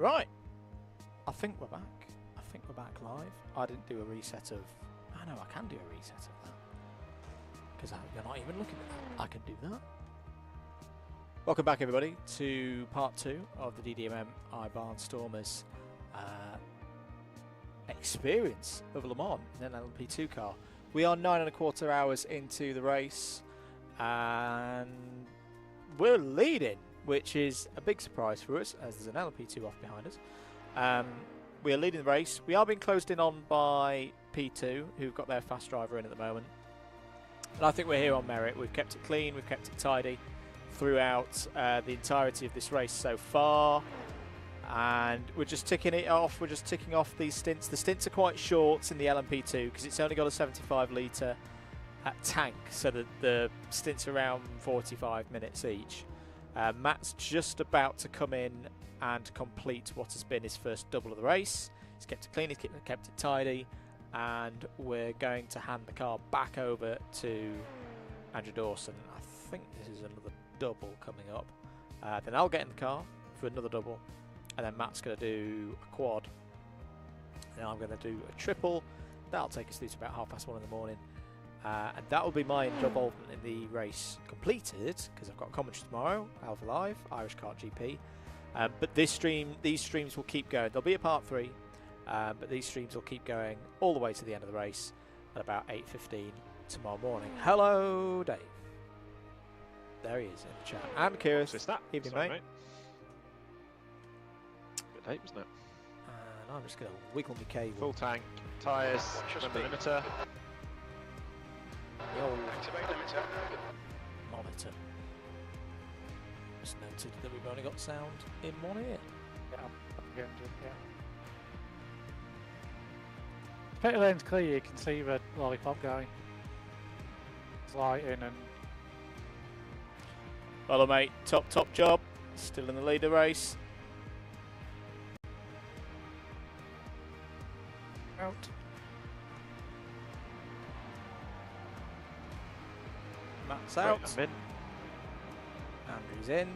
Right. I think we're back. I think we're back live. I didn't do a reset of... I know I can do a reset of that. Because you're not even looking at that. I can do that. Welcome back, everybody, to part 2 of the DDMM iBarnstormers experience of Le Mans in an LMP2 car. We are 9.25 hours into the race, and we're leading, which is a big surprise for us, as there's an LMP2 off behind us. We are leading the race. We are being closed in on by P2, who've got their fast driver in at the moment. And I think we're here on merit. We've kept it clean, we've kept it tidy throughout the entirety of this race so far. And we're just ticking it off. We're just ticking off these stints. The stints are quite short in the LMP2 because it's only got a 75 litre tank, so that the stints are around 45 minutes each. Matt's just about to come in and complete what has been his first double of the race. He's kept it clean, he's kept it tidy, and we're going to hand the car back over to Andrew Dawson. I think this is another double coming up. Then I'll get in the car for another double, and then Matt's going to do a quad, and I'm going to do a triple. That'll take us through to about 1:30 in the morning, and that will be my involvement in the race completed, because I've got commentary tomorrow, Alpha Live, Irish Kart GP. But these streams will keep going. There'll be a part 3, but these streams will keep going all the way to the end of the race at about 8:15 tomorrow morning. Hello, Dave. There he is in the chat. And Kyrus. What's that? Evening, Sorry, mate. Bit late, wasn't it? And I'm just going to wiggle my cable. Full tank, tyres, remember limiter. The old Activate limiter. monitor. Just noted that we've only got sound in one ear. Yeah, pit lane's clear, you can see the lollipop going. It's lighting and... Well, mate, top job. Still in the leader race. out. Matt's out. Right, I'm in. Andrew's in.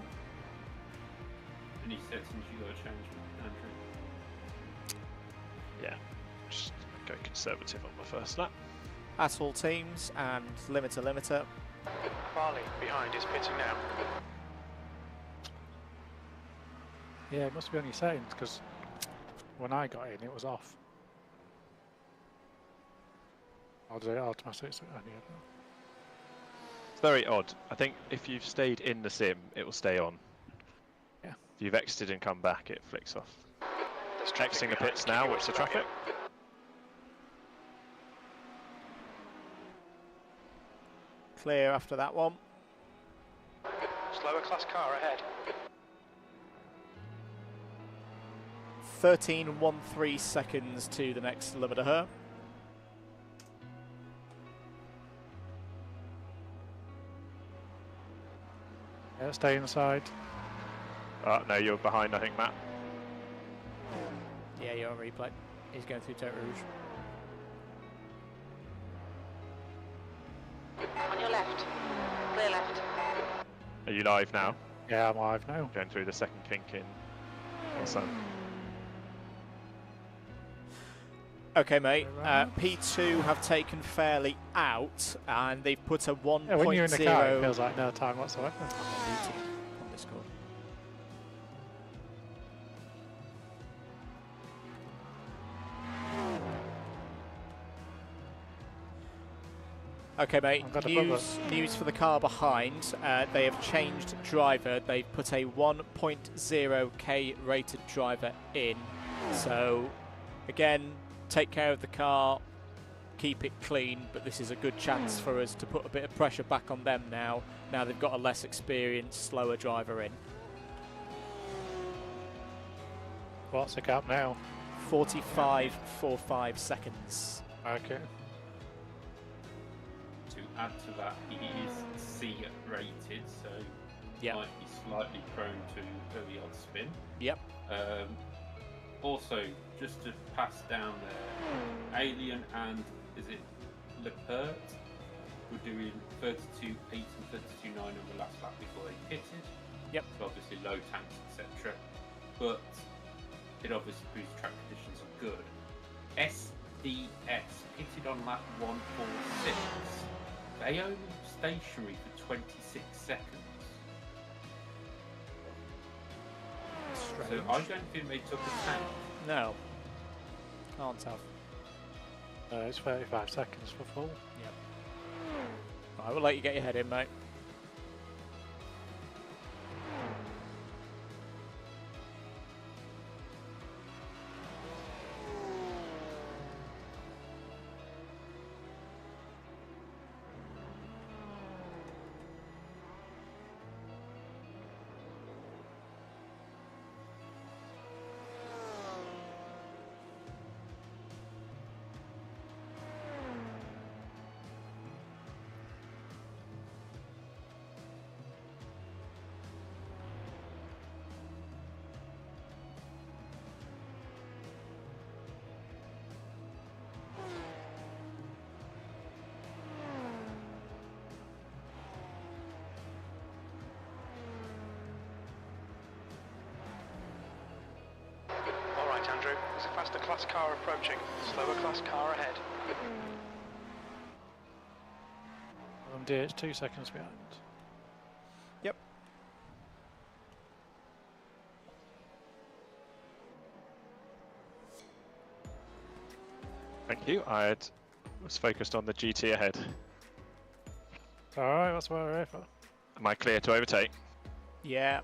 Any settings you got to change, Andrew? Yeah, just go conservative on my first lap. That's all teams and limiter. Farley behind is pitting now. Yeah, it must be on your settings, because when I got in, it was off. I'll do it automatically. It's very odd. I think if you've stayed in the sim, it will stay on. Yeah. If you've exited and come back, it flicks off. There's traffic Exiting the behind. pits Keep now, your watch the eyes about traffic. you. Clear after that one. Slower class car ahead. 13.13 seconds to the next limiter. Yeah, stay inside. No, you're behind, I think, Matt. Yeah, you're on replay. He's going through Terre Rouge. On your left. Clear left. Are you live now? Yeah, I'm live now. Going through the second kink in Dawson. Okay, mate. P2 have taken Fairly out, and they've put a 1.0. Yeah, when you're in the car, it feels like no time whatsoever. on Discord. Okay, mate. News for the car behind. They have changed driver. They've put a 1.0k rated driver in. So, again, take care of the car, keep it clean, but this is a good chance for us to put a bit of pressure back on them now. Now they've got a less experienced, slower driver in. What's the gap now? 45.45 seconds. Okay. To add to that, he is C rated, so Yep. might be slightly prone to early on spin. Yep. Also, just to pass down there, Alien and is it Lepert were doing 32.8 and 32.9 on the last lap before they pitted. Yep. So obviously low tanks, etc. But it obviously proves track conditions are good. SDS pitted on lap 146. They only stationary for 26 seconds. Strange. So I don't think they took a tank. No. Can't have. It's 35 seconds for full. Yep. I will let you get your head in, mate. All right, Andrew. There's a faster class car approaching. Slower class car ahead. DH 2 seconds behind. Yep. Thank you. Was focused on the GT ahead. Alright, that's what we're here for. Am I clear to overtake? Yeah.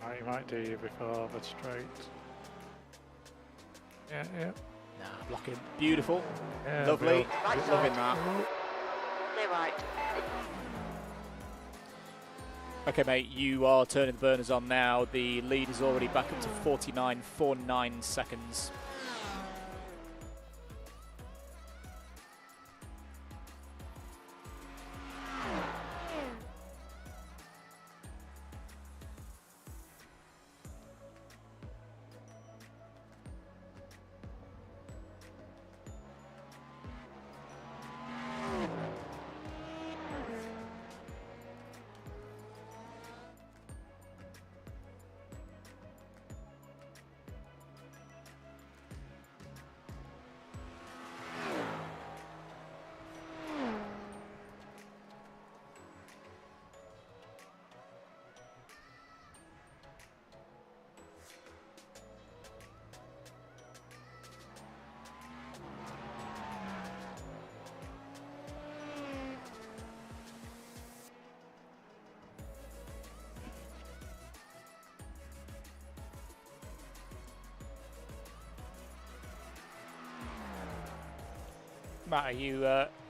Right, you might do you before the straight. Yeah, yeah. Nah, blocking. Beautiful. Yeah, Lovely. Right Loving side. that. Clear right. Okay, mate, you are turning the burners on now. The lead is already back up to 49.49 seconds. Matt, are you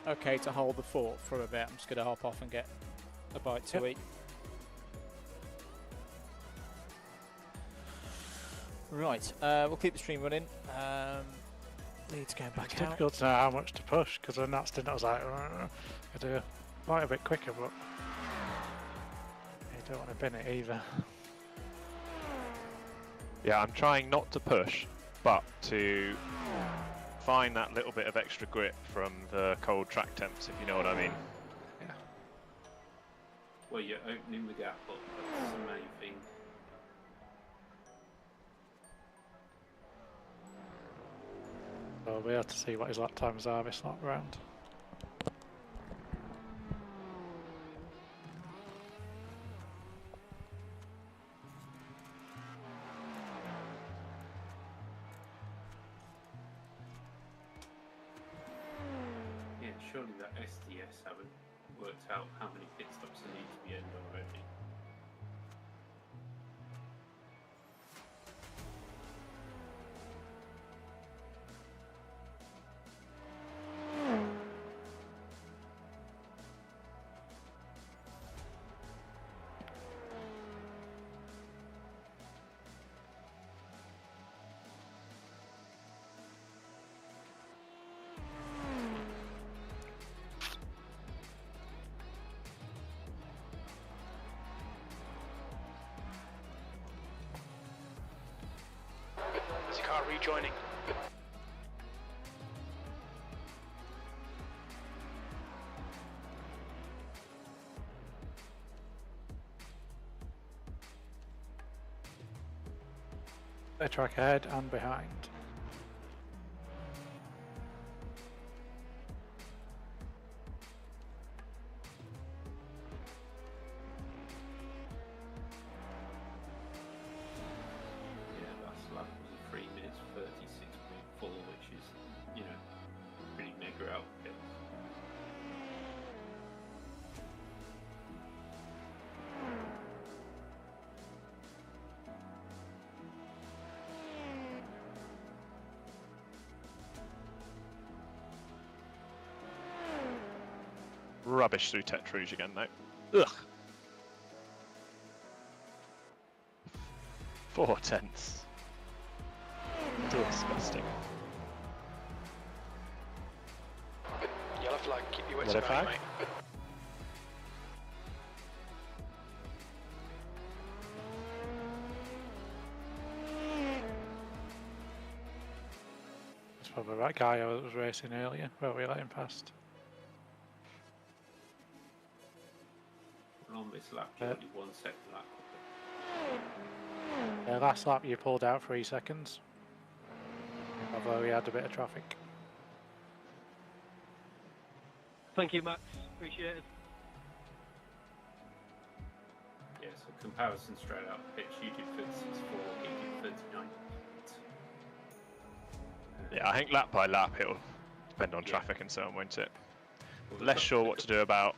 okay to hold the fort for a bit? I'm just going to hop off and get a bite to eat. Right, we'll keep the stream running. Lead's going back It's out. difficult to know how much to push because in that stint I was like, I do quite a bit quicker, but you don't want to bin it either. Yeah, I'm trying not to push, but to find that little bit of extra grip from the cold track temps, if you know what I mean. Yeah. Well, you're opening the gap up. That's the main thing. So we have to see what his lap times are this lap round. Yeah, surely that SDS haven't worked out how many pit stops there need to be in already. joining. They track ahead and behind. Yeah, last lap was a 3 minutes 36.4, which is, you know, pretty mega output. Rubbish through Tete Rouge again, though. Ugh. 4 tenths. Disgusting. Yellow flag, keep your wits Yellow about you, flag? mate. It's probably that guy I was racing earlier, where we let him past. On this lap, you're only 1 second lap. Last lap you pulled out 3 seconds, although we had a bit of traffic. Thank you, Max. Appreciate it. Yeah, so comparison straight out pitch, you did 36.4, he did 39. Yeah, I think lap by lap it'll depend on traffic and so on, won't it? Less sure what to do about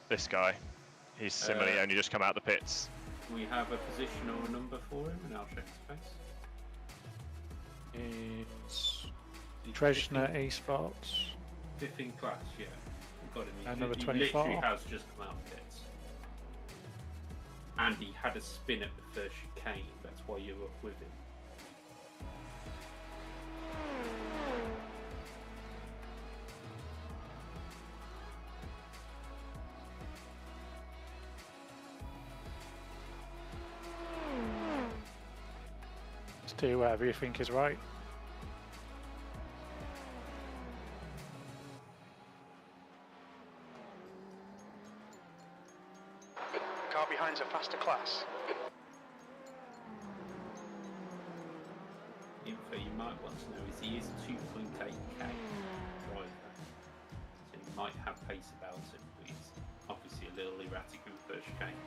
this guy. He's similarly only just come out the pits. Do we have a position or a number for him, and I'll check his pace? It's Treshner Esports. 5th in class, yeah. We've got him. And number He 24. literally has just come out of pits. And he had a spin at the first chicane, that's why you're up with him. Just do whatever you think is right. Car behind's a faster class. Info you might want to know is he is 2.8k driver. So he might have pace about him, but he's obviously a little erratic in the first chicane.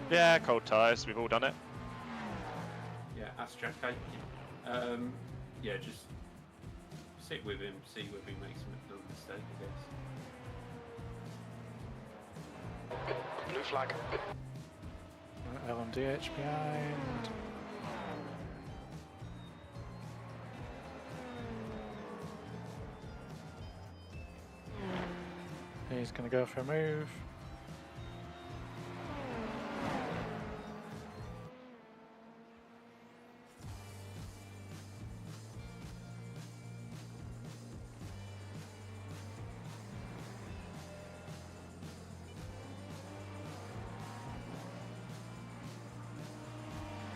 Yeah, cold tyres, we've all done it. Yeah, ask Jack K. Yeah, just sit with him, see whether he makes a little mistake, I guess. Blue flag. LMDH behind. He's going to go for a move.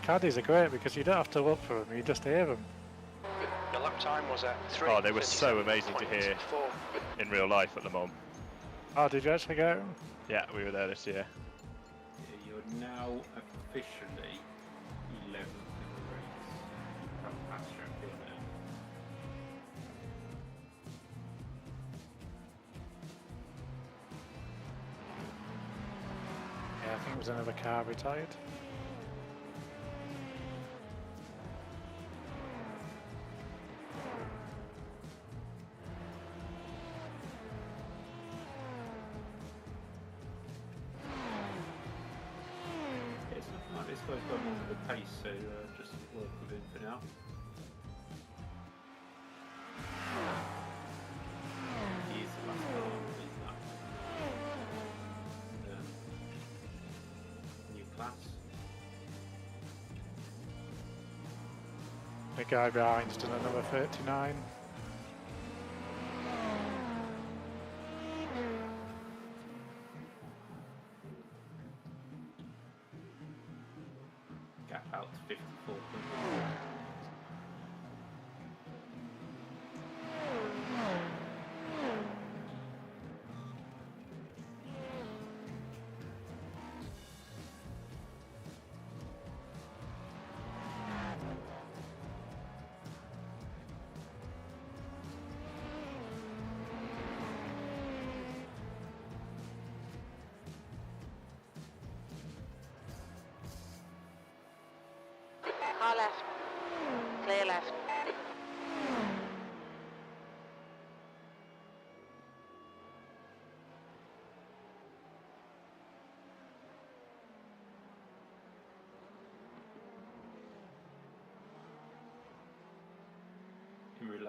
Caddies are great because you don't have to look for them, you just hear them. The lap time was at 3. Oh, they were so amazing to hear in real life at Le Mans. Oh, did you actually go? Yeah, we were there this year. Yeah, you're now officially 11th in the race. You have passed Jack K now. Yeah, I think it was another car retired. It's looking like this guy's got more of a pace, so just work with him for now. He is the last car, he's not. New class. The guy behind's done another 39. Gap out to 54.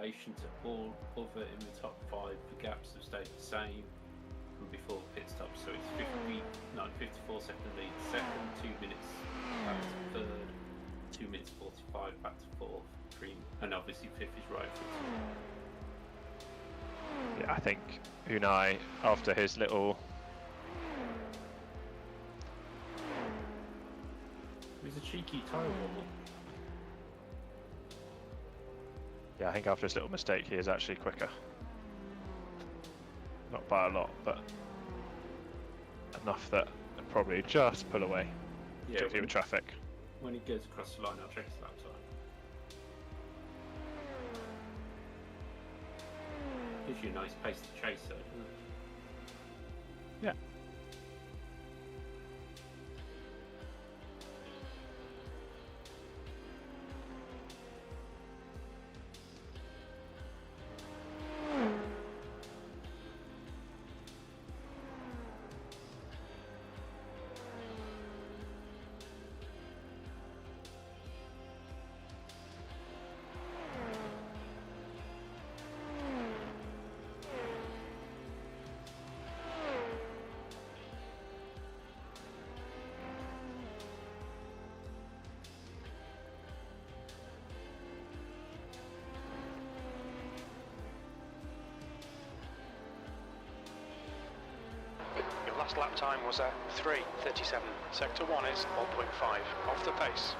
relation to all other in the top 5, the gaps have stayed the same from before pit stop. So it's 54-second lead second, 2 minutes back to third, 2 minutes 45 back to fourth, and obviously fifth is right for Yeah, I think Unai, after his little... It was a cheeky tyre wobble. Yeah, I think after his little mistake, he is actually quicker. Not by a lot, but enough that he'll probably just pull away, Yeah, particularly with traffic. When he goes across the line, I'll check his lap time. Gives you a nice pace to chase, though, doesn't it? Yeah. Your last lap time was at 3:37. Sector 1 is 1.5 off the pace.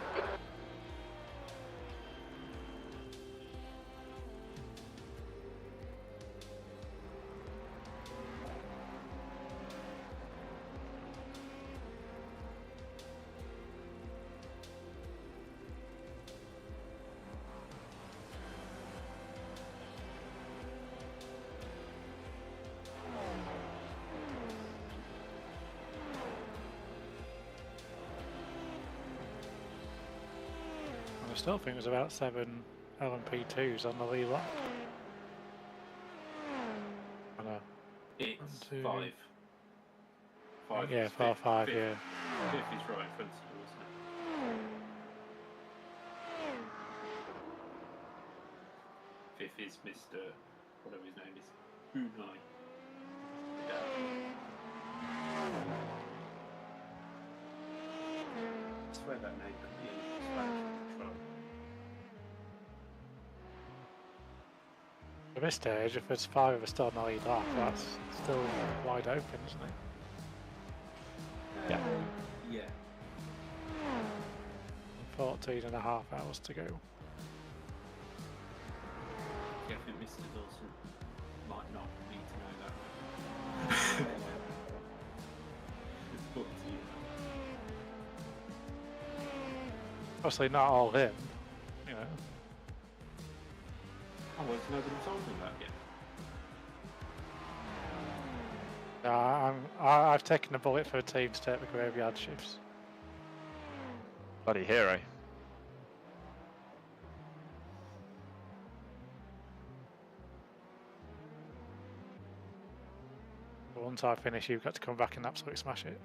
I still think there's about 7 LMP2s on the lead lap. I know. It's 1, 2. 5. 5 Yeah, is 4, 5, fifth. yeah. Fifth is right in front of you, isn't it? Fifth is Mr. whatever his name is. Unai. I swear that name could be in Spanish control. At this stage, if there's 5 of us still on the lead lap, that's still wide open, isn't it? Yeah. Yeah. 14.5 hours to go. Yeah, I think Mr. Dawson might not need to know that. It's up to you. Obviously not all him, you know. Oh, well, nobody told me that yet. I've taken a bullet for a team to take the graveyard shifts. Bloody hero. But once I finish, you've got to come back and absolutely smash it.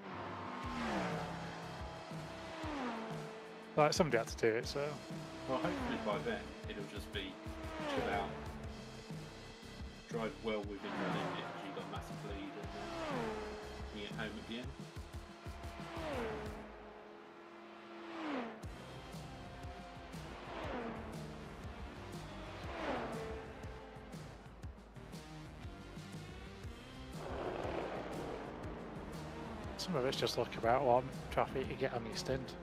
Like, somebody had to do it, so... Well, hopefully by then it'll just be chill out, drive well within the limit because you've got massive lead, and then you get home at the end. Some of it's just luck about what traffic you get on your stint.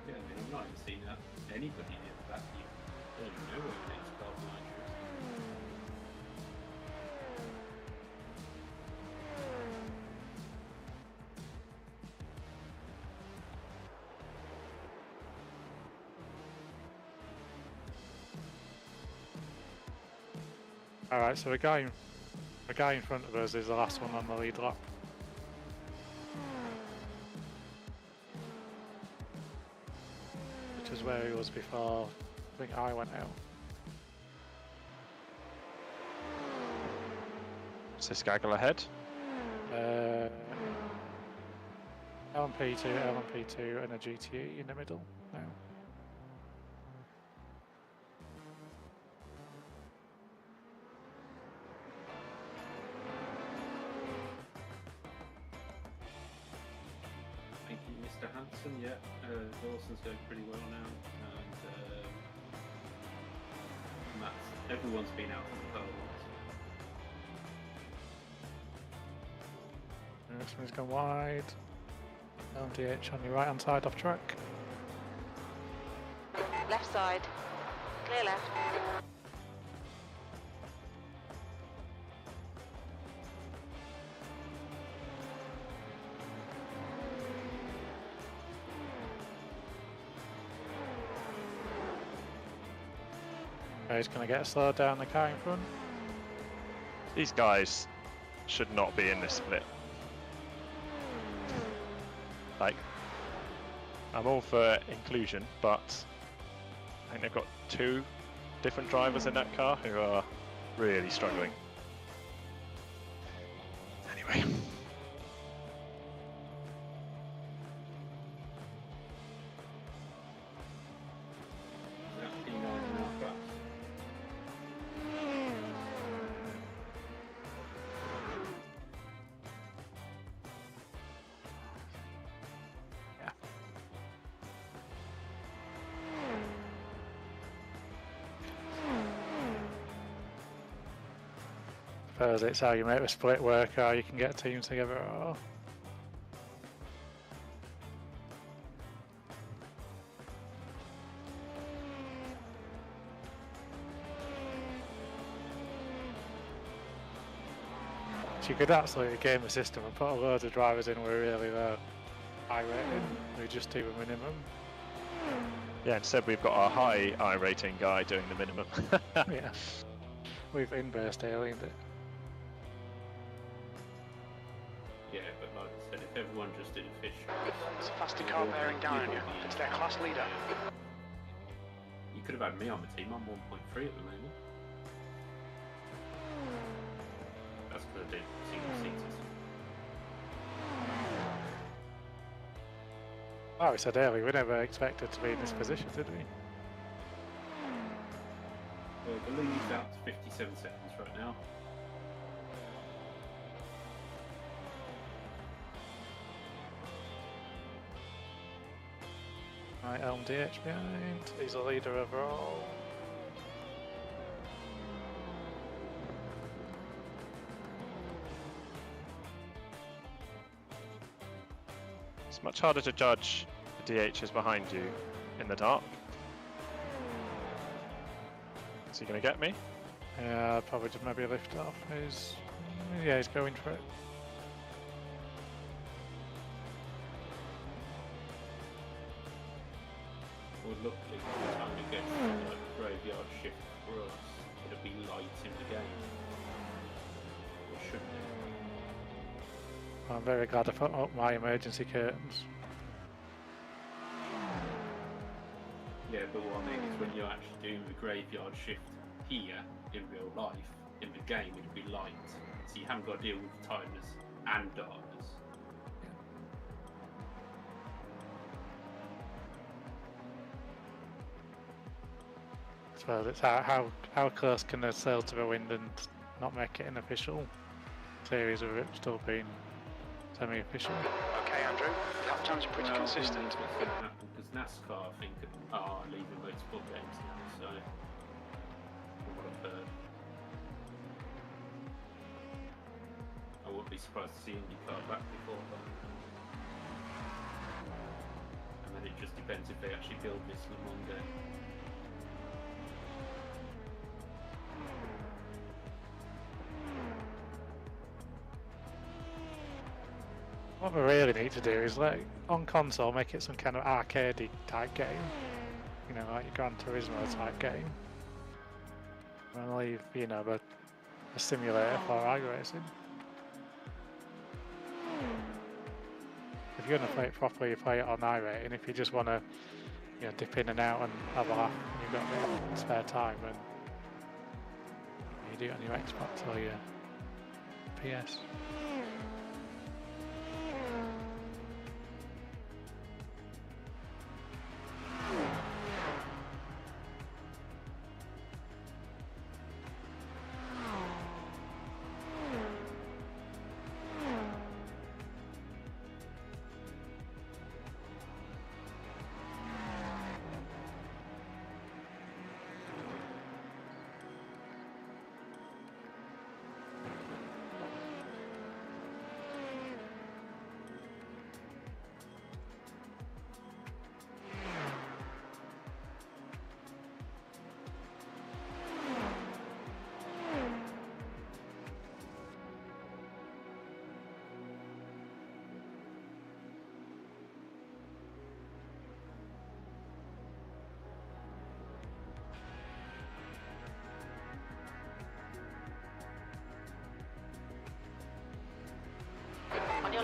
Yeah, I mean, I've not even seen that anybody near that. You don't even know where the next car behind you is. Alright, so the guy in front of us is the last one on the lead lap. Which is where he was before I think I went out. Is this gaggle ahead? LMP2, LMP2 and a GTE in the middle now. Mr. Hanson, yeah. Dawson's going pretty well now, and everyone's been out on the pole. This one's gone wide. LDH on your right hand side off track. Left side. Clear left. He's going to get slowed down the car in front. These guys should not be in this split. Like, I'm all for inclusion, but I think they've got 2 different drivers in that car who are really struggling. Anyway. Suppose it's how you make the split work, or you can get a team together. Or... So you could absolutely game the system and put a load of drivers in with really low iRating, who just do the minimum. Yeah, instead we've got our high iRating guy doing the minimum. Yeah, we've inversed aliened it. Yeah, but like I said, if everyone just did a fish, There's a faster car bearing down on you. It's their class leader. you could have had me on the team. I'm 1.3 at the moment. That's because I did single seaters. Oh, we said earlier, we never expected to be in this position, did we? The lead's out to 57 seconds right now. Right, LMDH behind. He's the leader overall. It's much harder to judge the DHs behind you in the dark. Is he going to get me? Yeah, I'd probably just maybe lift off. Yeah, he's going for it. Well, luckily, by the time it gets to like graveyard shift for us, it'll be light in the game. Or shouldn't it? I'm very glad I put up my emergency curtains. Yeah, but what I mean is when you're actually doing the graveyard shift here in real life, in the game it'll be light. So you haven't got to deal with tiredness and darkness. So it's how close can they sail to the wind and not make it an official series, or it still being semi-official? Okay, Andrew. Lap times are pretty Well, consistent. What's going to happen, because NASCAR, I think, are leaving motorsport games now, so from what I've heard. I wouldn't be surprised to see IndyCar back before then. And then it just depends if they actually build this Le Mans game. What we really need to do is, like, on console, make it some kind of arcadey type game. You know, like your Gran Turismo type game. And leave, you know, a simulator for iRacing. If you're going to play it properly, you play it on iRating. If you just want to, you know, dip in and out and have a laugh, and you've got a bit of spare time, and you do it on your Xbox or your PS.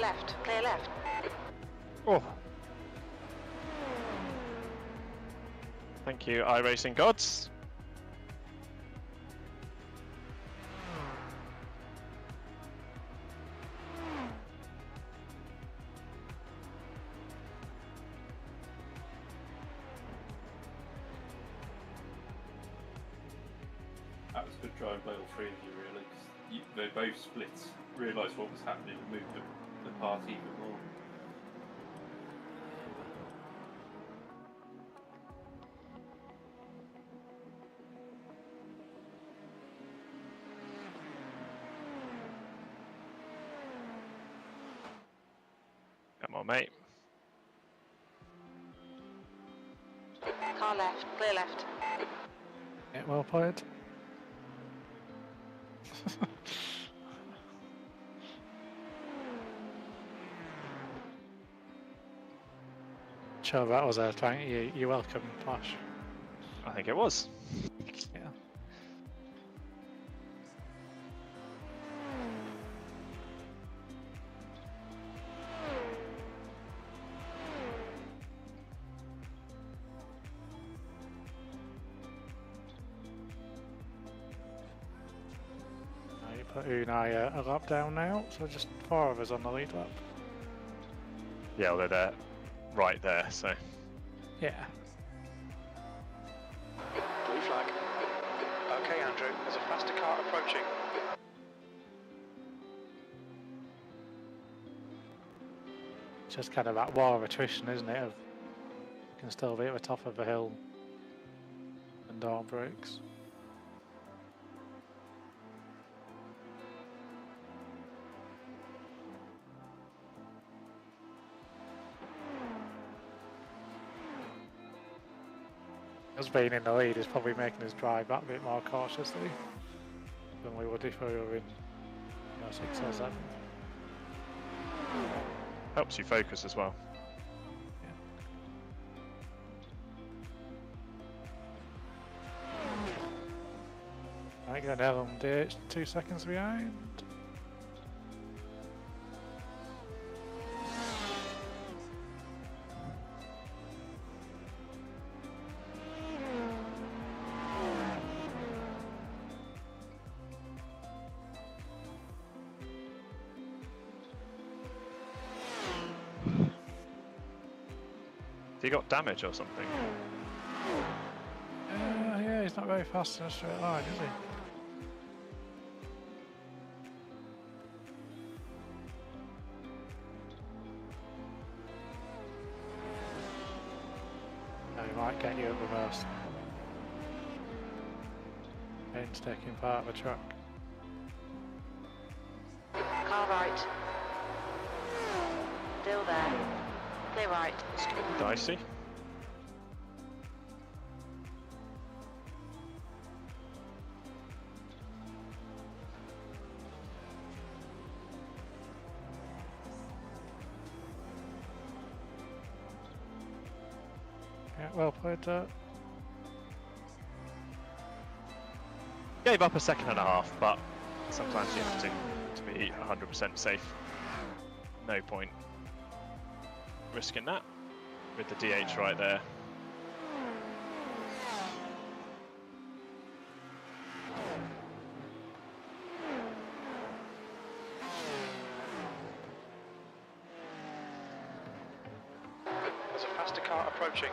left, clear left. Oh. Thank you, iRacing gods. That was good driving by all three of you, really, because they both split, realised what was happening and moved the party even more. Come on, mate. Car left, clear left. Yeah, well played. Sure, that was a thank you. You're welcome, Flash. I think it was. Yeah. Now you put Unai a lap down now, so just 4 of us on the lead lap. Yeah, well, they're right there, so. Yeah. Blue flag. Okay, Andrew, there's a faster car approaching. It's just kind of that war of attrition, isn't it? Of you can still be at the top of the hill and door breaks. Us being in the lead is probably making us drive that bit more cautiously than we would if we were in 6th or 7th. Helps you focus as well. I think LMD 2 seconds behind. He got damage or something. Yeah, he's not very fast in a straight line, is he? No, he might get you at the most painstaking part of the track. Car right. Still there. Clear right. It's getting dicey. Yeah, well played that. Gave up a second and a half, but sometimes you have to be 100% safe. No point risking that with the DH right there. There's a faster car approaching.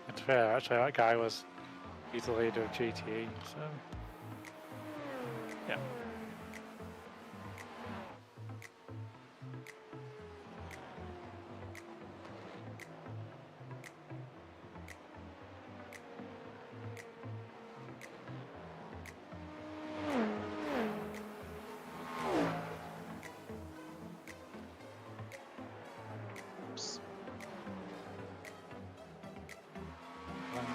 It's fair, actually, that guy was he's the leader of GTE, so Yeah. Oops.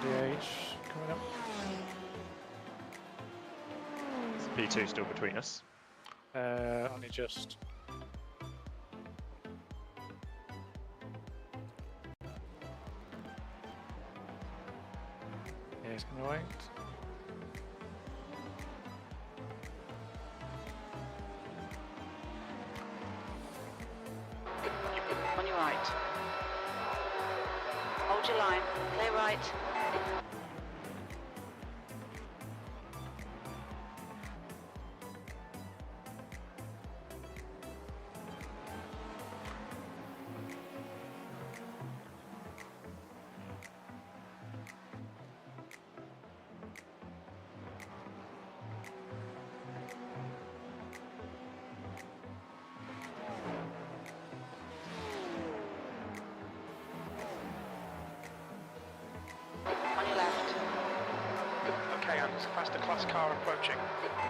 DH coming up. P2 still between us. Only just. Yeah, he's going to wait. On your right. Hold your line. Clear right. On your left. Okay, and there's a faster class car approaching.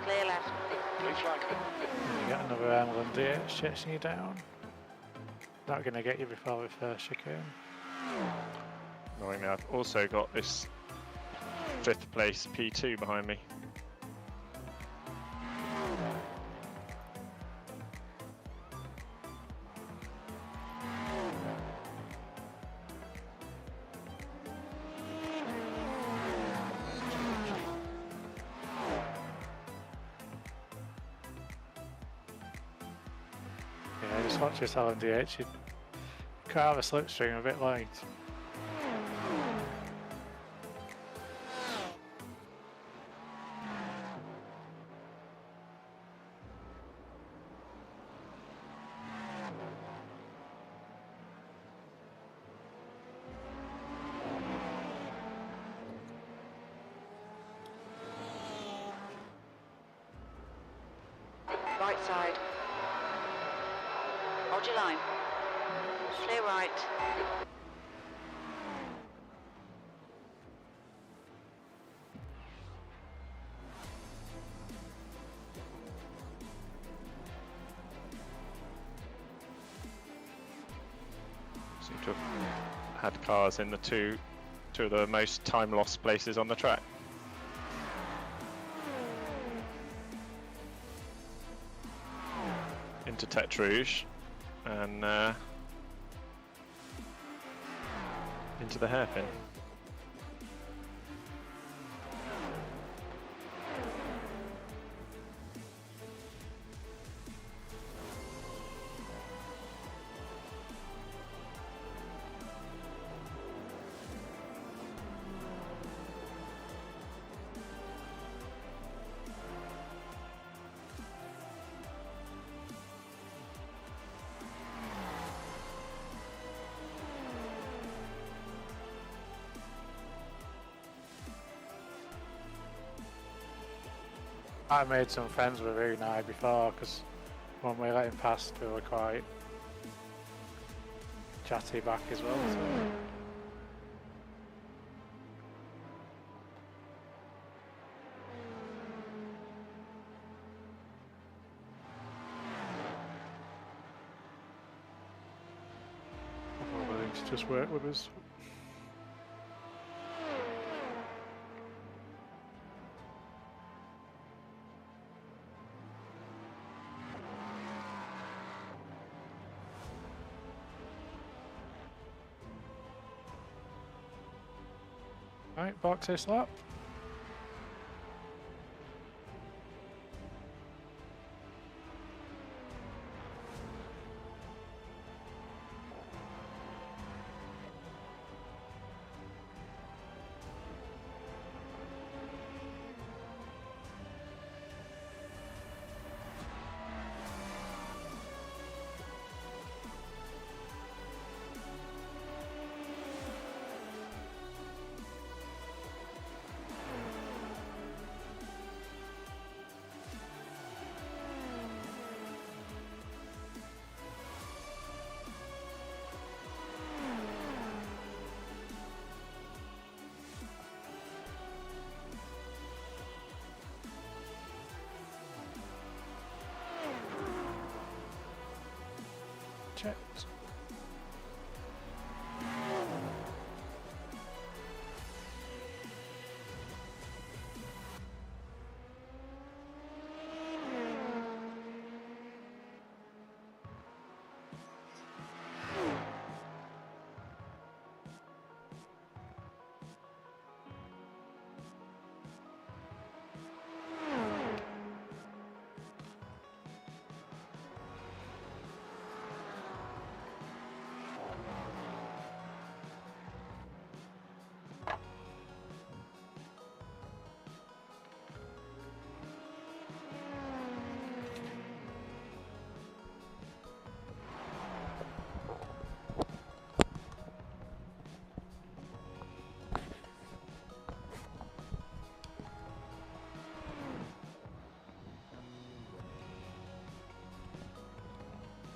Clear left. Blue flag. You got another Amland here, chasing you down. Not going to get you before the first chicane. Annoyingly, I've also got this 5th place P2 behind me. Yeah, just watch this LMDH. You can't have a slipstream a bit late. Right side. Hold your line. Clear right. Seem to have had cars in the two of the most time lost places on the track. Into Tete Rouge and into the hairpin. I made some friends with Unai before, because when we let him past we were quite chatty back as well. So. We're willing to just work with us. Right, box this lap. Checked.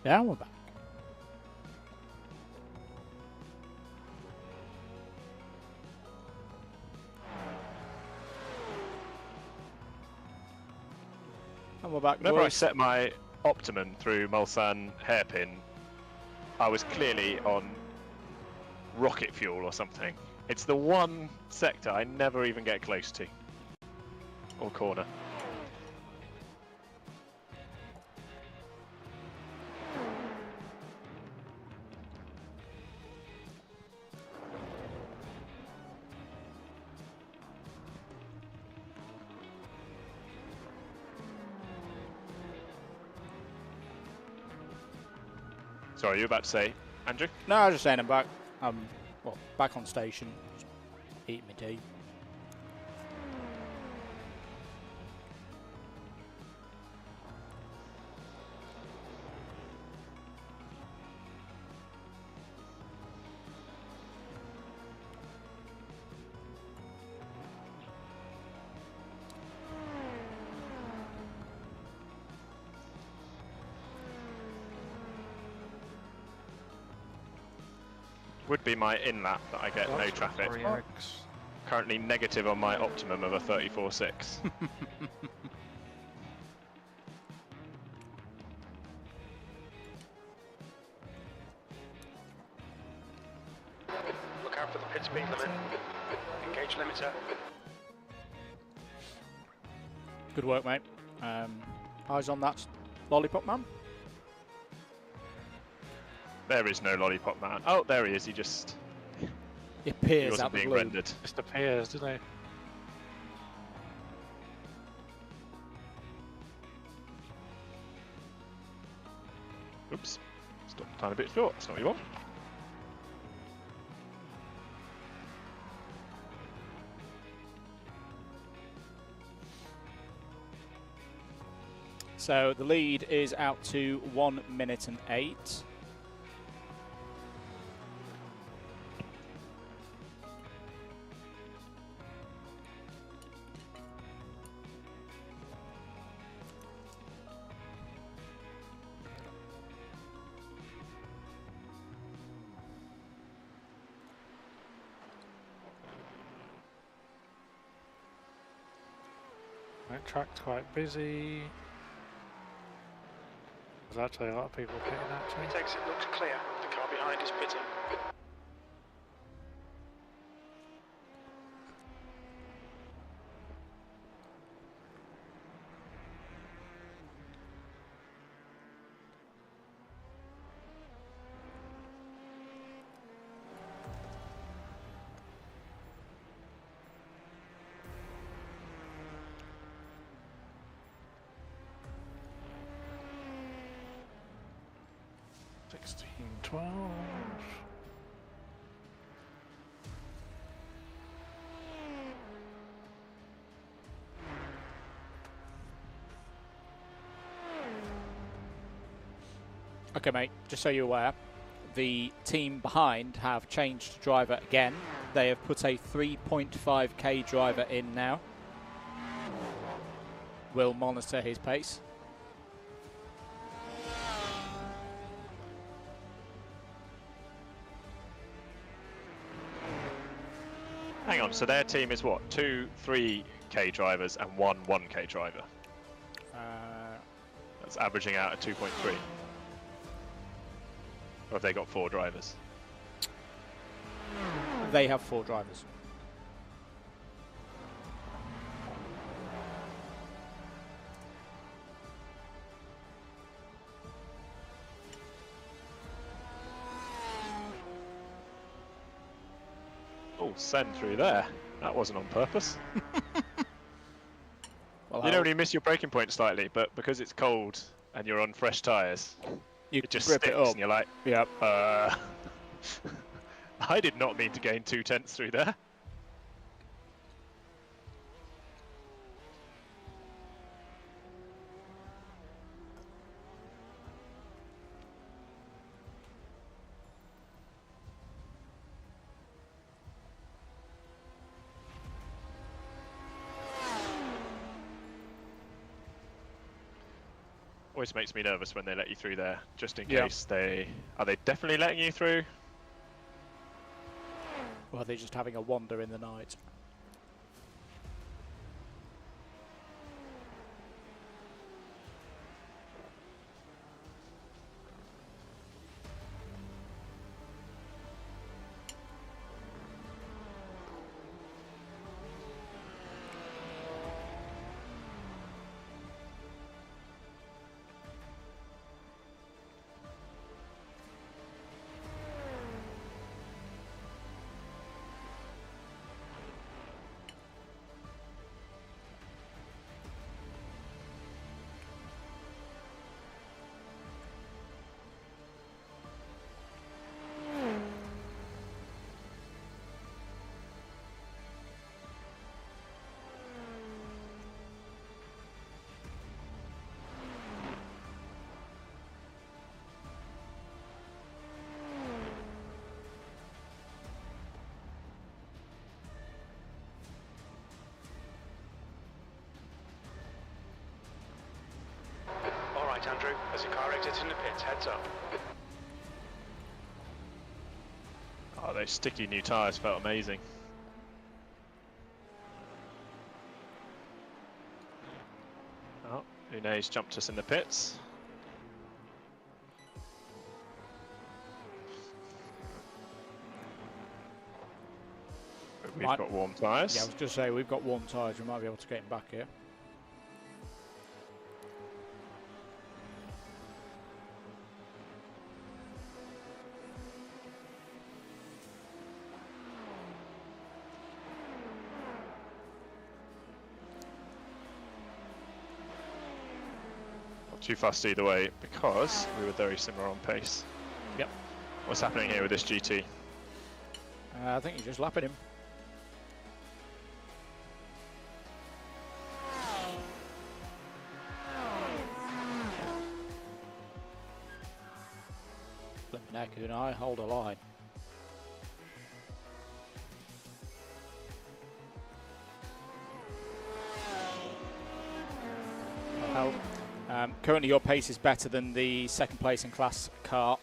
Yeah, we're back. And we're back, Whenever I boys. set my optimum through Mulsanne hairpin, I was clearly on rocket fuel or something. It's the one sector I never even get close to. Or corner. Sorry, you were about to say, Andrew? No, I was just saying I'm back. Well, back on station. Just eating my tea. Would be my in-lap that I get no traffic. Sorry, Hicks. Currently negative on my optimum of a 34.6. Look out for the pit speed limit. Engage limiter. Good work, mate. Eyes on that lollipop man. There is no lollipop man. Oh, there he is. He just He he appears wasn't out the being blue. rendered. Just appears, doesn't he? Oops. Stop a tiny bit short. That's not what you want. So the lead is out to 1 minute and 8. Right, track's quite busy. There's actually a lot of people pitting actually. Pit exit looks clear. The car behind is pitting. Sixteen, 12. Okay, mate, just so you're aware, the team behind have changed driver again. They have put a 3.5k driver in now. We'll monitor his pace. Hang on, so their team is what? 2 3k drivers and 1 1k driver. That's averaging out at 2.3. Or have they got 4 drivers? They have 4 drivers. Oh, send through there. That wasn't on purpose. Well, You know when you miss your braking point slightly, but because it's cold and you're on fresh tyres, you it just grip sticks it up. and you're like, Yep. I did not mean to gain 2/10 through there. always makes me nervous when they let you through there, just in Yeah. case are they definitely letting you through? Or are they just having a wander in the night? All right, Andrew, as your car exits in the pits, heads up. Oh, those sticky new tyres felt amazing. Oh, Une's jumped us in the pits. But we've Right. got warm tyres. Yeah, I was just saying we've got warm tyres. We might be able to get him back here. Not too fast either way because we were very similar on pace. Yep. What's happening here with this GT? I think you're just lapping him. Flipping heck, and I hold a line. Help. Currently your pace is better than the second place in class car.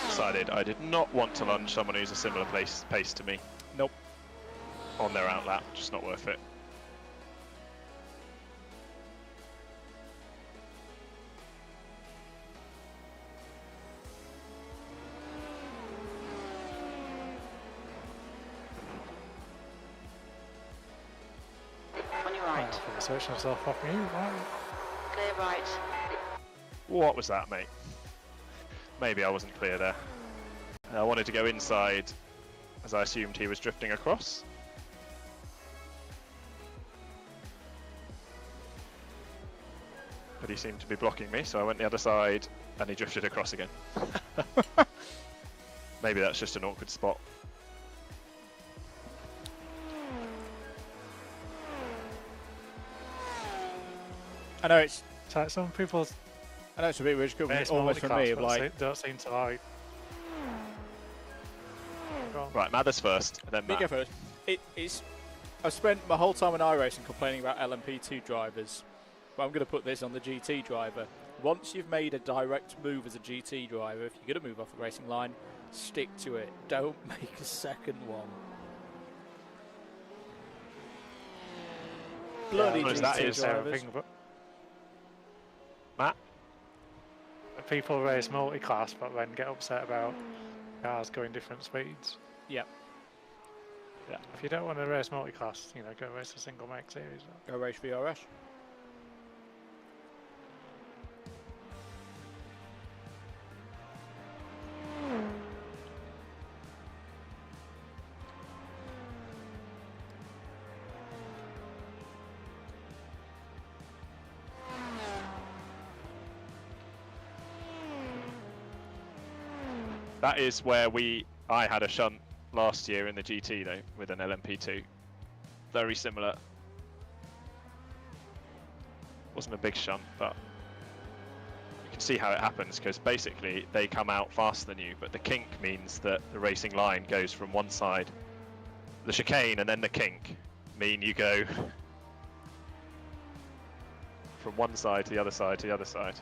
Decided I did not want to lunge someone who's a similar pace to me. Nope. On their outlap, just not worth it. On your right. Switch myself off mute, right? Clear right. What was that, mate? Maybe I wasn't clear there. I wanted to go inside as I assumed he was drifting across. But he seemed to be blocking me, so I went the other side and he drifted across again. Maybe that's just an awkward spot. I know it's So some people a bit weird, base almost for me, of like, don't seem to like. Go on. Right, Mathers first, and then me Matt. go first. I've spent my whole time in iRacing complaining about LMP2 drivers, but I'm going to put this on the GT driver. Once you've made a direct move as a GT driver, if you're going to move off the racing line, stick to it. Don't make a second one. Bloody well, GT that is drivers. Matt? People race multi-class, but then get upset about cars going different speeds. Yep. Yeah. If you don't want to race multi-class, you know, go race a single make series. Go race VRS. That is where I had a shunt last year in the GT though, with an LMP2. Very similar. Wasn't a big shunt, but you can see how it happens because basically they come out faster than you, but the kink means that the racing line goes from one side the chicane and then the kink mean you go from one side to the other side to the other side.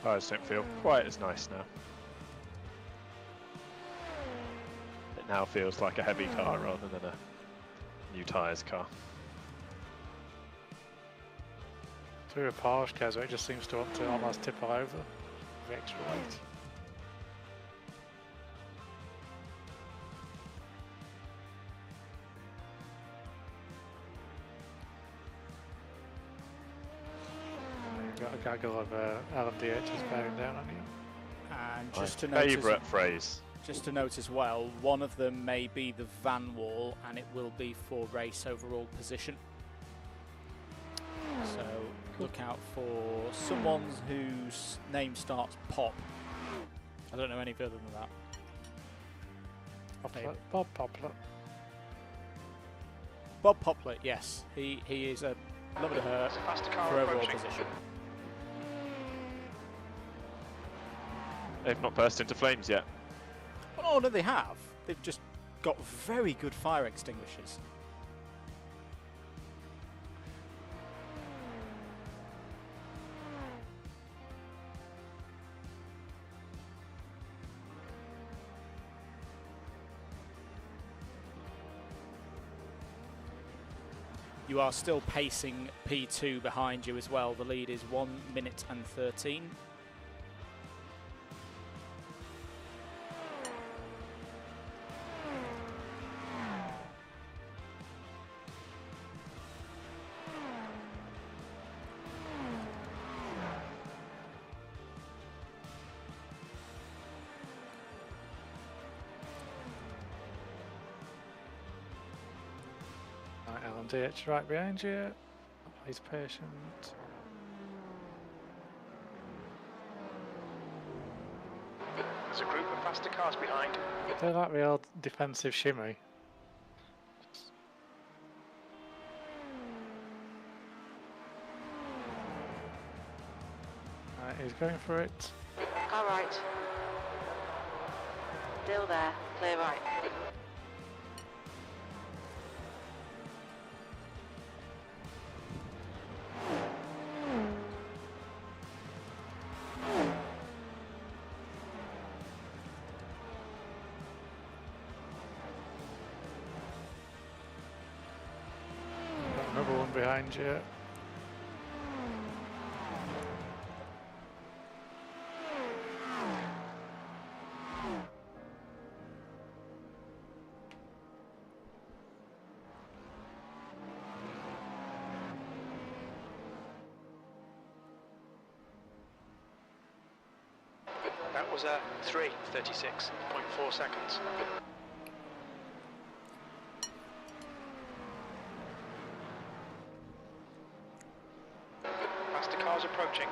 Tyres don't feel quite as nice now. It now feels like a heavy car rather than a new tyres car. Through a Porsche cars where it just seems to want to almost tipple over with extra weight. Got a gaggle of LMDHs bearing down on you. And My just to notice, favourite phrase. just to note as well, one of them may be the van wall, and it will be for race overall position. So look out for someone whose name starts Pop. I don't know any further than that. Maybe. Bob Poplar. Bob Poplar, yes. He is a lovely her There's a faster car for overall approaching. position. They've not burst into flames yet. Oh no, they have. They've just got very good fire extinguishers. You are still pacing P2 behind you as well. The lead is 1 minute and 13. LMDH right behind you. He's patient. There's a group of faster cars behind. They're like real defensive shimmy. Right, he's going for it. All right. Still there. Clear right. Got another one behind you. That was a 3:36.4 seconds. Faster cars approaching.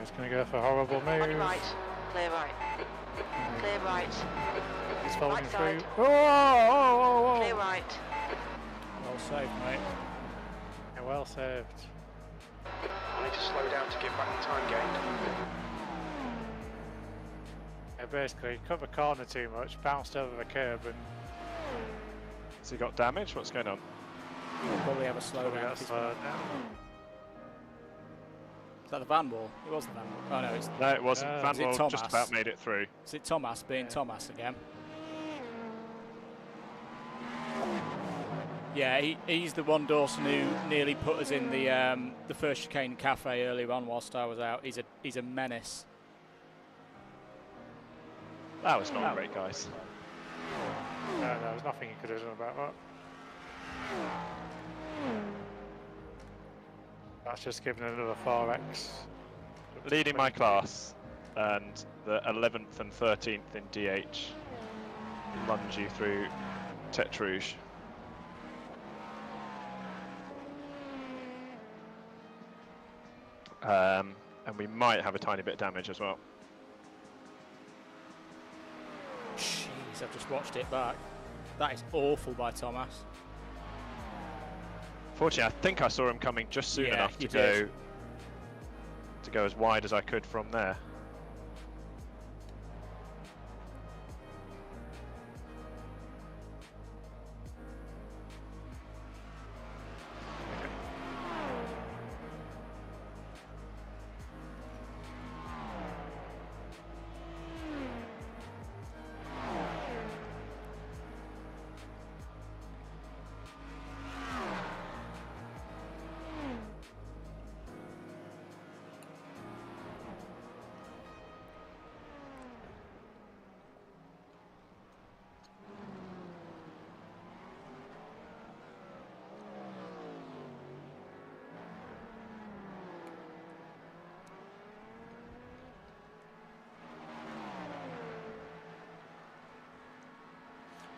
He's going to go for a horrible move. On your right. Clear right. Clear right. He's following Right through. side. Whoa, whoa, whoa, whoa. Clear right. Well saved, mate. Yeah, well saved. I need to slow down to give back the time gained. Yeah, basically, cut the corner too much, bounced over the curb, and Has he got damage? What's going on? We'll probably have a slow probably down. got if he's slowed got- down. Is that the van wall? It was the van wall. Oh no, it's No, it wasn't. Oh. Van Is it Wall just Thomas? about made it through. is it Thomas being Yeah. Thomas again? Yeah, he's the one, Dawson, who nearly put us in the first chicane cafe earlier on whilst I was out. He's a menace. That was not great, guys. No, there's nothing you could have done about that. That's just giving another 4x. Leading my class, and the 11th and 13th in DH lunge you through Tete Rouge. And we might have a tiny bit of damage as well. Jeez, I've just watched it back. That is awful by Thomas. Fortunately, I think I saw him coming just soon enough to go as wide as I could from there.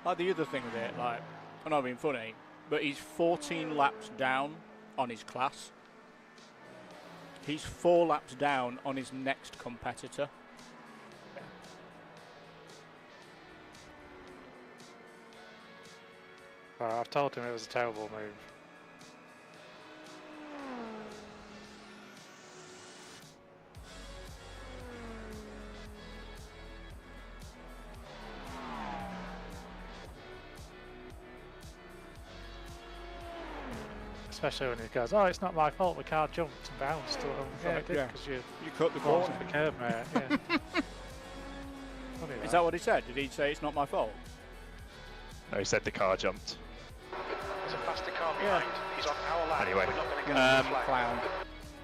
Like the other thing with it, like, I'm not being funny, but he's 14 laps down on his class. He's 4 laps down on his next competitor. I've told him it was a terrible move. Especially when he goes, oh, it's not my fault, the car jumped and bounced. Because you cut the corner. corner. The curb, mate. Yeah. Funny Is that what he said? Did he say it's not my fault? No, he said the car jumped. There's a faster car behind. He's on our lap. Anyway, We're not going to get the flag. Clown.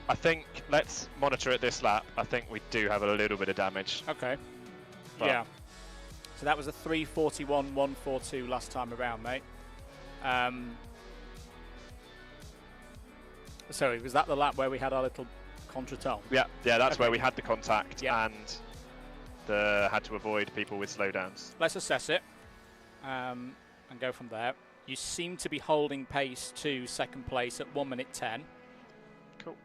I think let's monitor it this lap. I think we do have a little bit of damage. Okay. But yeah. So that was a 3:41.142 last time around, mate. Sorry, was that the lap where we had our little contretemps? Yeah, that's where we had the contact Yeah. and had to avoid people with slowdowns. Let's assess it and go from there. You seem to be holding pace to second place at 1 minute 10. Cool.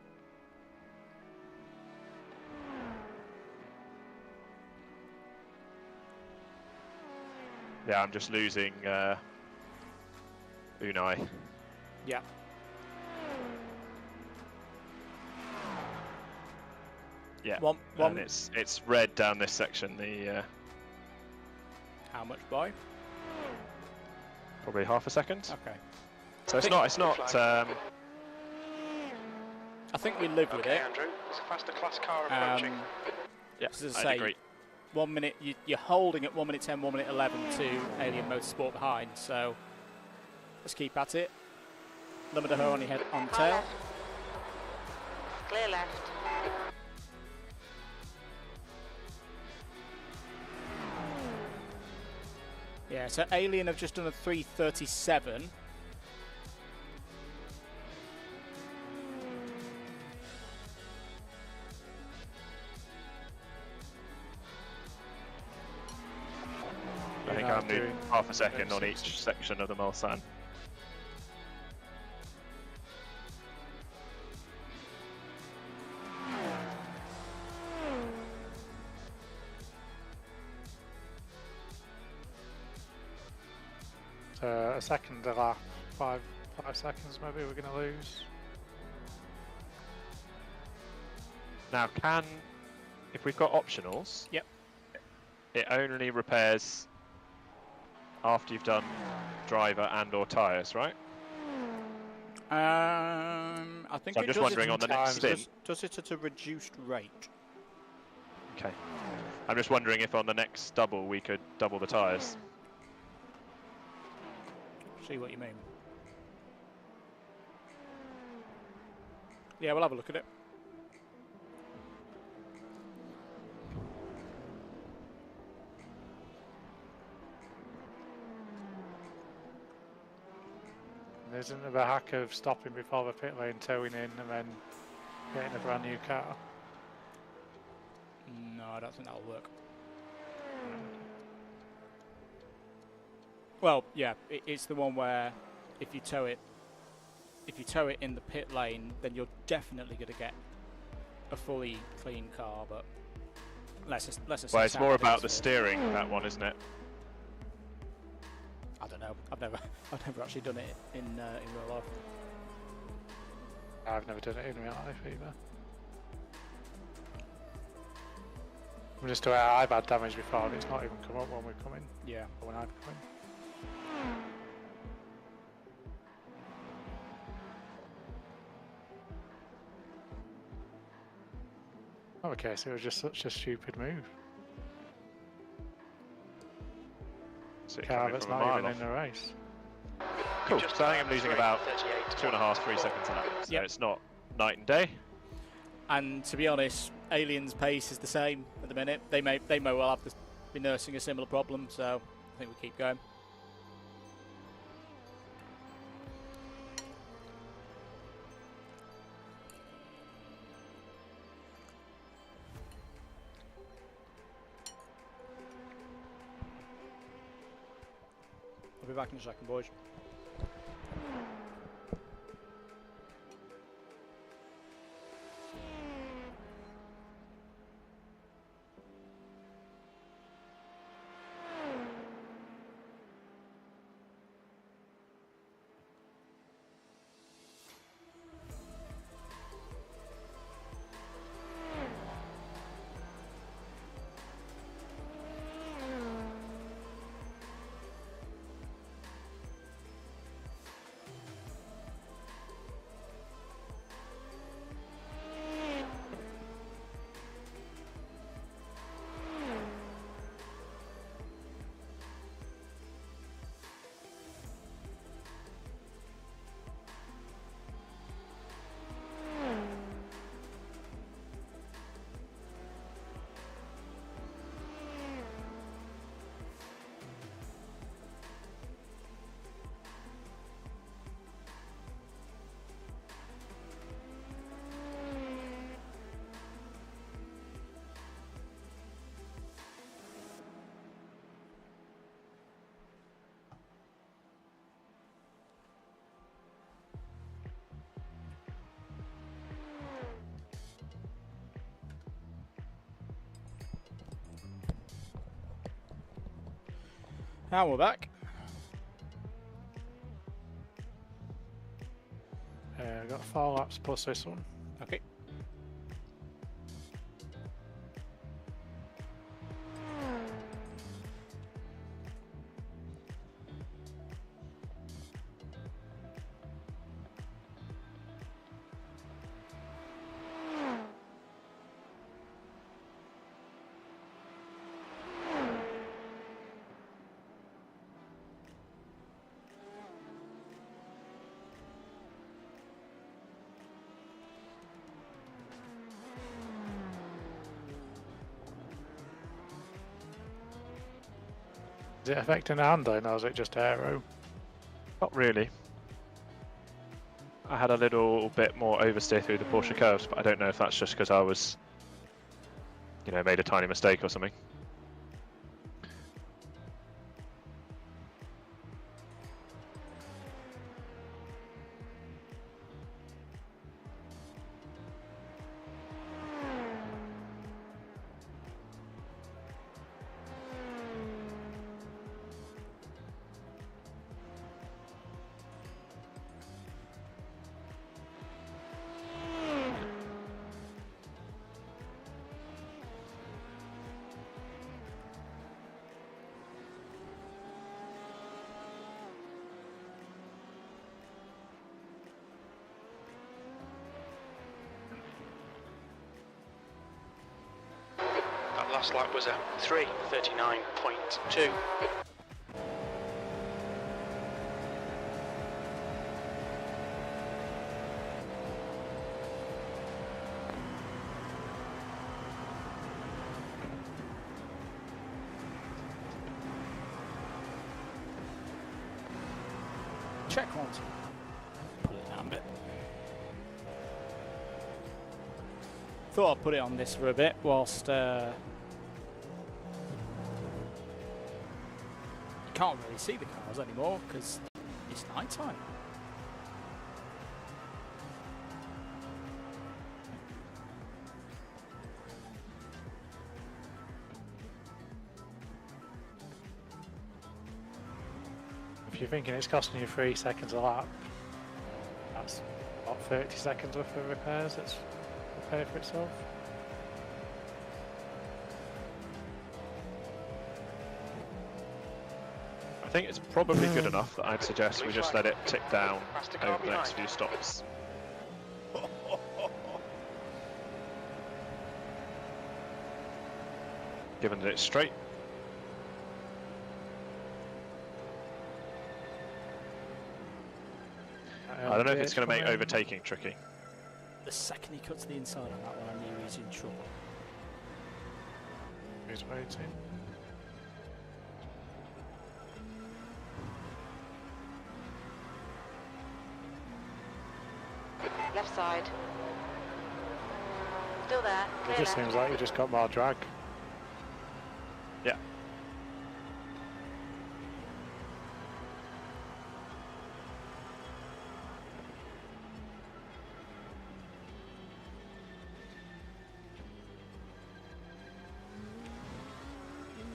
Yeah, I'm just losing Unai. Yeah. Yeah, One. and it's red down this section. The How much by? probably half a second. Okay. So it's not. I think we live with Okay, it. Andrew. There's a faster class car approaching. Yeah, As I I'd say, agree. 1 minute. You're holding at 1 minute 10, 1 minute 11 to Alien Motorsport behind. So let's keep at it. Limit her on your head on Car tail. left. Clear left. Yeah, so Alien have just done a 3:37. I think I'm doing half a second on each section of the Mulsanne. A second a lap, 5 seconds maybe we're going to lose. Now, if we've got optionals, Yep. it only repairs after you've done driver and/or tyres, right? I think So I'm it just does wondering it on the next spin. does it at a reduced rate. Okay. I'm just wondering if on the next double we could double the tyres. See what you mean. Yeah, we'll have a look at it. isn't there a hack of stopping before the pit lane, towing in, and then getting a brand new car? No, I don't think that'll work. Well, yeah, it's the one where if you tow it in the pit lane, then you're definitely going to get a fully clean car. But let's Well, it's more about the steering, that one, isn't it? I don't know. I've never actually done it in real life. I've never done it in real life either. I'm just aware I've had damage before and it's not even come up when we're coming. Yeah. Or when I've come in. Oh, okay, so it was just such a stupid move. So Car that's not even in the race. Cool, so I think I'm losing about 2.5, 3 seconds on that. So Yep. it's not night and day. And to be honest, Alien's pace is the same at the minute. They may well have be nursing a similar problem, so I think we keep going. I'll be back in a second, boys. Now we're back. I've got 4 laps plus this one. Okay. Is it affecting the handling or is it just aero? Not really. I had a little bit more oversteer through the Porsche curves, but I don't know if that's just because I was, made a tiny mistake or something. Last lap was a 3:39.2. Checkpoint. thought I'd put it on this for a bit whilst you can't really see the cars anymore because it's night time. If you're thinking it's costing you 3 seconds a lap, that's about 30 seconds worth of repairs. It's will pay for itself. I think it's probably good enough that I'd suggest we just let it tick down over the next few stops. Given that it's straight. I don't know if it's going to make overtaking tricky. The second he cuts the inside on that one, I knew he was in trouble. He's waiting. Left side. Still there. It just seems like you just got more drag. Yeah.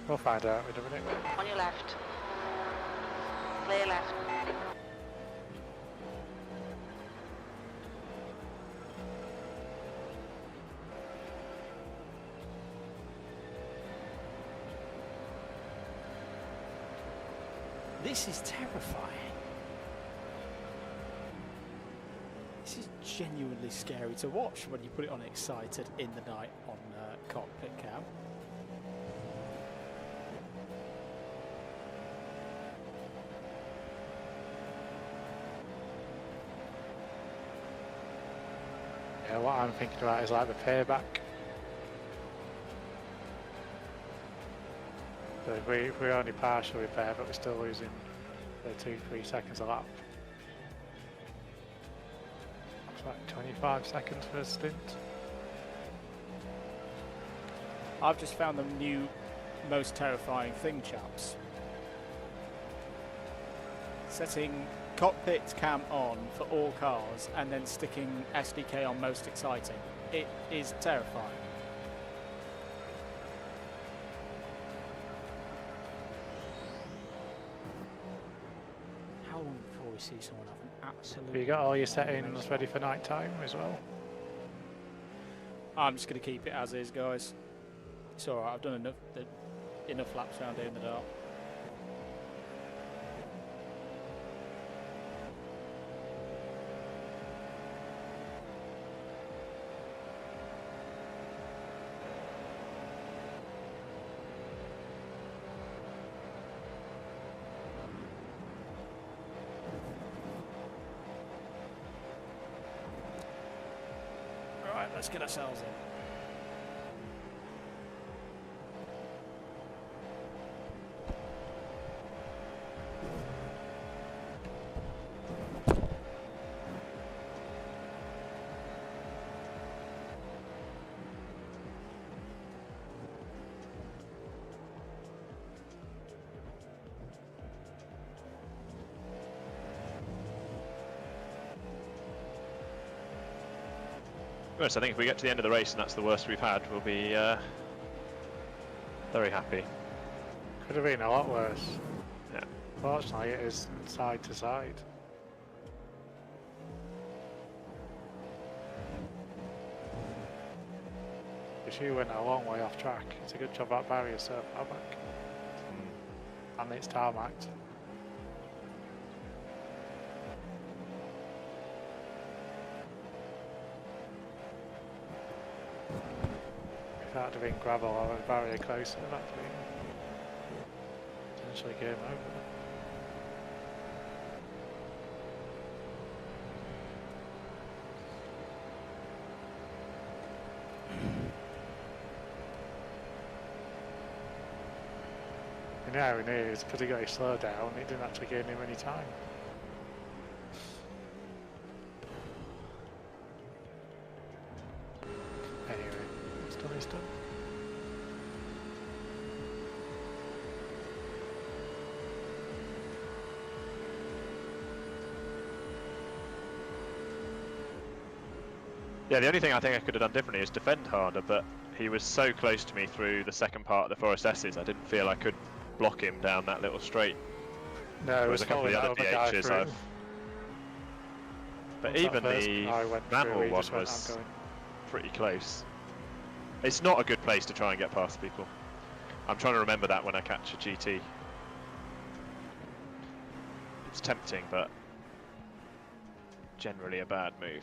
We'll find out in a minute. On your left. Clear left. This is terrifying. This is genuinely scary to watch when you put it on excited in the night on cockpit cam. Yeah, what I'm thinking about is like the payback. So if we only partial repair, but we're still losing 2-3 seconds a lap. Looks like 25 seconds for a stint. I've just found the new most terrifying thing, chaps. Setting cockpit cam on for all cars and then sticking SDK on most exciting. It is terrifying. How long before we see someone have an absolute... Have you got all your settings ready for night time as well? I'm just going to keep it as is, guys. It's alright, I've done enough laps around here in the dark. Right, let's get ourselves in. Yes, I think if we get to the end of the race and that's the worst we've had, we'll be very happy. Could have been a lot worse. Yeah. Fortunately, it is side to side. Because you went a long way off track. It's a good job that barrier's so far back. And it's tarmacked. If that had been gravel or a barrier closer, that'd be potentially game over. And the irony is, because he got his slow down, it didn't actually gain him any time. Anyway. Yeah, the only thing I think I could have done differently is defend harder, but he was so close to me through the second part of the Forest S's, I didn't feel I could block him down that little straight. No, it was a couple of the other DHs But even the manhole one was pretty close. It's not a good place to try and get past people. I'm trying to remember that when I catch a GT. It's tempting, but generally a bad move.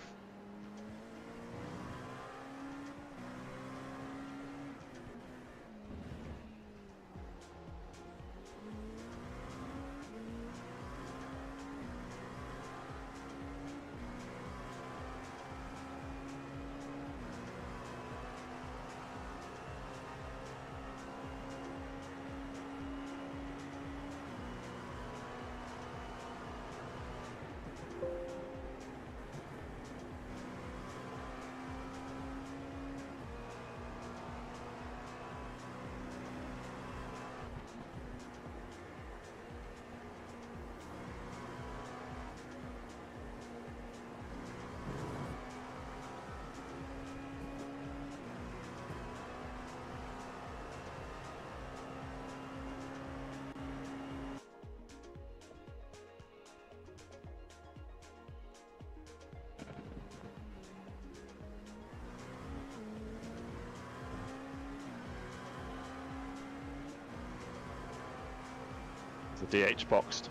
The DH boxed.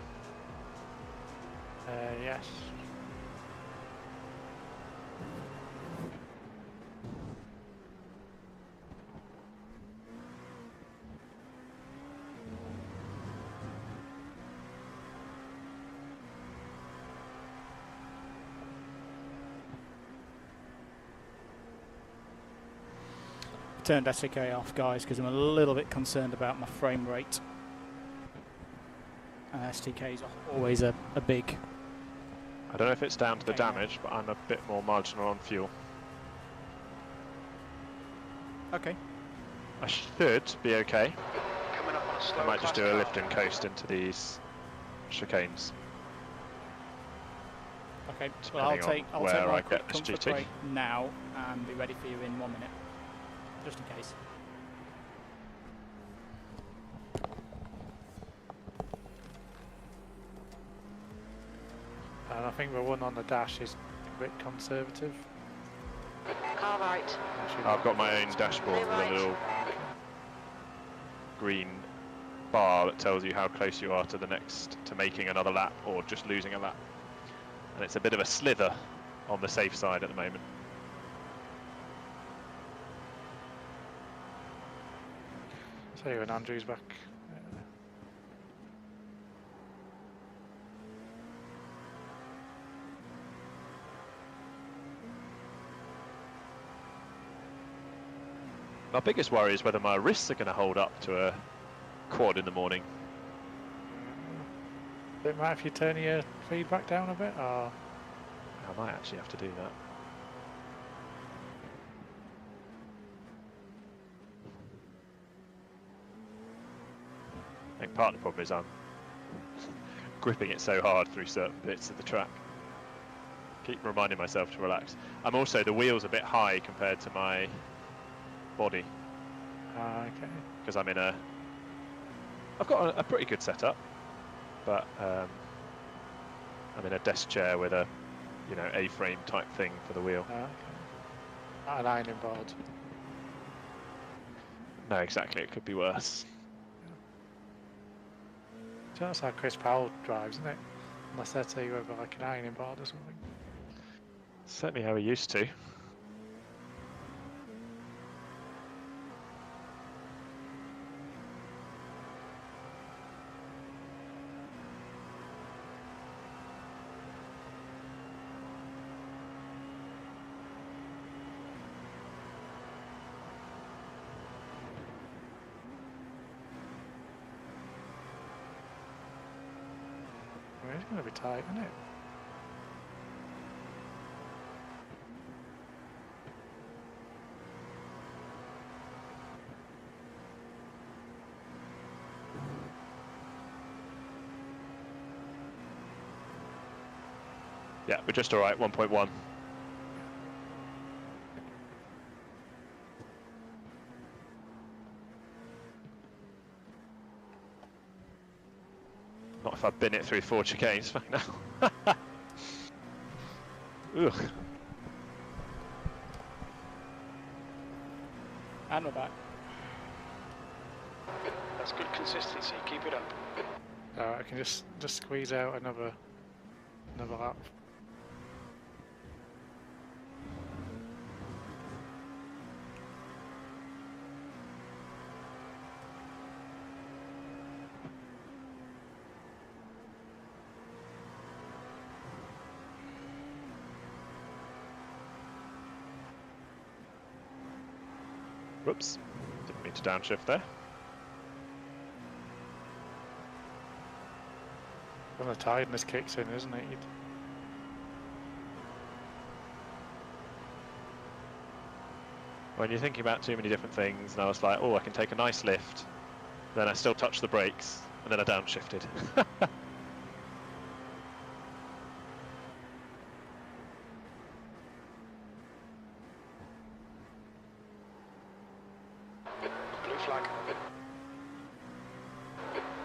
Yes. Turned SK off, guys, because I'm a little bit concerned about my frame rate. STKs are always a big... I don't know if it's down to the damage, but I'm a bit more marginal on fuel. Okay. I should be okay. Coming up on a slow I might just do a car. lift and coast into these chicanes. Okay, well I'll take where my I quick get this comfort GT. break now and be ready for you in 1 minute, just in case. And I think the one on the dash is a bit conservative. Car right. I've got my own dashboard with a little green bar that tells you how close you are to the next, to making another lap or just losing a lap. And it's a bit of a slither on the safe side at the moment. See when Andrew's back. My biggest worry is whether my wrists are going to hold up to a quad in the morning. It might if you turn your feedback down a bit, or I might actually have to do that. I think part of the problem is I'm gripping it so hard through certain bits of the track. Keep reminding myself to relax. I'm also, the wheel's a bit high compared to my body. okay. Because I'm in a... I've got a pretty good setup, but I'm in a desk chair with a, you know, A-frame type thing for the wheel. Okay. Not an ironing board. No, exactly, it could be worse. So that's how Chris Powell drives, isn't it? Unless they tell you over like an ironing board or something. Certainly how we used to. It's going to be tight, isn't it? Yeah, we're just alright, 1.1. Not if I've been it through 4 chicanes back now. Ugh. And we're back. That's good consistency. Keep it up. I can just squeeze out another lap. Whoops. Didn't mean to downshift there. When the tiredness kicks in, isn't it? When you're thinking about too many different things, and I was like, oh, I can take a nice lift. Then I still touched the brakes, and then I downshifted. Blue flag.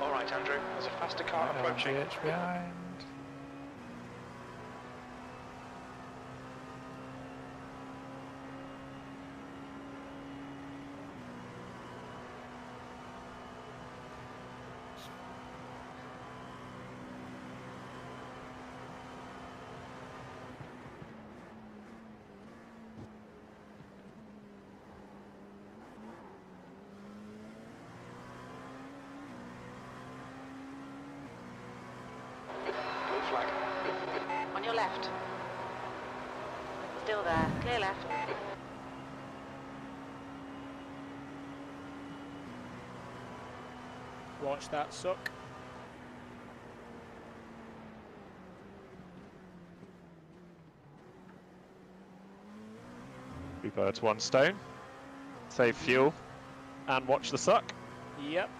All right, Andrew. There's a faster car approaching. LMGH behind. Blue flag. On your left. Still there. Clear left. Watch that suck. Two birds, one stone. Save fuel, and watch the suck. Yep.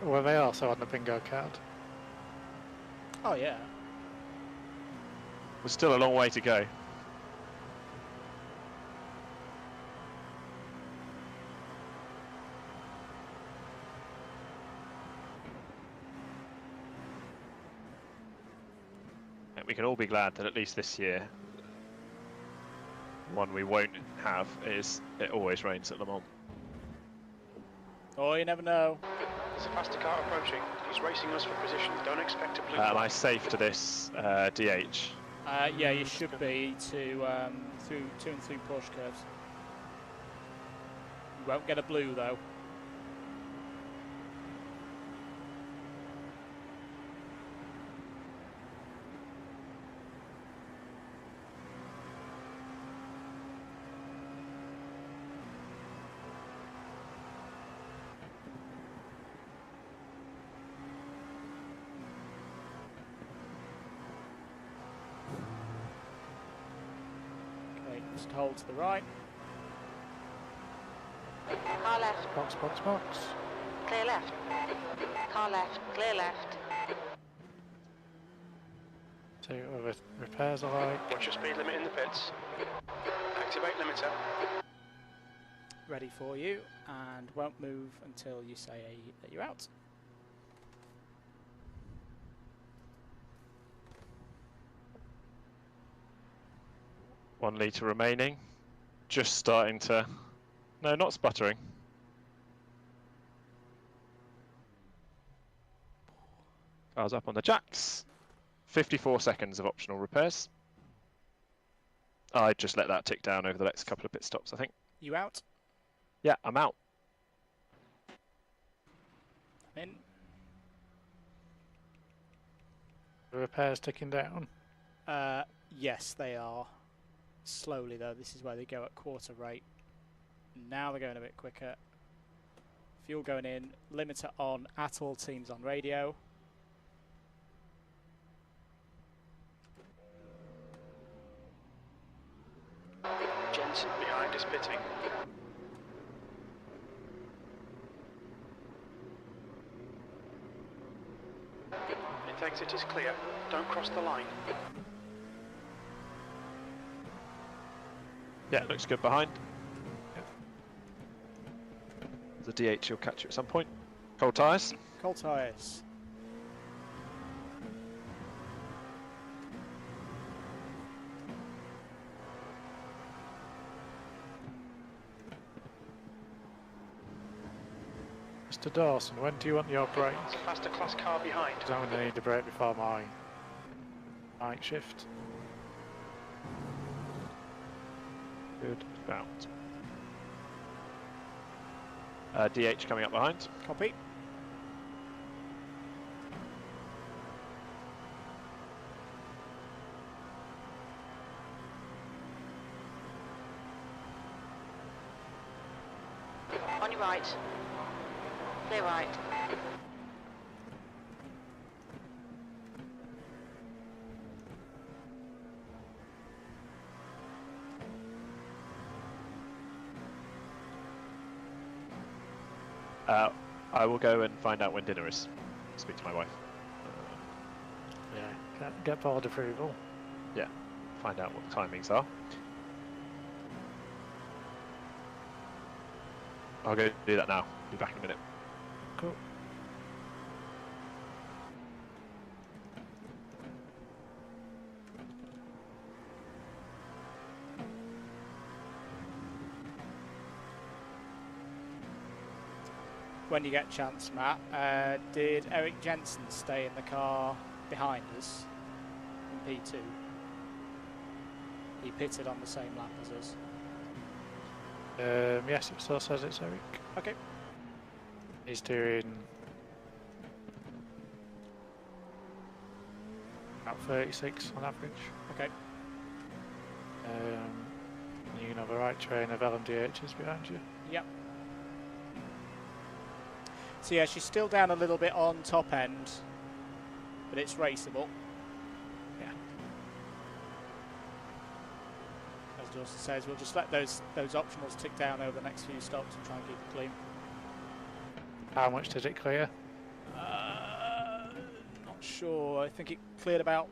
Were they also on the bingo card? Oh yeah. We're still a long way to go. And we can all be glad that at least this year, one we won't have is it always rains at Le Mans. Oh, you never know. There's a faster car approaching. He's racing us for position. Don't expect a blue Am I flag. safe to this DH? Yeah, you should be to through 2 and 3 push curves. You won't get a blue though. Okay, just hold to the right. Car left. Box, box, box. Clear left. Car left. Clear left. See what the repairs are like. Watch your speed limit in the pits. Activate limiter. Ready for you, and won't move until you say that you're out. One litre remaining. Just starting to... No, not sputtering. Car's up on the jacks. 54 seconds of optional repairs. I'd just let that tick down over the next couple of pit stops, I think. You out? Yeah, I'm out. I'm in. The repairs ticking down. Yes, they are. Slowly though. This is where they go at quarter rate. Now they're going a bit quicker. Fuel going in. Limiter on at all teams on radio. Jensen behind is pitting. Pit exit is clear. Don't cross the line. Yeah, looks good behind. The DH will catch you at some point. Cold tyres. Cold tyres. Mr. Dawson, when do you want your break? Faster class car behind. Because I'm going to need a break before my night shift. Good. About. DH coming up behind. Copy. On your right. Clear right. I will go and find out when dinner is. Speak to my wife. Yeah, get board approval. Yeah, find out what the timings are. I'll go do that now. Be back in a minute. Cool. When you get a chance, Matt, did Eric Jensen stay in the car behind us in P2? He pitted on the same lap as us. Yes, it still says it's Eric. Okay. He's doing about 36 on average. Okay. You can have a right train of LMDHs behind you. Yep. So yeah, she's still down a little bit on top end, but it's raceable. Yeah. As Dawson says, we'll just let those optionals tick down over the next few stops and try and keep it clean. How much did it clear? Not sure. I think it cleared about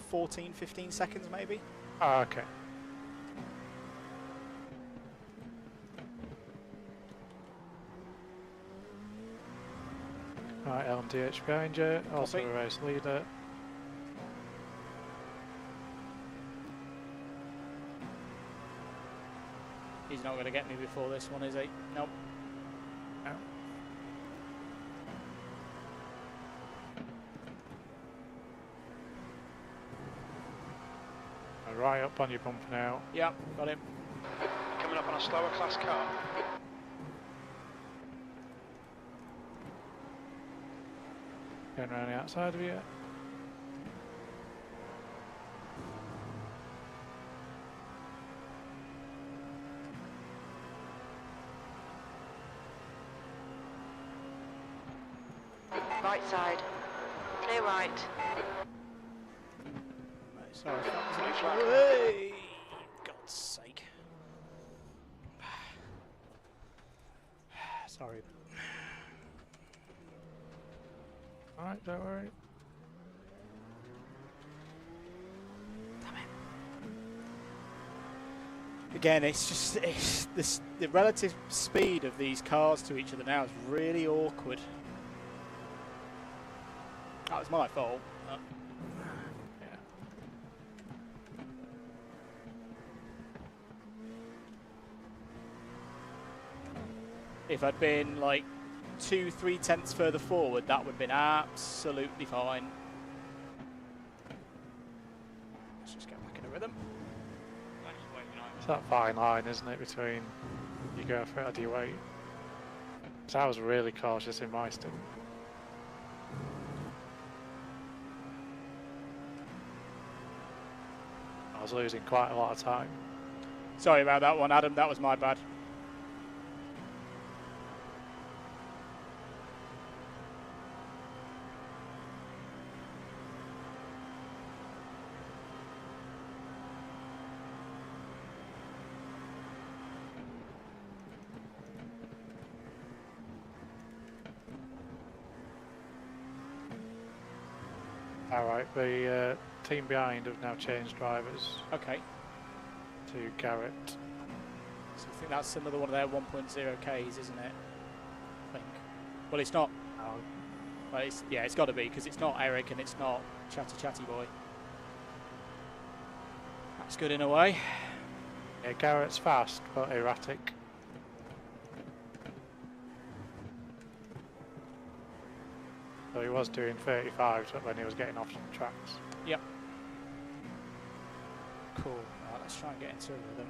14, 15 seconds maybe. Oh, okay. Right, LMDH behind you, also Copy. a race leader. He's not going to get me before this one, is he? Nope. No. Right up on your bumper now. Yep, got him. Coming up on a slower class car. Going around the outside of you. Right side. Clear right. Sorry, that was hey, God's sake. Sorry. Alright, don't worry. Again, it's just the relative speed of these cars to each other now is really awkward. That was my fault. Yeah. If I'd been like 2-3 tenths further forward, that would have been absolutely fine. Let's just get back in a rhythm. It's that fine line, isn't it, between you go for it or do you wait? So I was really cautious in my stint. I was losing quite a lot of time. Sorry about that one, Adam. That was my bad. Alright, the team behind have now changed drivers Okay. to Garrett. So I think that's another one of their 1.0 Ks, isn't it? Well, it's not. Oh, Well, it's got to be because it's not Eric and it's not Chatty Boy. That's good in a way. yeah, Garrett's fast but erratic. So he was doing 35s when he was getting off some tracks. Yep. Cool. Right, let's try and get into a rhythm.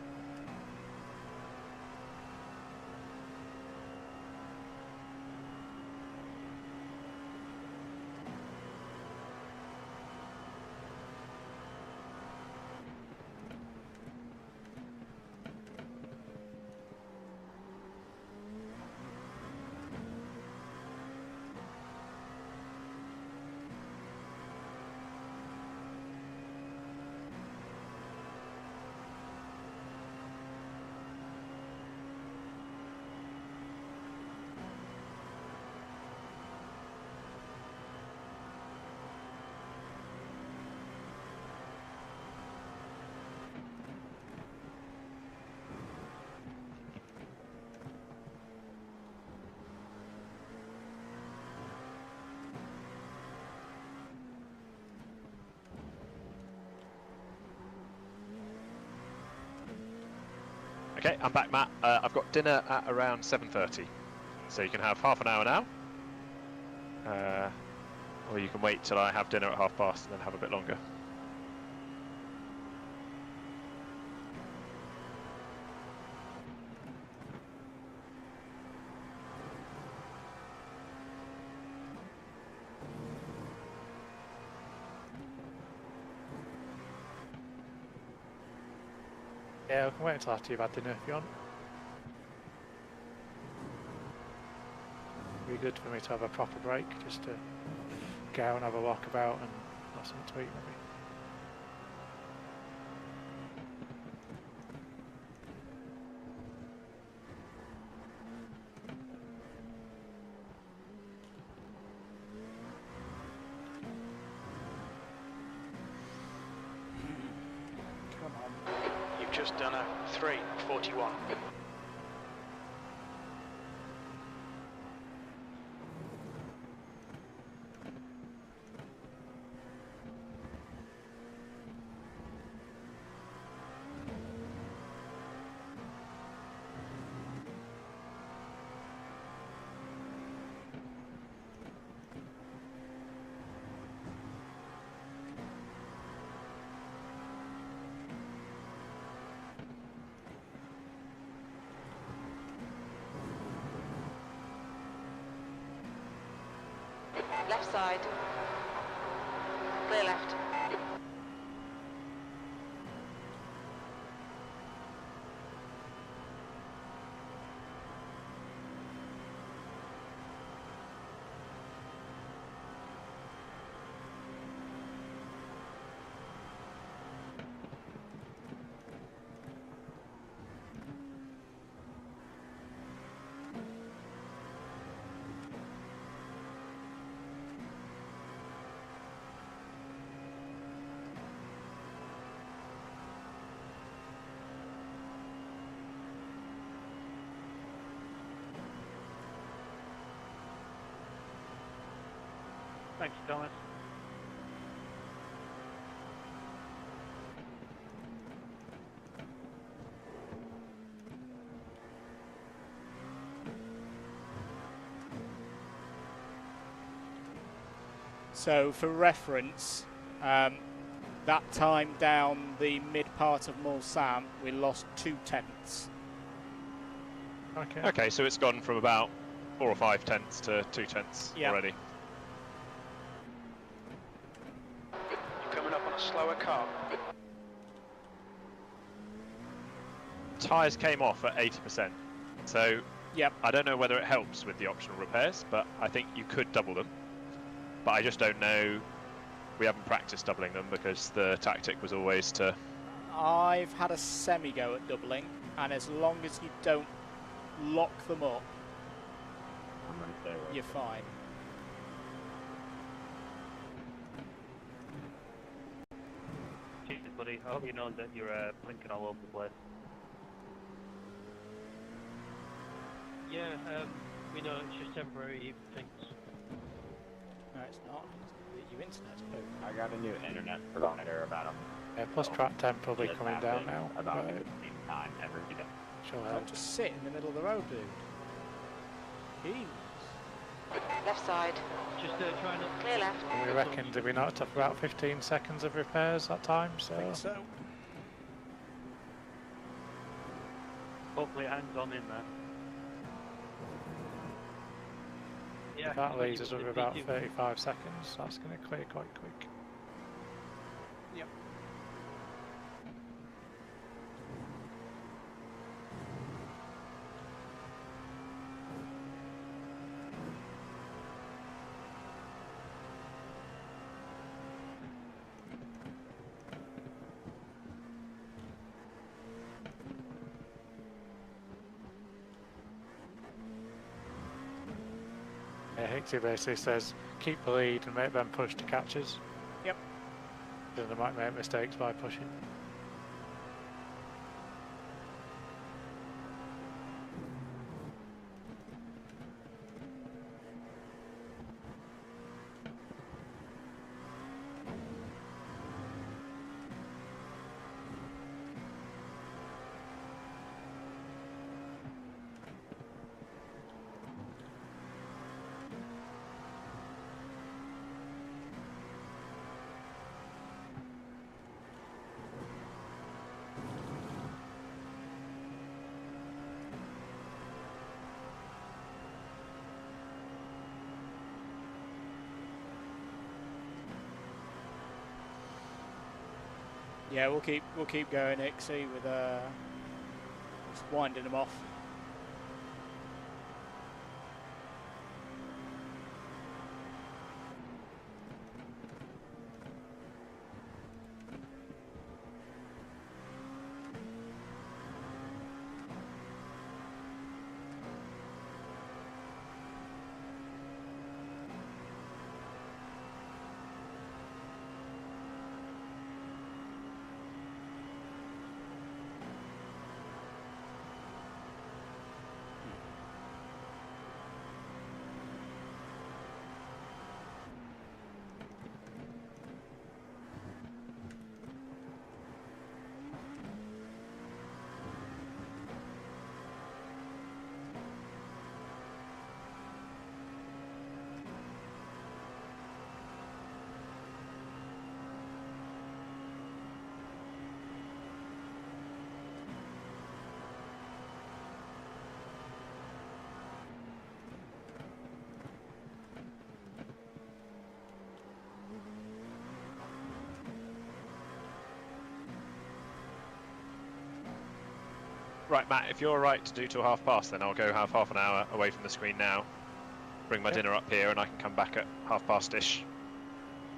Okay, I'm back, Matt. I've got dinner at around 7:30, so you can have half an hour now, or you can wait till I have dinner at past and then have a bit longer. Yeah, we can wait until after you've had dinner if you want. It'd be good for me to have a proper break, just to go out and have a walk about and have something to eat maybe. Come on. You've just done a 3:41. Left side. Clear left. Thanks, Thomas. So for reference, that time down the mid part of Mulsanne, we lost 2/10. Okay. Okay, so it's gone from about 4 or 5 tenths to 2 tenths Yeah. already. You're coming up on a slower car. Tyres came off at 80%, so Yep. I don't know whether it helps with the optional repairs, but I think you could double them. But I just don't know. We haven't practiced doubling them because the tactic was always to... I've had a semi-go at doubling, and as long as you don't lock them up, you're fine. Cheers, buddy. I hope you know that you're blinking all over the place. Yeah, We know it's just temporary things. No, it's not. Your internet's moved. I got a new internet provider about them. Yeah, plus track temp will be coming down now. About Right. the same time every day. She'll Don't help. just sit in the middle of the road, dude. Jeez. Left side. Just try not Clear left. And we reckon, did we not have about 15 seconds of repairs that time? So, I think so. hopefully it hangs on in there. Yeah, that leaves you us put with the about P2. 35 seconds. That's going to clear quite quick. Yep. Yeah, Hicksy basically says keep the lead and make them push to catches. Yep. Then they might make mistakes by pushing. Yeah, we'll keep going, Ixie, with just winding them off. Right, Matt, if you're alright to do till half past, then I'll go have half an hour away from the screen now. Bring my dinner up here and I can come back at 9:30ish.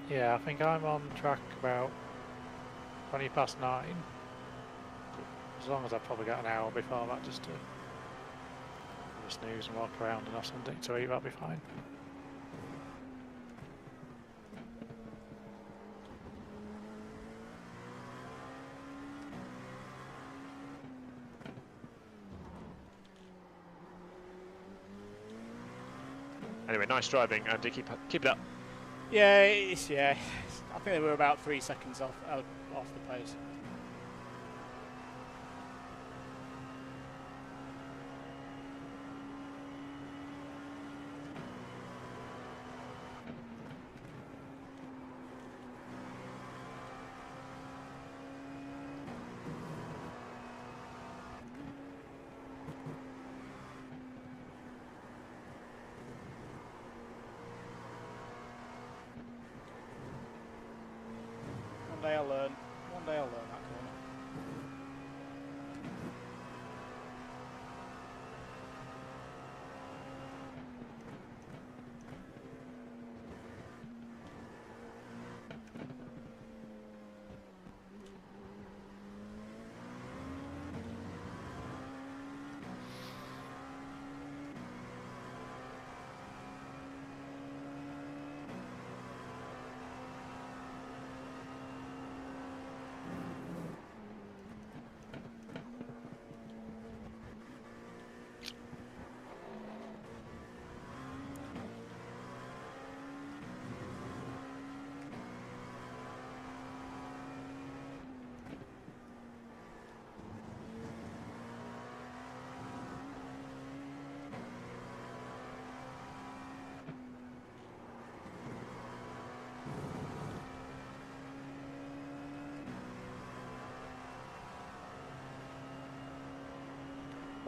Yeah, I think I'm on track about 20 past 9. As long as I've probably got an hour before that just to snooze and walk around and have something to eat, that'll be fine. Anyway, nice driving, Andy. Keep it up. Yeah, I think they were about 3 seconds off the pace. One day I'll learn that corner.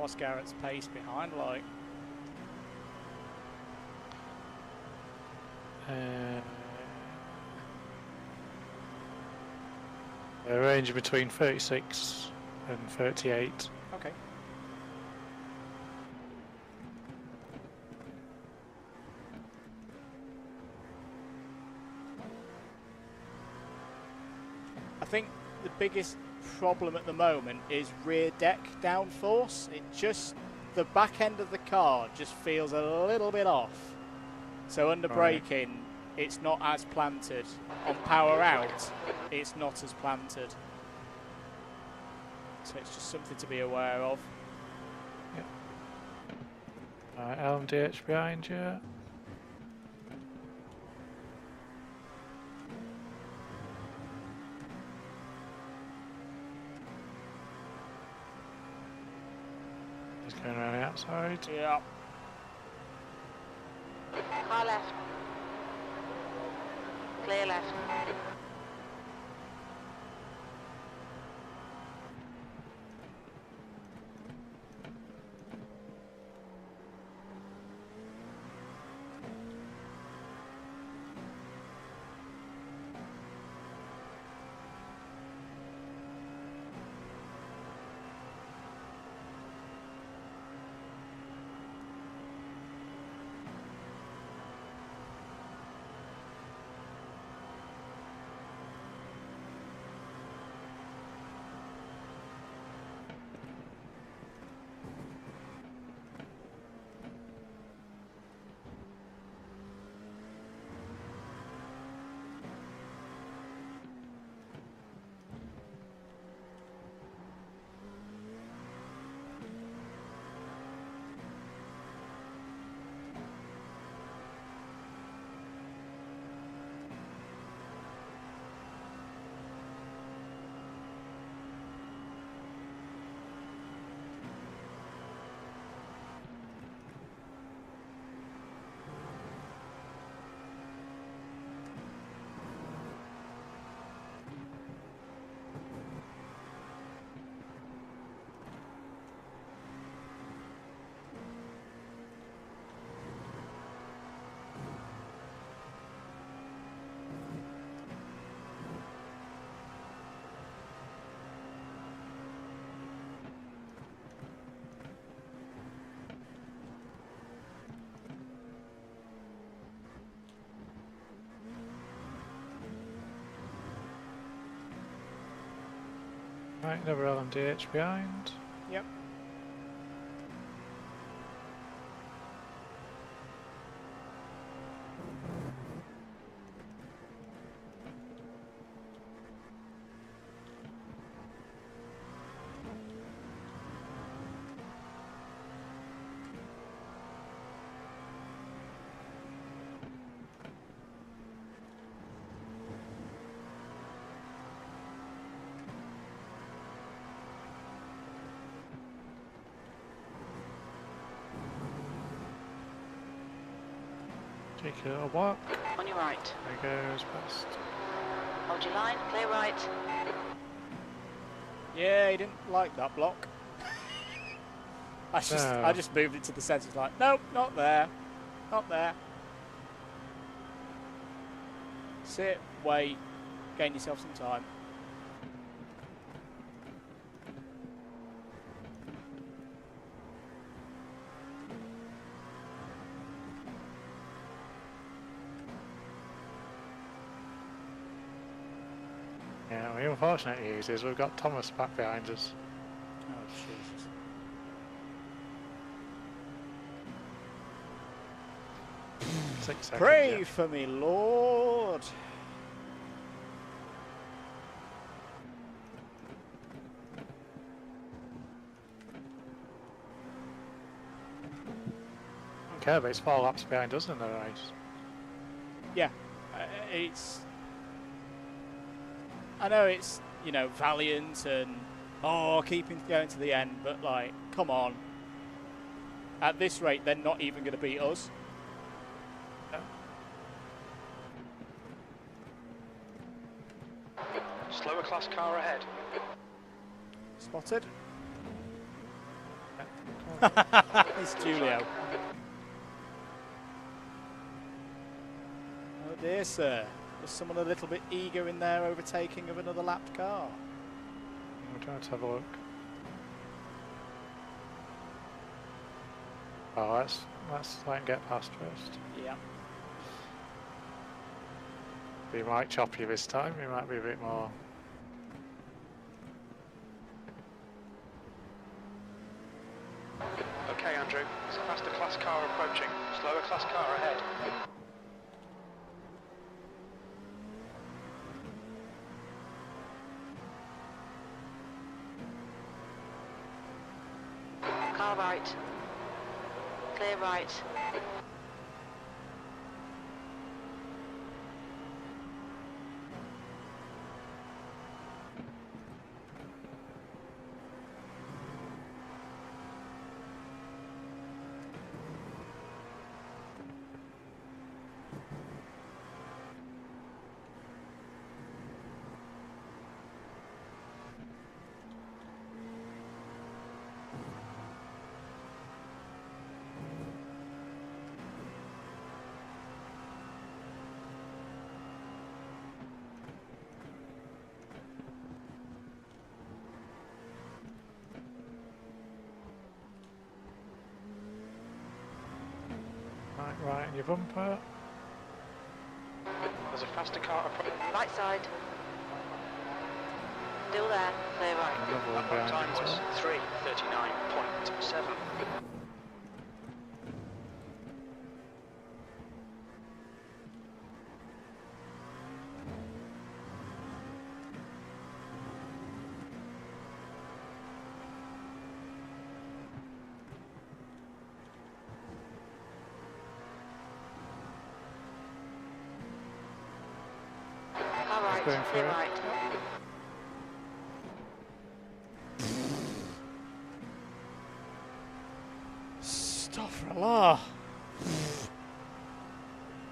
What's Garrett's pace behind like? A range between 36 and 38. Okay. I think the biggest problem at the moment is rear deck downforce. It just, the back end of the car just feels a little bit off. So under braking, it's not as planted. On power out, it's not as planted. So it's just something to be aware of. Yep. Alright, LMDH behind you. He's going around the outside. Yeah. Car left. Clear left. Right, another LMDH behind. Yep. Take a little walk. On your right. There goes past. Hold your line. Clear right. Yeah, he didn't like that block. I just moved it to the centre. It's like, nope, not there. Not there. Sit, wait, gain yourself some time. Yeah, the unfortunate news is we've got Thomas back behind us. Oh, Jesus. Six seconds, Pray yeah. for me, Lord. Okay, but it's 4 laps behind us in the race. Yeah, it's... I know it's, you know, valiant and, keeping going to the end, but, like, come on. At this rate, they're not even going to beat us. Slower class car ahead. Spotted. It's Julio. Oh dear, sir. Was someone a little bit eager in their overtaking of another lapped car? I'm trying to have a look. Oh, let's let him get past first. Yeah. He might chop you this time. He might be a bit more. Okay, Andrew. There's a faster class car approaching. Slower class car ahead. Car right. Clear right. Right in your bumper. There's a faster car approaching. Right side. Still there. Clear right. Another one Lap behind time you as was well. 3:39.7. Car right. going for Clear it. right. Astaghfirullah.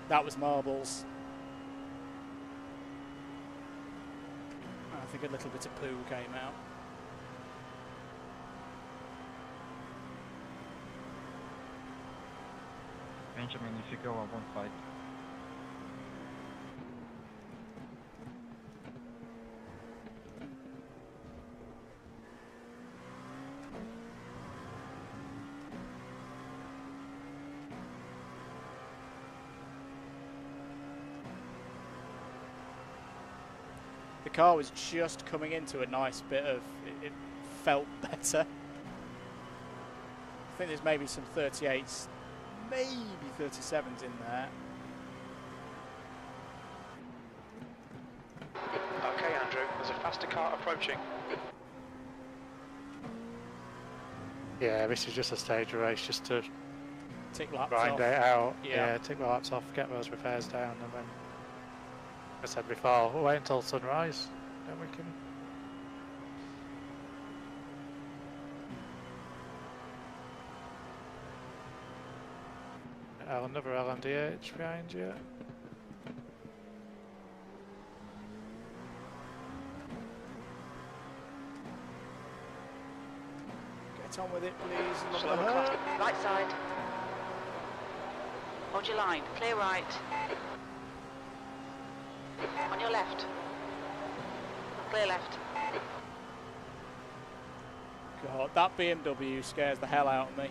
That was marbles. I think a little bit of poo came out. Benjamin, if you go, I won't fight. The car was just coming into a nice bit of, it felt better. I think there's maybe some 38s, maybe 37s in there. Okay, Andrew. There's a faster car approaching. Yeah, this is just a stage race just to Tick laps grind off. it out. Yeah. Yeah, take the laps off, get those repairs down, and then, as I said before, we'll wait until sunrise, then we can. Another LMDH behind you. Get on with it, please. Slower class. Right side. Hold your line. Clear right. On your left. Clear left. God, that BMW scares the hell out of me.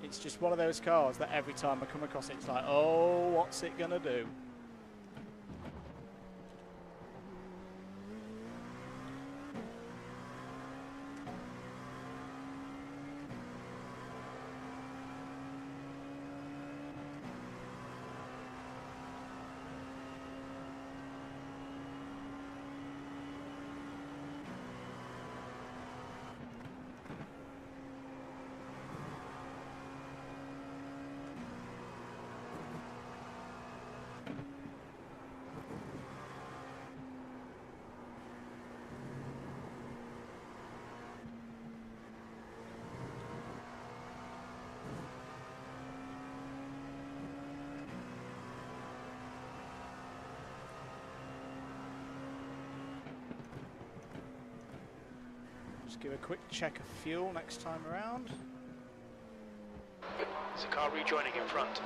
It's just one of those cars that every time I come across it, it's like, oh, what's it gonna do? Just give a quick check of fuel next time around. There's a car rejoining in front.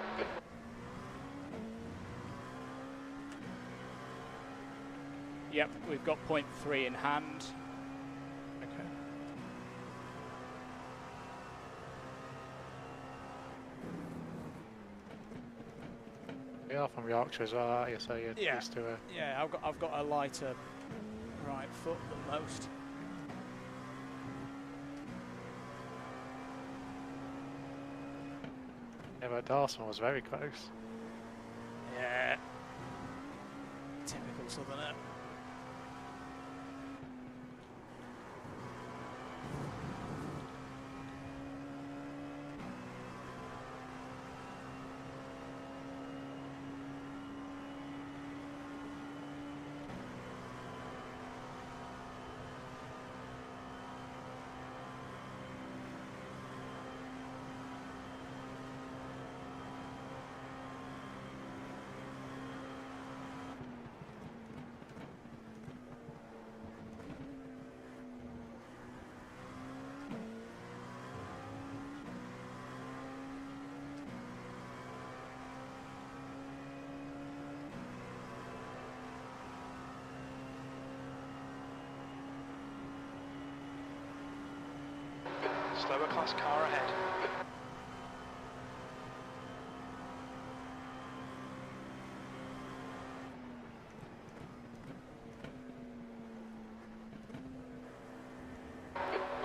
Yep, we've got 0.3 in hand. Okay. You're from Yorkshire as well, aren't you? So you're Yeah. used to it. Yeah, I've got a lighter right foot than most. Yeah, but Dawson was very close. Yeah. Typical southerner. Slower class car ahead.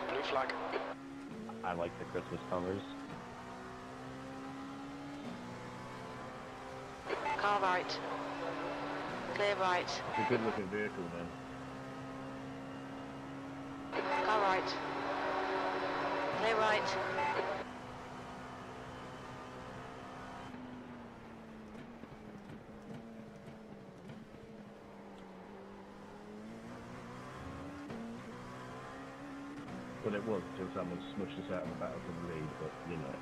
Blue flag. I like the Christmas colors. Car right. Clear right. It's a good looking vehicle, man. Car right. Clear right. Well, it was until someone smushed us out of the battle to the lead, but you know.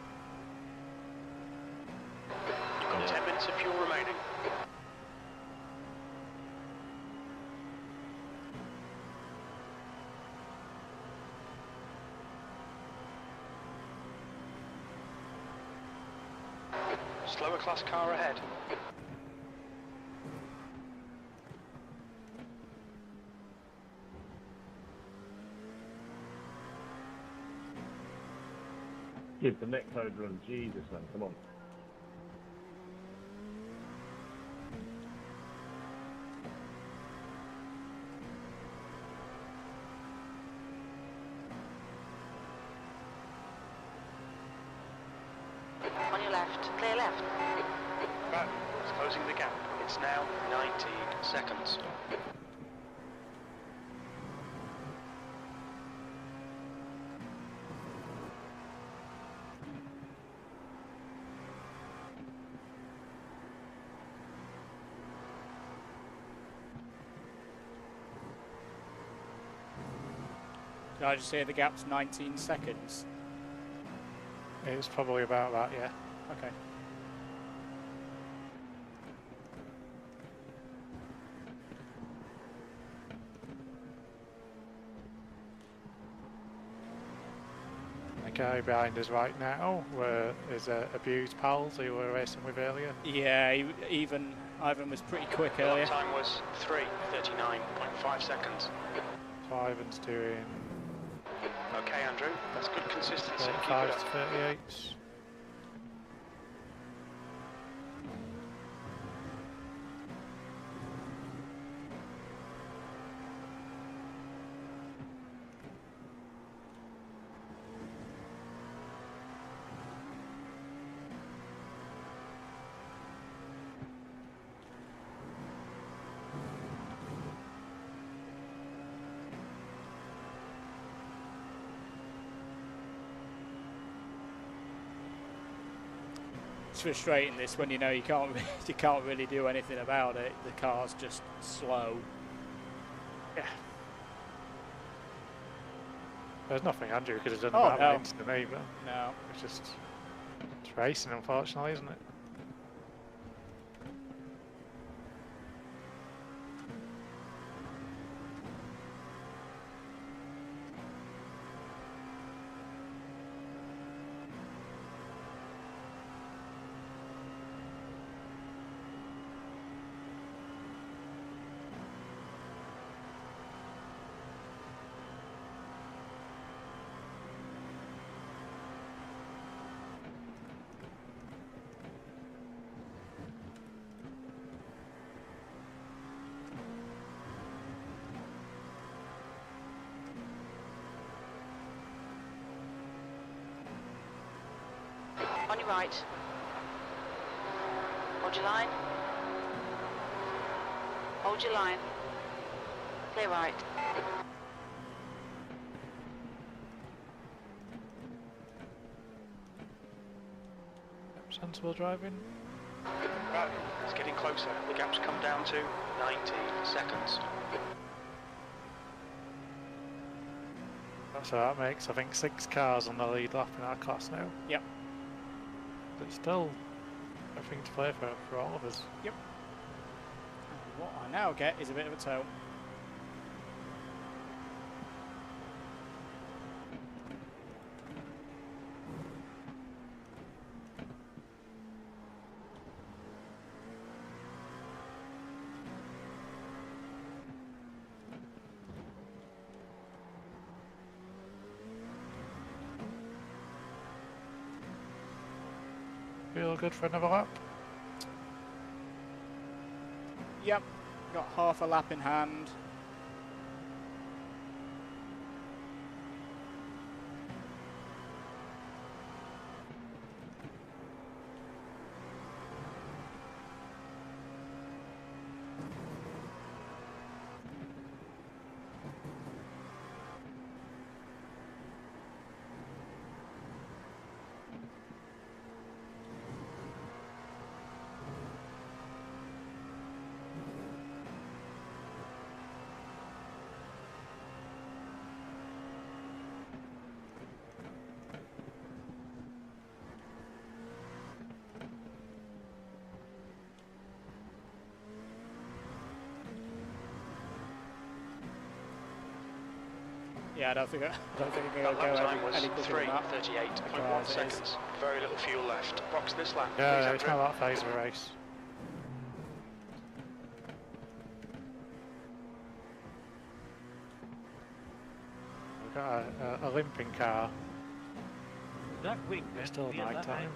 You've got 10 minutes of fuel remaining. Slower class car ahead. Give the neck code run, Jesus man, come on. On your left. Clear left. Right, it's closing the gap. It's now 19 seconds. Did I just say the gap's 19 seconds? It's probably about that, yeah. Okay. The guy behind us right now is abused pals who we were racing with earlier. Yeah, Ivan was pretty quick The earlier. lap time was 3:39.5 seconds. So Ivan's doing Okay, Andrew, that's good consistency. Keep it 35 up. to 38. It's frustrating this when you know you can't you can't really do anything about it. The car's just slow. Yeah. There's nothing Andrew could have done Oh, about no. that instant either. No. It's just it's racing, unfortunately, isn't it? right. Hold your line. Hold your line. Clear right. Sensible driving. Right, it's getting closer. The gap's come down to 19 seconds. So that makes, I think, 6 cars on the lead lap in our class now. Yep. But it's still everything to play for all of us. Yep. And what I now get is a bit of a tow. Feel good for another lap? Yep. Got half a lap in hand. Yeah, I don't think I'm going to That lap go time was any quicker than that. 3:38.1 seconds. Very little fuel left. Box this lap. Yeah, please, it's Andrew. not that phase of a race. We've got a limping car. That wing, It's still night time.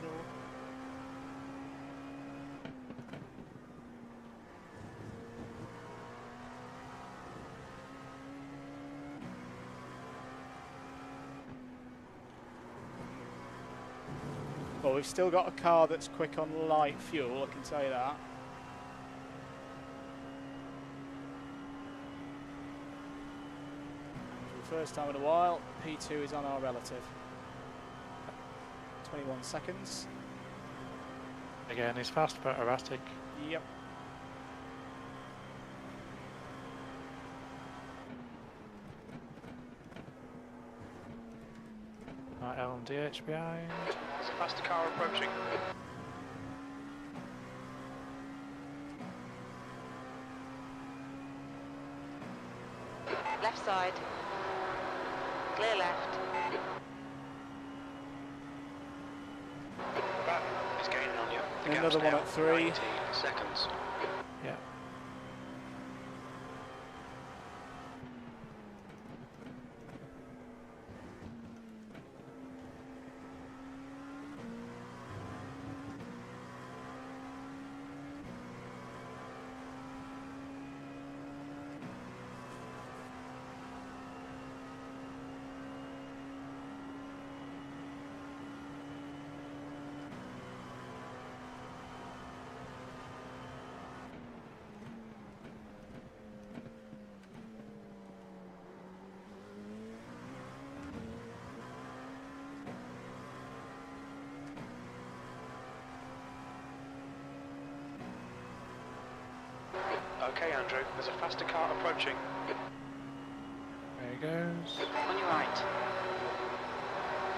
Well, we've still got a car that's quick on light fuel, I can tell you that. And for the first time in a while, P2 is on our relative. 21 seconds. Again, he's fast but erratic. Yep. Right, LMDH behind. There's a faster car approaching. Left side. Clear left. Right, he's gaining on you. The And gap's another one now at 3. 19 seconds. Yeah. Okay, Andrew, there's a faster car approaching. There he goes. On your right.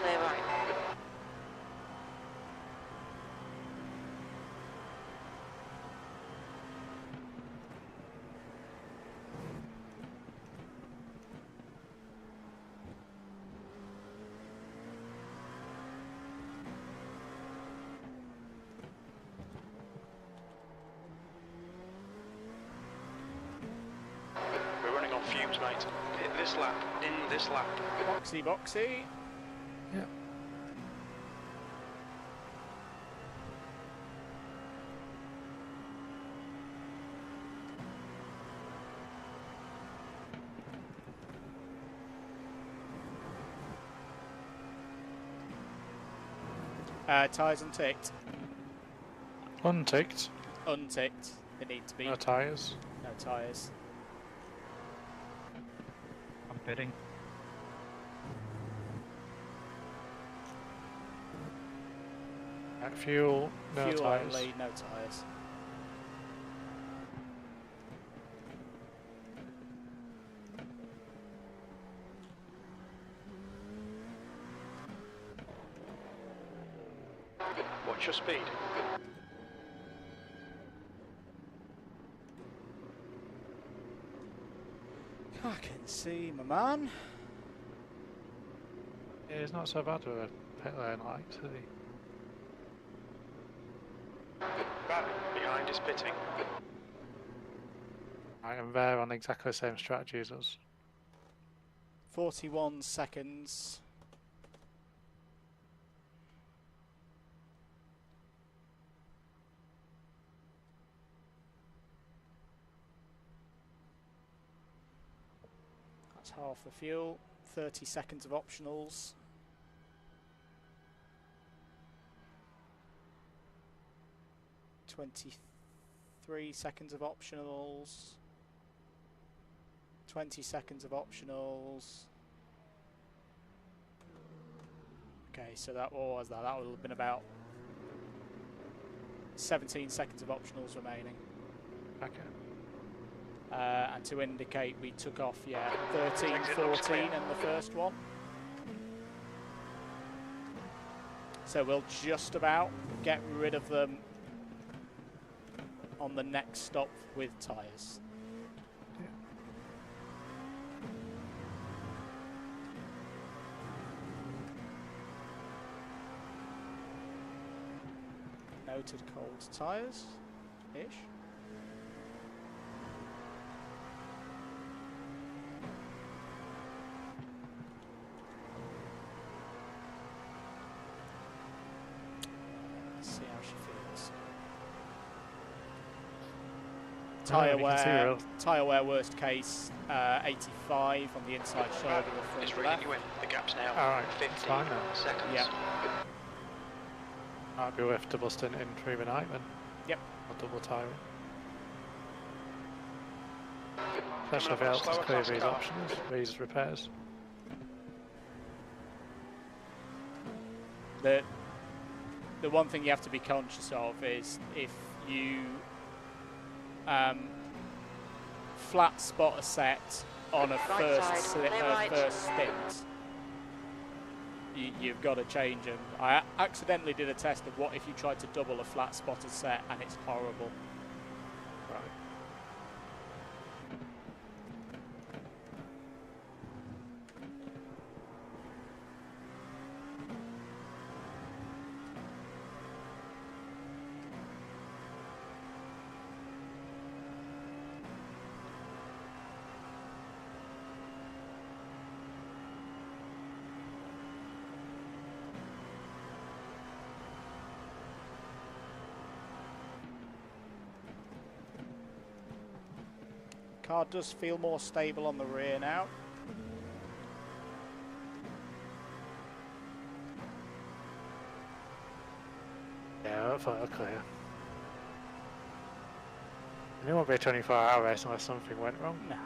Clear right. We're running on fumes, mate. In this lap. In this lap. Boxy, boxy. Yeah. Tyres unticked. Unticked. Unticked. They need to be. No tyres. No tyres. I'm pitting. Fuel. No Fuel tyres. only, no tyres. Watch your speed. I can see my man. Yeah, it's not so bad with a pit lane like, is he? Behind is pitting. I am there on exactly the same strategy as us. 41 seconds. That's half the fuel. 30 seconds of optionals. Three seconds of optionals. 20 seconds of optionals. Okay, so that what was that? That would have been about 17 seconds of optionals remaining. Okay. And to indicate we took off, yeah, 13, 14 in the first one. So we'll just about get rid of them on the next stop with tyres. Noted cold tyres-ish. Let's see how she feels. Tyre wear worst case 85 on the inside shoulder of the front It's left. reading you in. The gap's now Alright, 15 fine then. seconds. Yeah. Might be worth double stinting through the night then. Yep. Or double tiring. Especially if it helps to clear these options, these repairs. The one thing you have to be conscious of is if you flat spot a set on a Right side, clear right. first stint, you've got to change them. I accidentally did a test of what if you tried to double a flat spotted set, and it's horrible. Right. Car does feel more stable on the rear now. Yeah, I thought it'll clear. It won't be a 24-hour race unless something went wrong. No.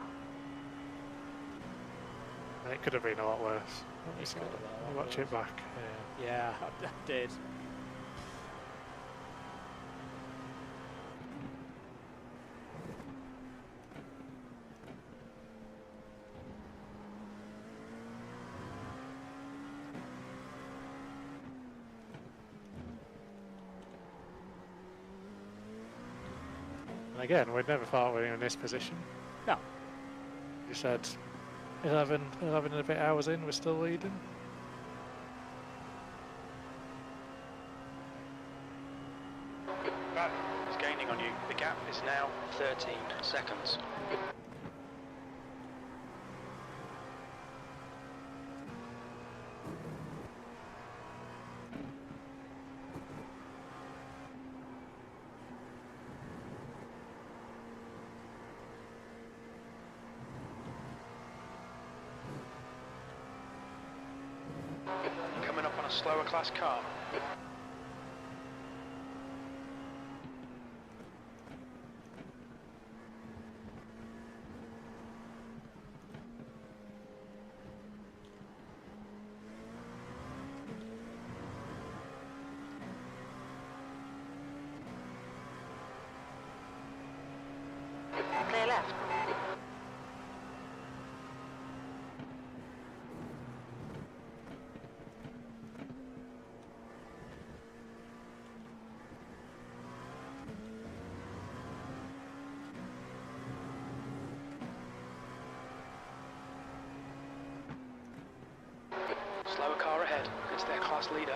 It could have been a lot worse. It's Let got me to be a lot watch worse. it back. Yeah, I did. And again, we'd never thought we were in this position. No. You said 11 and a bit hours in, we're still leading. Right, it's gaining on you. The gap is now 13 seconds. Coming up on a slower class car. class leader.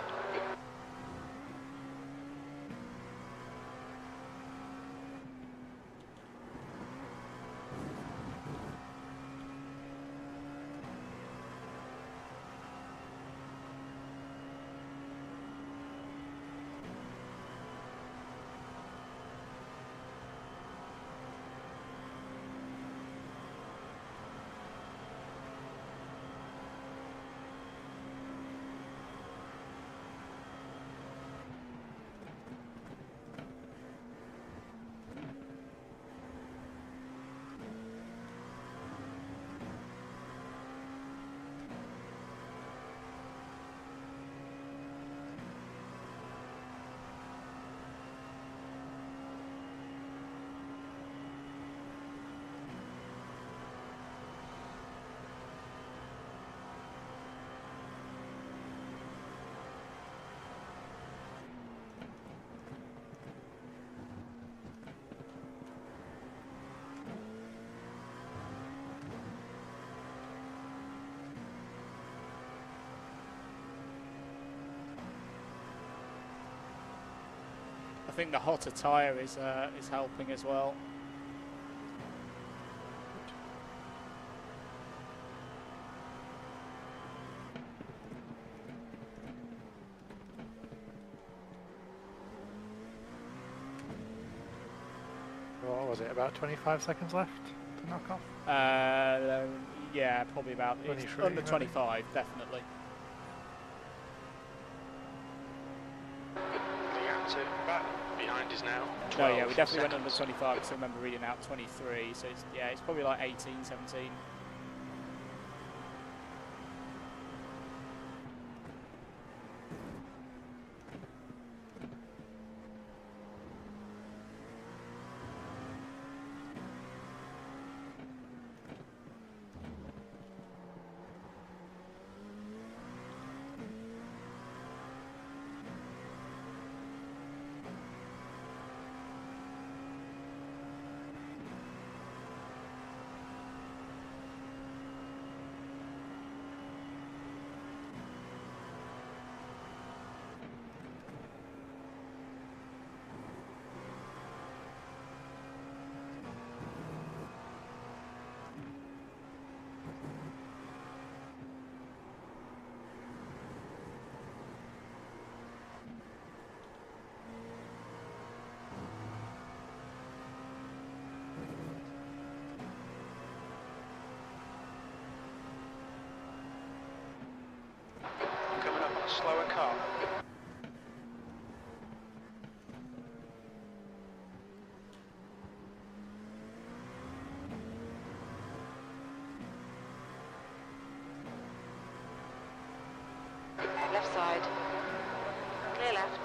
I think the hotter tyre is helping as well. What was it, about 25 seconds left to knock off? Yeah, probably about it's 23, under maybe. 25, definitely. The gap to back behind is now No, 12 yeah, we definitely went seconds. under 25 because I remember reading out 23, so it's, yeah, it's probably like 18, 17. Coming up on a slower car. Left side. Clear left.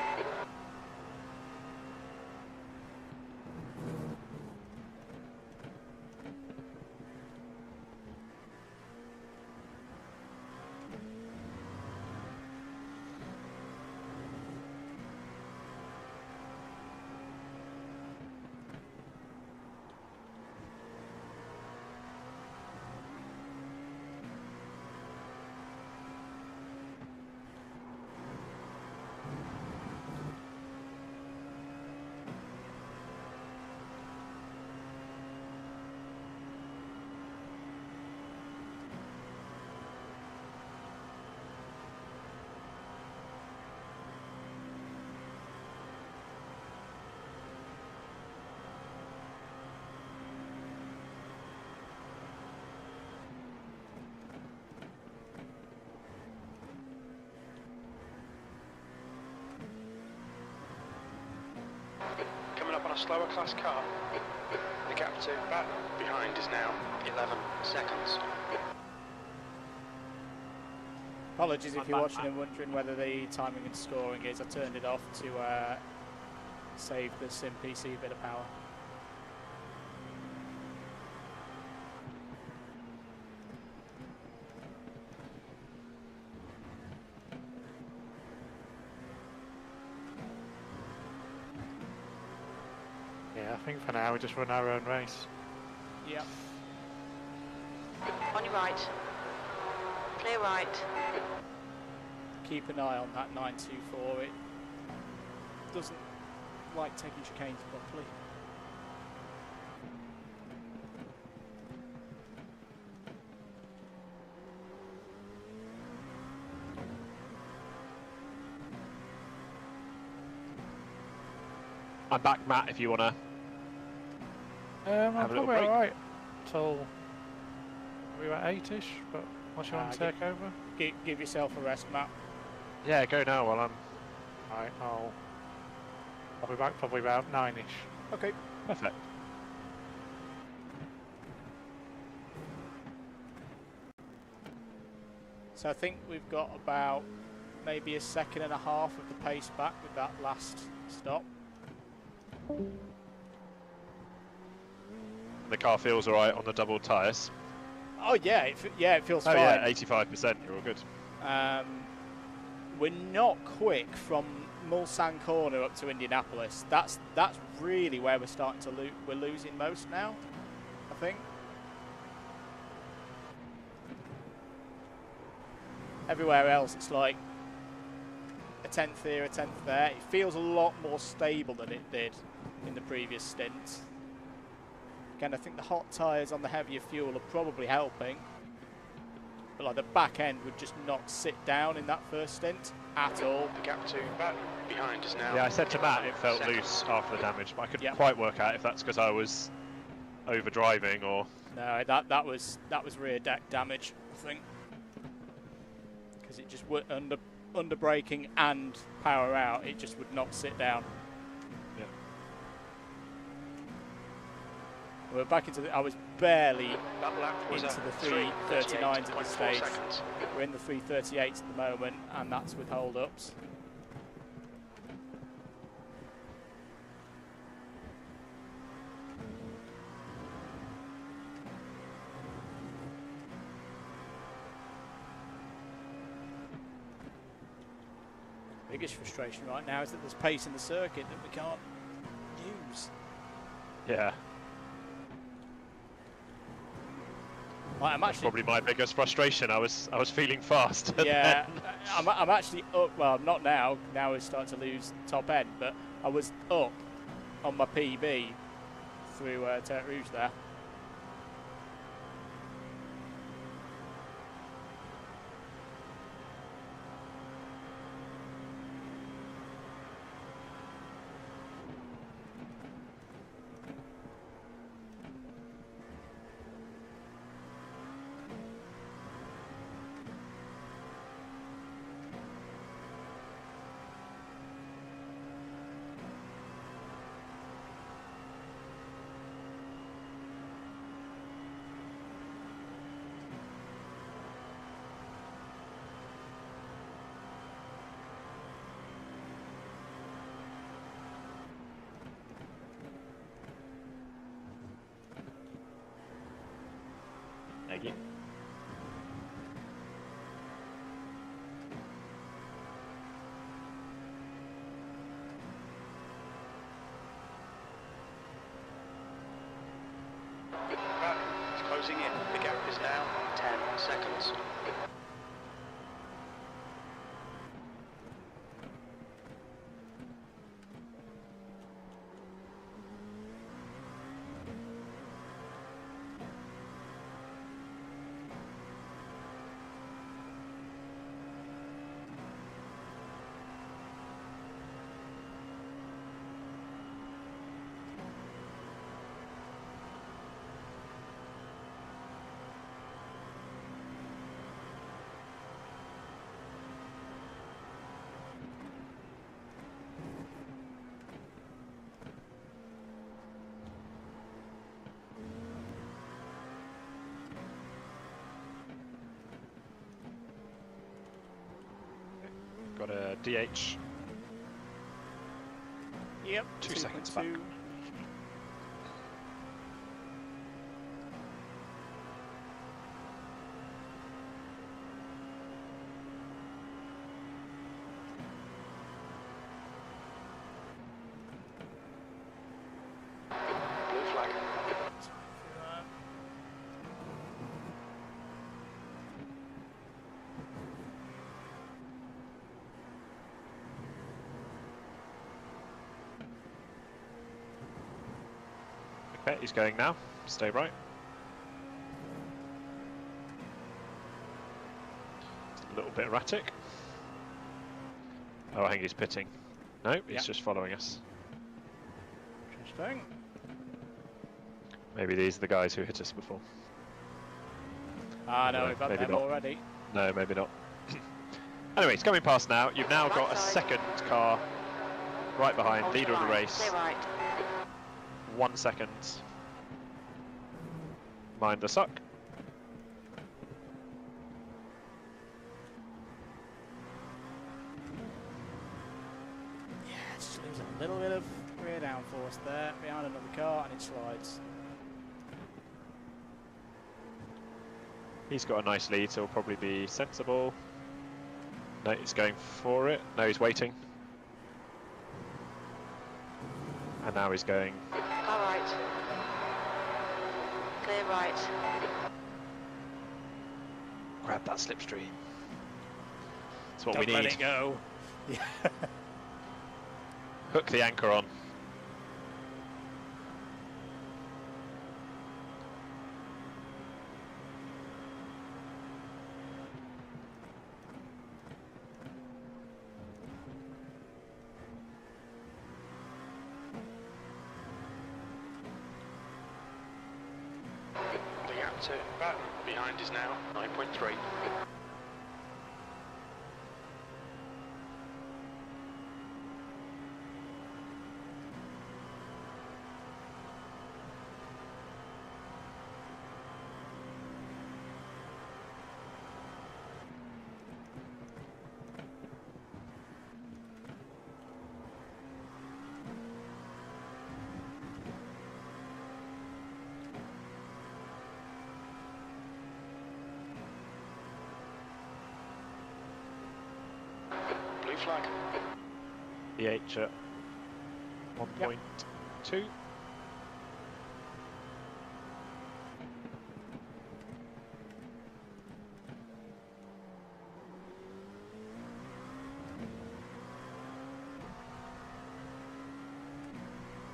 Coming up on a slower class car. The gap to back behind is now 11 seconds. Apologies if you're watching and wondering whether the timing and scoring is. I turned it off to save the sim PC a bit of power. Yeah, I think for now we just run our own race. Yep. On your right. Clear right. keep an eye on that 924. It doesn't like taking chicanes properly. I'm back, Matt, if you want to I'm have a little probably break. alright till we were 8ish, but unless you want to take over. Give yourself a rest, Matt. Yeah, go now while I'm... Alright, I'll be back probably about 9ish. Okay. Perfect. So I think we've got about maybe a second and a half of the pace back with that last stop. The car feels alright on the double tyres. Oh yeah, it feels fine. Oh yeah, 85%, you're all good. We're not quick from Mulsanne Corner up to Indianapolis. That's really where we're starting to we're losing most now, I think. Everywhere else it's like a 10th here, a 10th there. It feels a lot more stable than it did in the previous stint. Again, I think the hot tyres on the heavier fuel are probably helping. But like the back end would just not sit down in that first stint at all. The gap to back behind is now. Yeah, I said to Matt it felt seconds. loose after the damage, but I couldn't Yep. quite work out if that's because I was overdriving or... No, that was rear deck damage, I think, because it just would under braking and power out, it just would not sit down. Yeah. We're back into I was barely That lap was into the 3:38.4 3:39s at this stage. seconds. We're in the 3:38s at the moment, and that's with hold-ups. Biggest frustration right now is that there's pace in the circuit that we can't use. Yeah. Like, I'm That's actually probably my biggest frustration. I was feeling fast. and yeah, then- I'm actually up. Well, not now. Now we're starting to lose top end, but I was up on my PB through Terre Rouge there. Thank you. It's closing in. The gap is now 10 seconds. Got a DH. Yep. 2 seconds back. 2.2. Blue flag. Okay, he's going now. Stay right. It's a little bit erratic. Oh, I think he's pitting. No, he's just following us. Interesting. Maybe these are the guys who hit us before. Ah, no, we've had maybe them not. already. No, maybe not. Anyway, it's coming past now. You've now got a second car right behind, leader of the race. Stay right. 1 second. Mind the suck. Yeah, just leaves a little bit of rear downforce there behind another car and it slides. He's got a nice lead, so he'll probably be sensible. No, he's going for it. No, he's waiting. And now he's going. All right. Clear right. Grab that slipstream. That's what Don't we let need. it go. Hook the anchor on. The gap to back behind is now 9.3. Blue flag. EH at 1.2.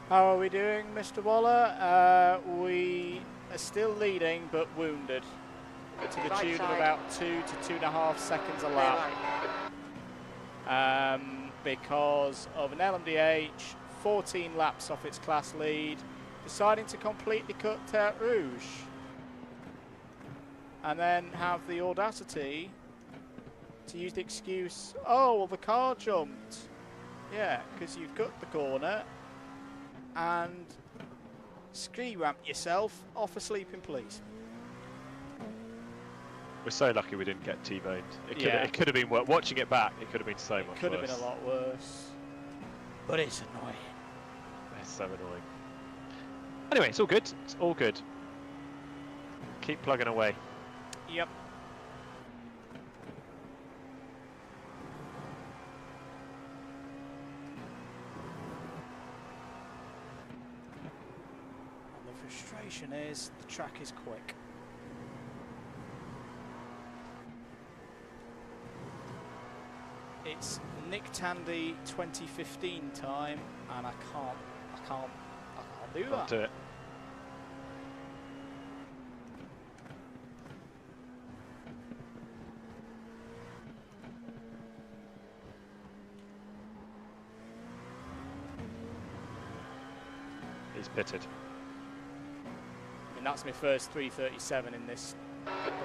How are we doing, Mr. Waller? We are still leading, but wounded. To the Right tune of side. about 2 to 2.5 seconds a Clear lap. right. Because of an LMDH, 14 laps off its class lead, deciding to completely cut Terre Rouge. And then have the audacity to use the excuse, oh, well, the car jumped. Yeah, because you've cut the corner and ski ramp yourself off a sleeping police. We're so lucky we didn't get T-boned. Yeah. It could have been worse. Watching it back, it could have been so much worse. Could have been a lot worse. But it's annoying. It's so annoying. Anyway, it's all good. It's all good. Keep plugging away. Yep. And the frustration is the track is quick. It's Nick Tandy 2015 time, and I can't do that. Can't do it. He's pitted. I mean, that's my first 337 in this.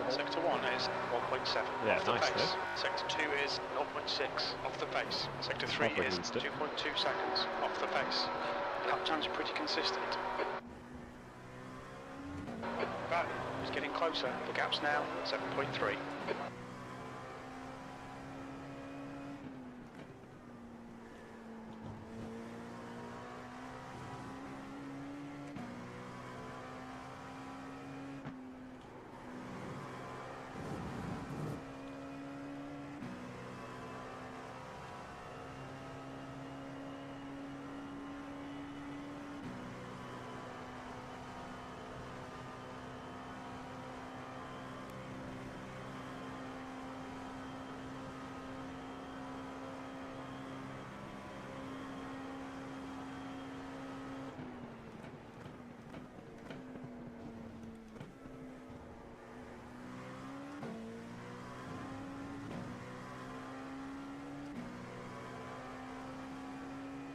Sector 1 is 1.7 Yeah, off the nice, pace. Sector 2 is 0.6 off the pace. Sector 3 Probably is used it. 2.2 seconds off the pace. Lap times are pretty consistent. Back, it's getting closer. The gap's now 7.3.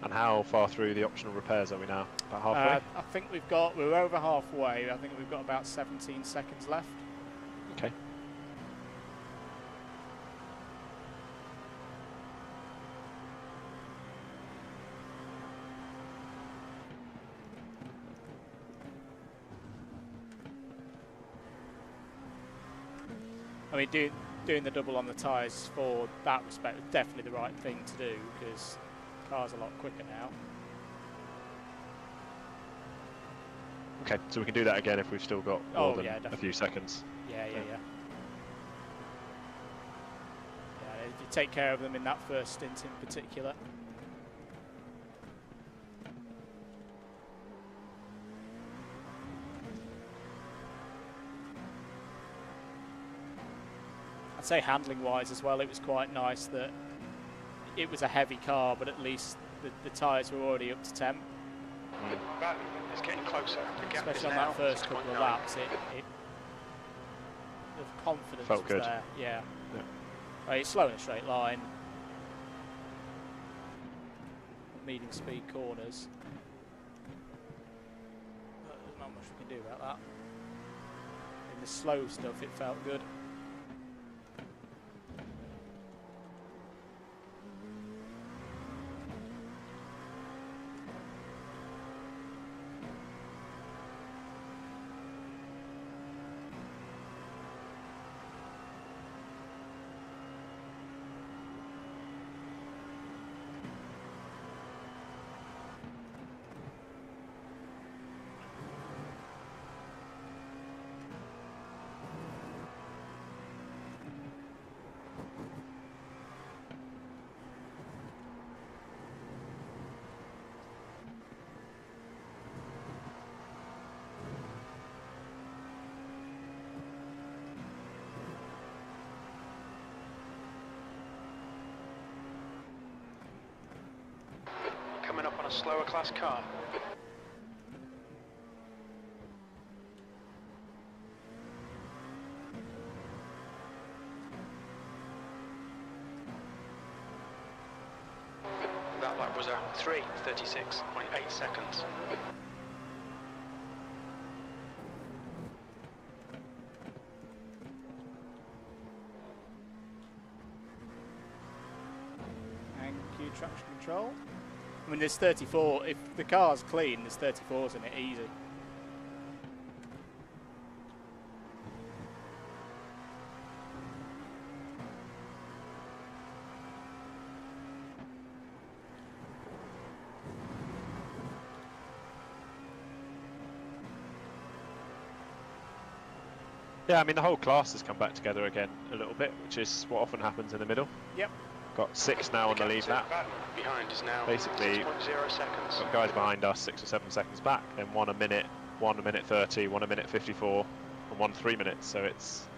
And how far through the optional repairs are we now? About halfway? I think we're over halfway. I think we've got about 17 seconds left. Okay. I mean, doing the double on the tyres for that respect was definitely the right thing to do, because the car's a lot quicker now. Okay, so we can do that again if we've still got more than a few seconds. Yeah. Yeah, if you take care of them in that first stint in particular. I'd say handling-wise as well, it was quite nice that it was a heavy car, but at least the tyres were already up to temp. It's getting closer. Especially on that first couple of laps, the confidence felt was good. there. Yeah. Right, it's slow in a straight line. Medium speed corners. But there's not much we can do about that. In the slow stuff, it felt good. Coming up on a slower class car. That lap was a 3:36.8 seconds. Thank you, traction control. I mean, there's 34. If the car's clean, there's 34s in it easy. Yeah, I mean the whole class has come back together again a little bit, which is what often happens in the middle. Yep. Got 6 now on the lead lap. Behind is now Basically, 6.0 seconds. got guys behind us 6 or 7 seconds back, then 1 a minute, 1 a minute 30, 1 a minute 54, and 1 3 minutes. So it's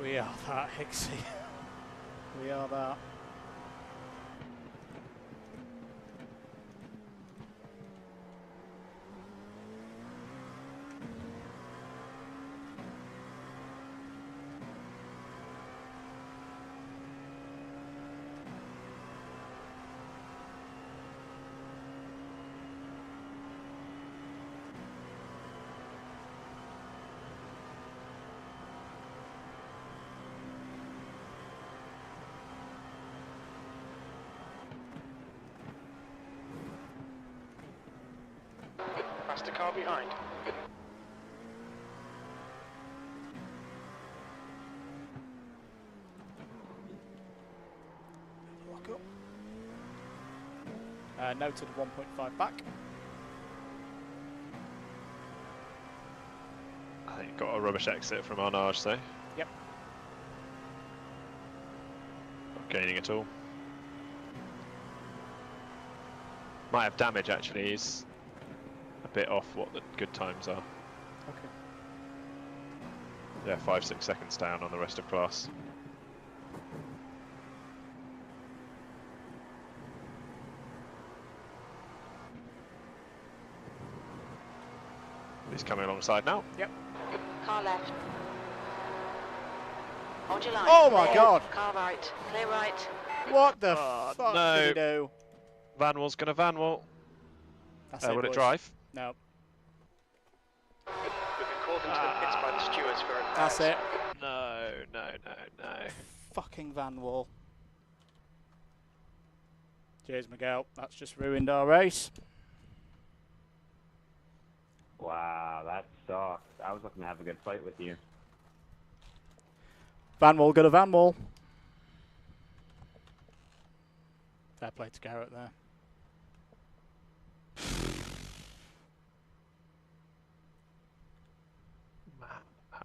We are that, Hicksy. We are that. Past the car behind. Noted 1.5 back. I think got a rubbish exit from Arnage though. Yep. Not gaining at all. Might have damage actually. He's a bit off what the good times are. Okay. Yeah, 5-6 seconds down on the rest of class. He's coming alongside now. Yep. Car left. Hold your line. Oh my Clear. God! Car right. Clear right. What the Oh, fuck no. did he do? Vanwall's gonna Vanwall. That's Will it boys. drive? No. We've been called into the pits by the stewards for repairs. That's it. No, no, no, no. Fucking Van Wall. Cheers, Miguel. That's just ruined our race. Wow, that sucks. I was looking to have a good fight with you. Van Wall, go to Van Wall. Fair play to Garrett there.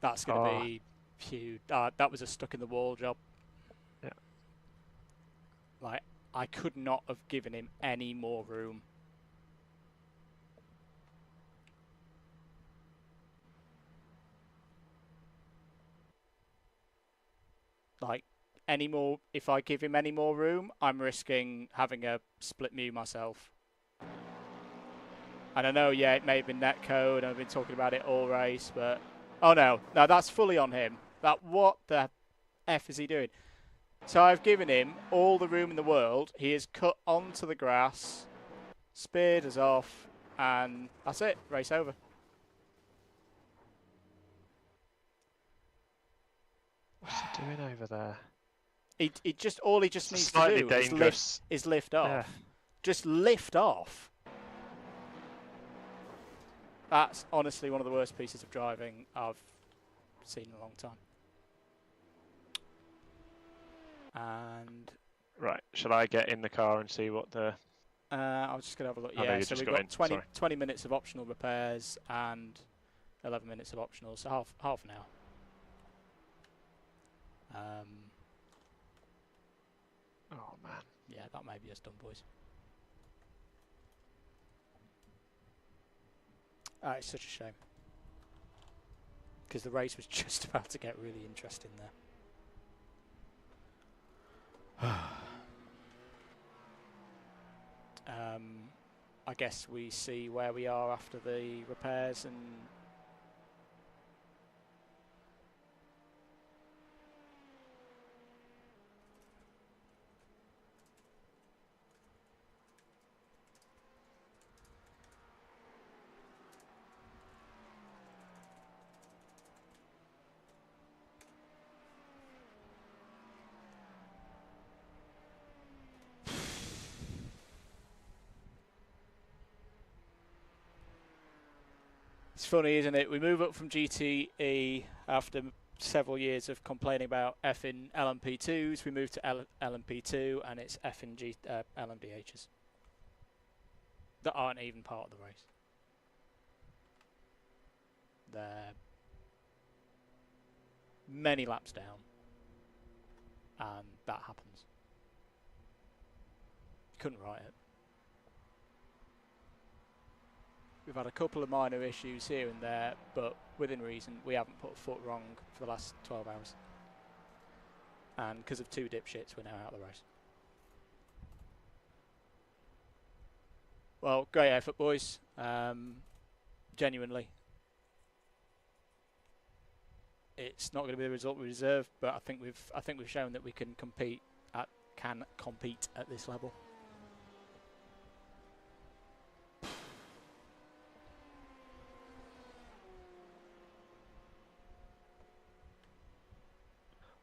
That's going to be huge. That was a stuck in the wall job. Yeah. Like, I could not have given him any more room. Like, any more, if I give him any more room, I'm risking having a split mu myself. And I know, yeah, it may have been netcode, and I've been talking about it all race, but... Oh no, no, that's fully on him. What the F is he doing? So I've given him all the room in the world. He has cut onto the grass, speared us off, and that's it. Race over. What's he doing over there? He just all he just needs to Slightly do dangerous. is lift off. Yeah. Just lift off. That's honestly one of the worst pieces of driving I've seen in a long time. And Right, shall I get in the car and see what the... I was just going to have a look. Oh, no, Yeah, you so just we've got got in, 20 minutes of optional repairs and 11 minutes of optional, so half an hour. Oh man. Yeah, that may be us done, boys. It's such a shame. Because the race was just about to get really interesting there. I guess we see where we are after the repairs and... It's funny, isn't it? We move up from GTE after several years of complaining about effing LMP2s. We move to LMP2 and it's effing LMDHs that aren't even part of the race. They're many laps down and that happens. You couldn't write it. We've had a couple of minor issues here and there, but within reason, we haven't put a foot wrong for the last 12 hours. And because of two dipshits, we're now out of the race. Well, great effort, boys. Genuinely. It's not going to be the result we deserve, but I think we've shown that we can compete at this level.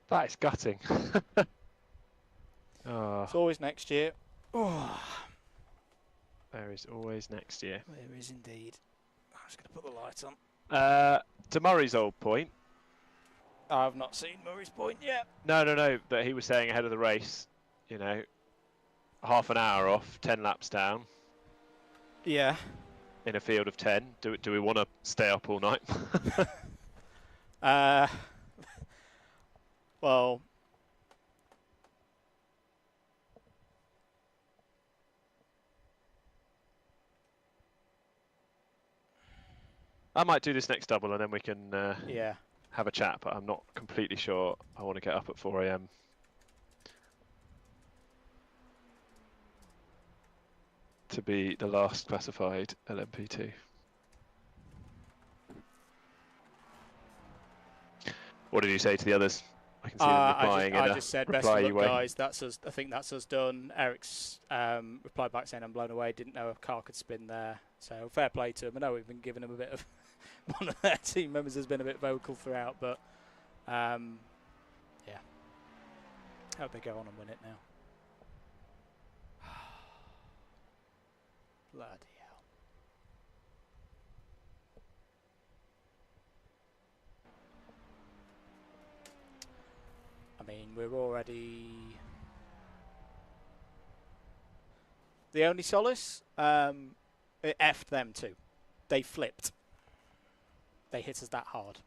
That is gutting. Oh. It's always next year. Oh. There is always next year. There is indeed. I'm just going to put the light on. To Murray's old point. I've not seen Murray's point yet. No, that he was saying ahead of the race, you know, half an hour off, 10 laps down. Yeah. In a field of 10. Do we want to stay up all night? Well, I might do this next double and then we can yeah. have a chat, but I'm not completely sure I want to get up at 4 AM. To be the last classified LMP2. What did you say to the others? I can see them replying. I just said, best of luck, guys. That's us. I think that's us done. Eric's replied back saying, I'm blown away. Didn't know a car could spin there. So fair play to him. I know we've been giving him a bit of... one of their team members has been a bit vocal throughout, but yeah. Hope they go on and win it now. Bloody hell. I mean, we're already... The only solace, it effed them too. They flipped. They hit us that hard.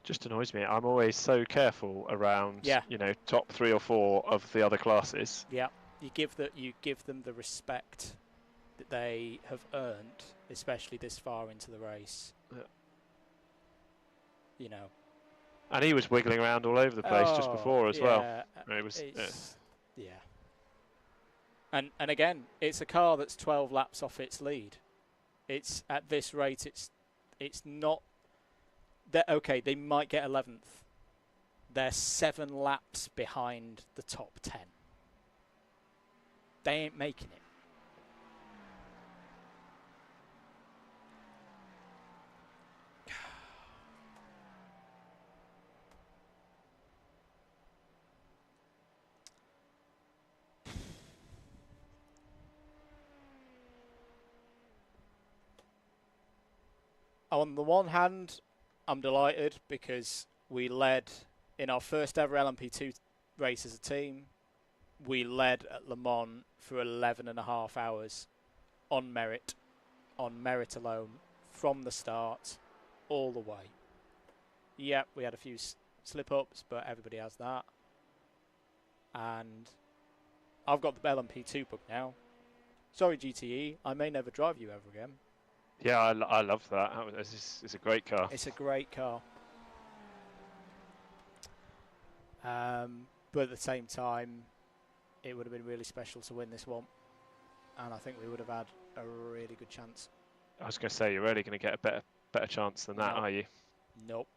Just annoys me. I'm always so careful around, you know, top 3 or 4 of the other classes. Yeah, you give them the respect that they have earned, especially this far into the race. Yeah. You know. And he was wiggling around all over the place just before as well. It was, yeah. And again, it's a car that's 12 laps off its lead. It's at this rate, it's not that okay. They might get 11th. They're 7 laps behind the top 10. They ain't making it. On the one hand, I'm delighted because we led in our first ever LMP2 race as a team. We led at Le Mans for 11 and a half hours on merit alone, from the start all the way. Yep, we had a few slip-ups, but everybody has that. And I've got the LMP2 book now. Sorry, GTE, I may never drive you ever again. Yeah, I love that. It's a great car. It's a great car. But at the same time, it would have been really special to win this one. And I think we would have had a really good chance. I was going to say, you're really going to get a better chance than that, are you? Nope.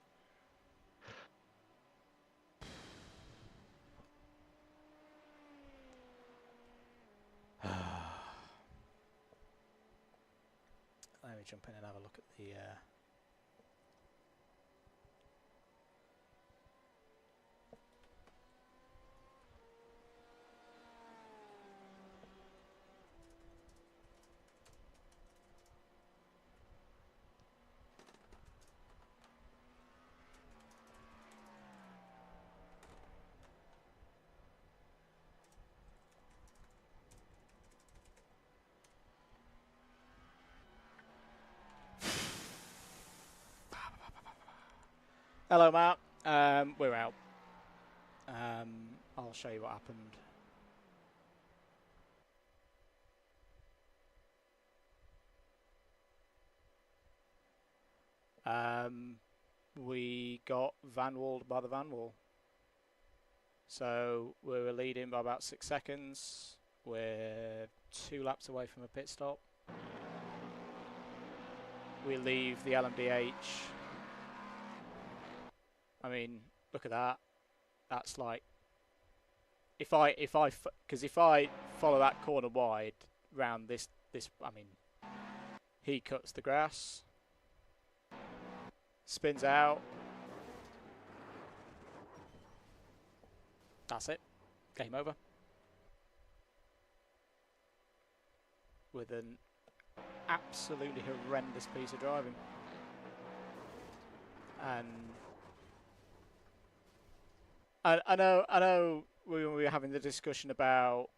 Let me jump in and have a look at the... Hello, Matt. We're out. I'll show you what happened. We got van-walled by the van wall. So we were leading by about 6 seconds. We're 2 laps away from a pit stop. We leave the LMDH. I mean, look at that. That's like, if I follow that corner wide round this, I mean, he cuts the grass, spins out. That's it. Game over. With an absolutely horrendous piece of driving. And I know we were having the discussion about,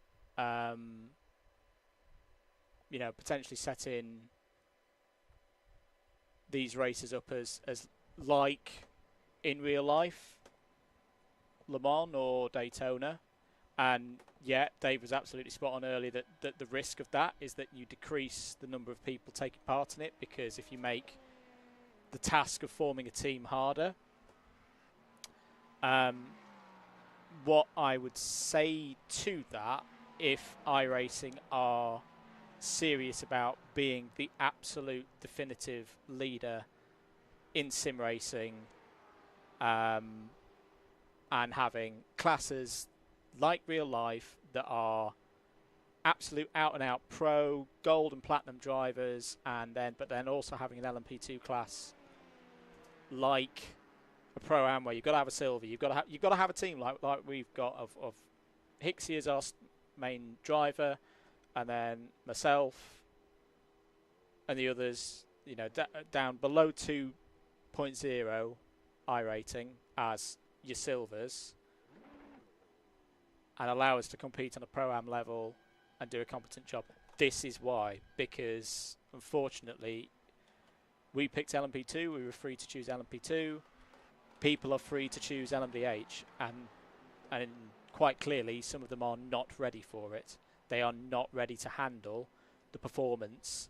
you know, potentially setting these races up as like in real life, Le Mans or Daytona. And yeah, Dave was absolutely spot on earlier that the risk of that is that you decrease the number of people taking part in it, because if you make the task of forming a team harder, what I would say to that, if iRacing are serious about being the absolute definitive leader in sim racing, and having classes like real life that are absolute out and out pro, gold and platinum drivers, but then also having an LMP2 class like a pro-am where you've got to have a silver, you've got to have a team like we've got of Hicks as our main driver, and then myself and the others, you know, down below 2.0 iRating as your silvers, and allow us to compete on a pro-am level and do a competent job. This is why, because unfortunately we picked LMP2, we were free to choose LMP2, people are free to choose LMDH, and quite clearly some of them are not ready for it. They are not ready to handle the performance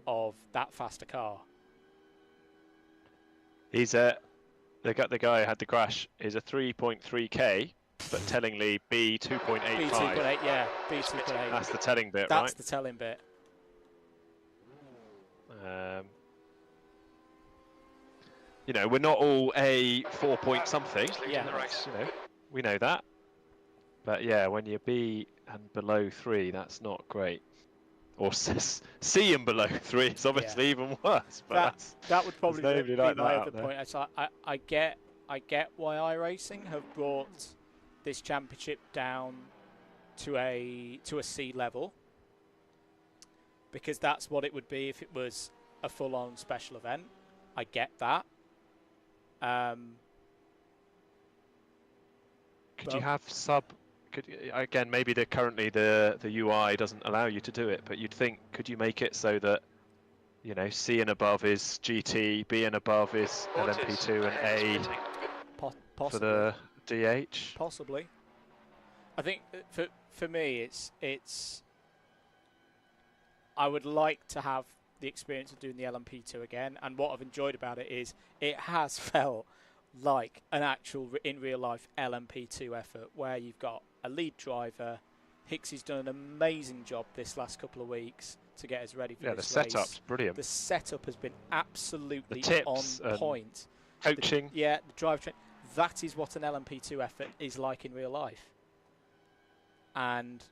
of that faster car. He's the guy who had the crash is a 3.3k, but tellingly B 2.85. B 2.8, yeah, B 2.8. That's the telling bit, right? That's the telling bit. You know, we're not all a 4 point something. Yeah. You know, we know that. But yeah, when you're B and below 3, that's not great. Or C and below 3 is obviously even worse. But that would probably be like my other point. I get why iRacing have brought this championship down to a C level, because that's what it would be if it was a full-on special event. I get that. Could you have again, maybe currently the UI doesn't allow you to do it, but you'd think, could you make it so that, you know, C and above is GT, B and above is LMP2, and A for the DH? Possibly. I think for me, it's I would like to have the experience of doing the LMP2 again, and what I've enjoyed about it is it has felt like an actual in real life LMP2 effort, where you've got a lead driver. Hicks has done an amazing job this last couple of weeks to get us ready for this race. The setup's brilliant. The setup has been absolutely on point. Coaching. The drive train. That is what an LMP2 effort is like in real life. And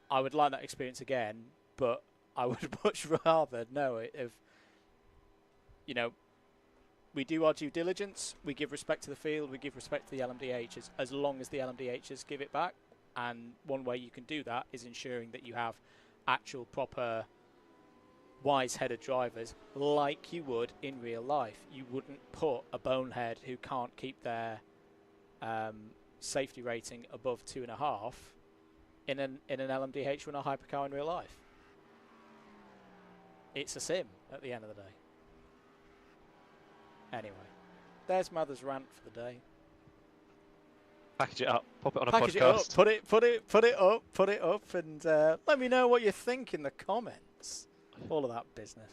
I would like that experience again, but I would much rather know it if, you know, we do our due diligence, we give respect to the field, we give respect to the LMDHs, as long as the LMDHs give it back. And one way you can do that is ensuring that you have actual proper wise-headed drivers like you would in real life. You wouldn't put a bonehead who can't keep their safety rating above 2.5 in an LMDH or in a hypercar in real life. It's a sim at the end of the day. Anyway, there's Mother's rant for the day. Package it up, pop it on a Package podcast. It up, put it up, and let me know what you think in the comments. All of that business.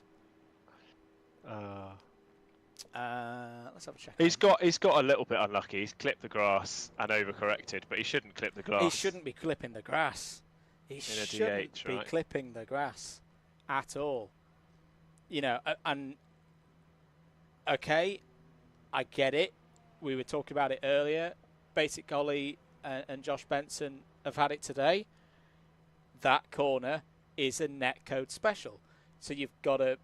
Let's have a check. He's got a little bit unlucky. He's clipped the grass and overcorrected, but he shouldn't clip the grass. He shouldn't be clipping the grass. He shouldn't DH, be right? clipping the grass at all. You know, and okay, I get it. We were talking about it earlier. Basic Golly and Josh Benson have had it today. That corner is a netcode special, so you've got to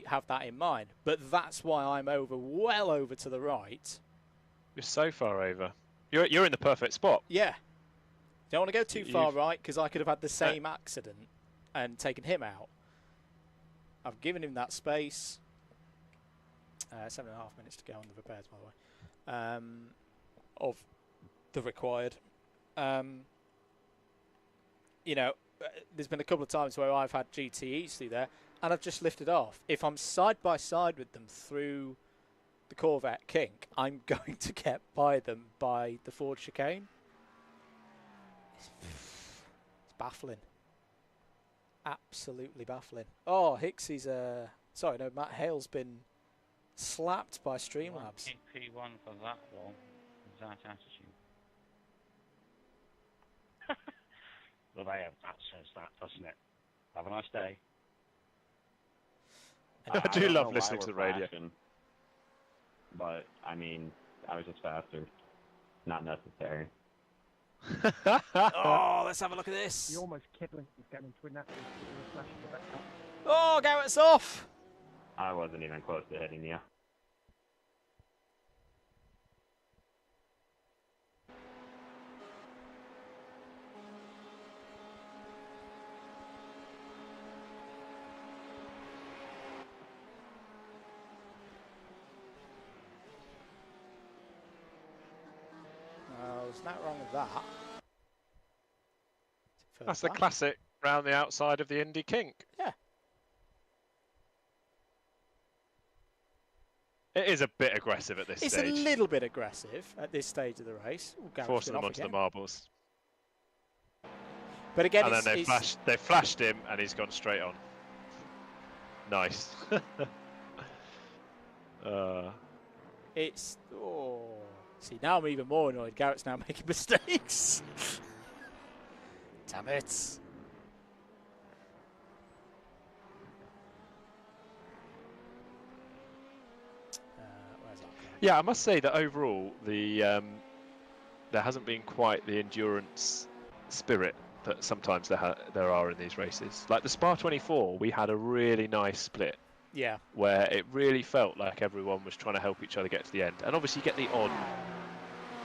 have that in mind. But that's why I'm well over to the right. You're so far over. You're in the perfect spot. Yeah. Don't want to go too far right, because I could have had the same accident and taken him out. I've given him that space. 7.5 minutes to go on the repairs, by the way. of the required. You know, there's been a couple of times where I've had GTEs through there, and I've just lifted off. If I'm side by side with them through the Corvette kink, I'm going to get by them by the Ford chicane. It's baffling. Absolutely baffling. Oh, Hicks is sorry, no, Matt Hale's been slapped by Streamlabs. P1 for that one. That attitude. Well, that says that, doesn't it? Have a nice day. I do love listening to the radio. But, I mean, I was just faster. Not necessary. Oh, let's have a look at this. You almost Kidley was getting into that. Oh, Garrett's off. I wasn't even close to hitting you. There's nothing wrong with that. That's the classic round the outside of the Indy kink. Yeah. It is a bit aggressive at this stage. It's a little bit aggressive at this stage of the race. Ooh, forcing them onto the marbles. But again, and then they flashed him, and he's gone straight on. Nice. It's see, now I'm even more annoyed. Garrett's now making mistakes. Damn it. Where's that? Yeah, I must say that overall, there hasn't been quite the endurance spirit that sometimes there are in these races. Like the Spa 24, we had a really nice split. Yeah. Where it really felt like everyone was trying to help each other get to the end. And obviously you get the odd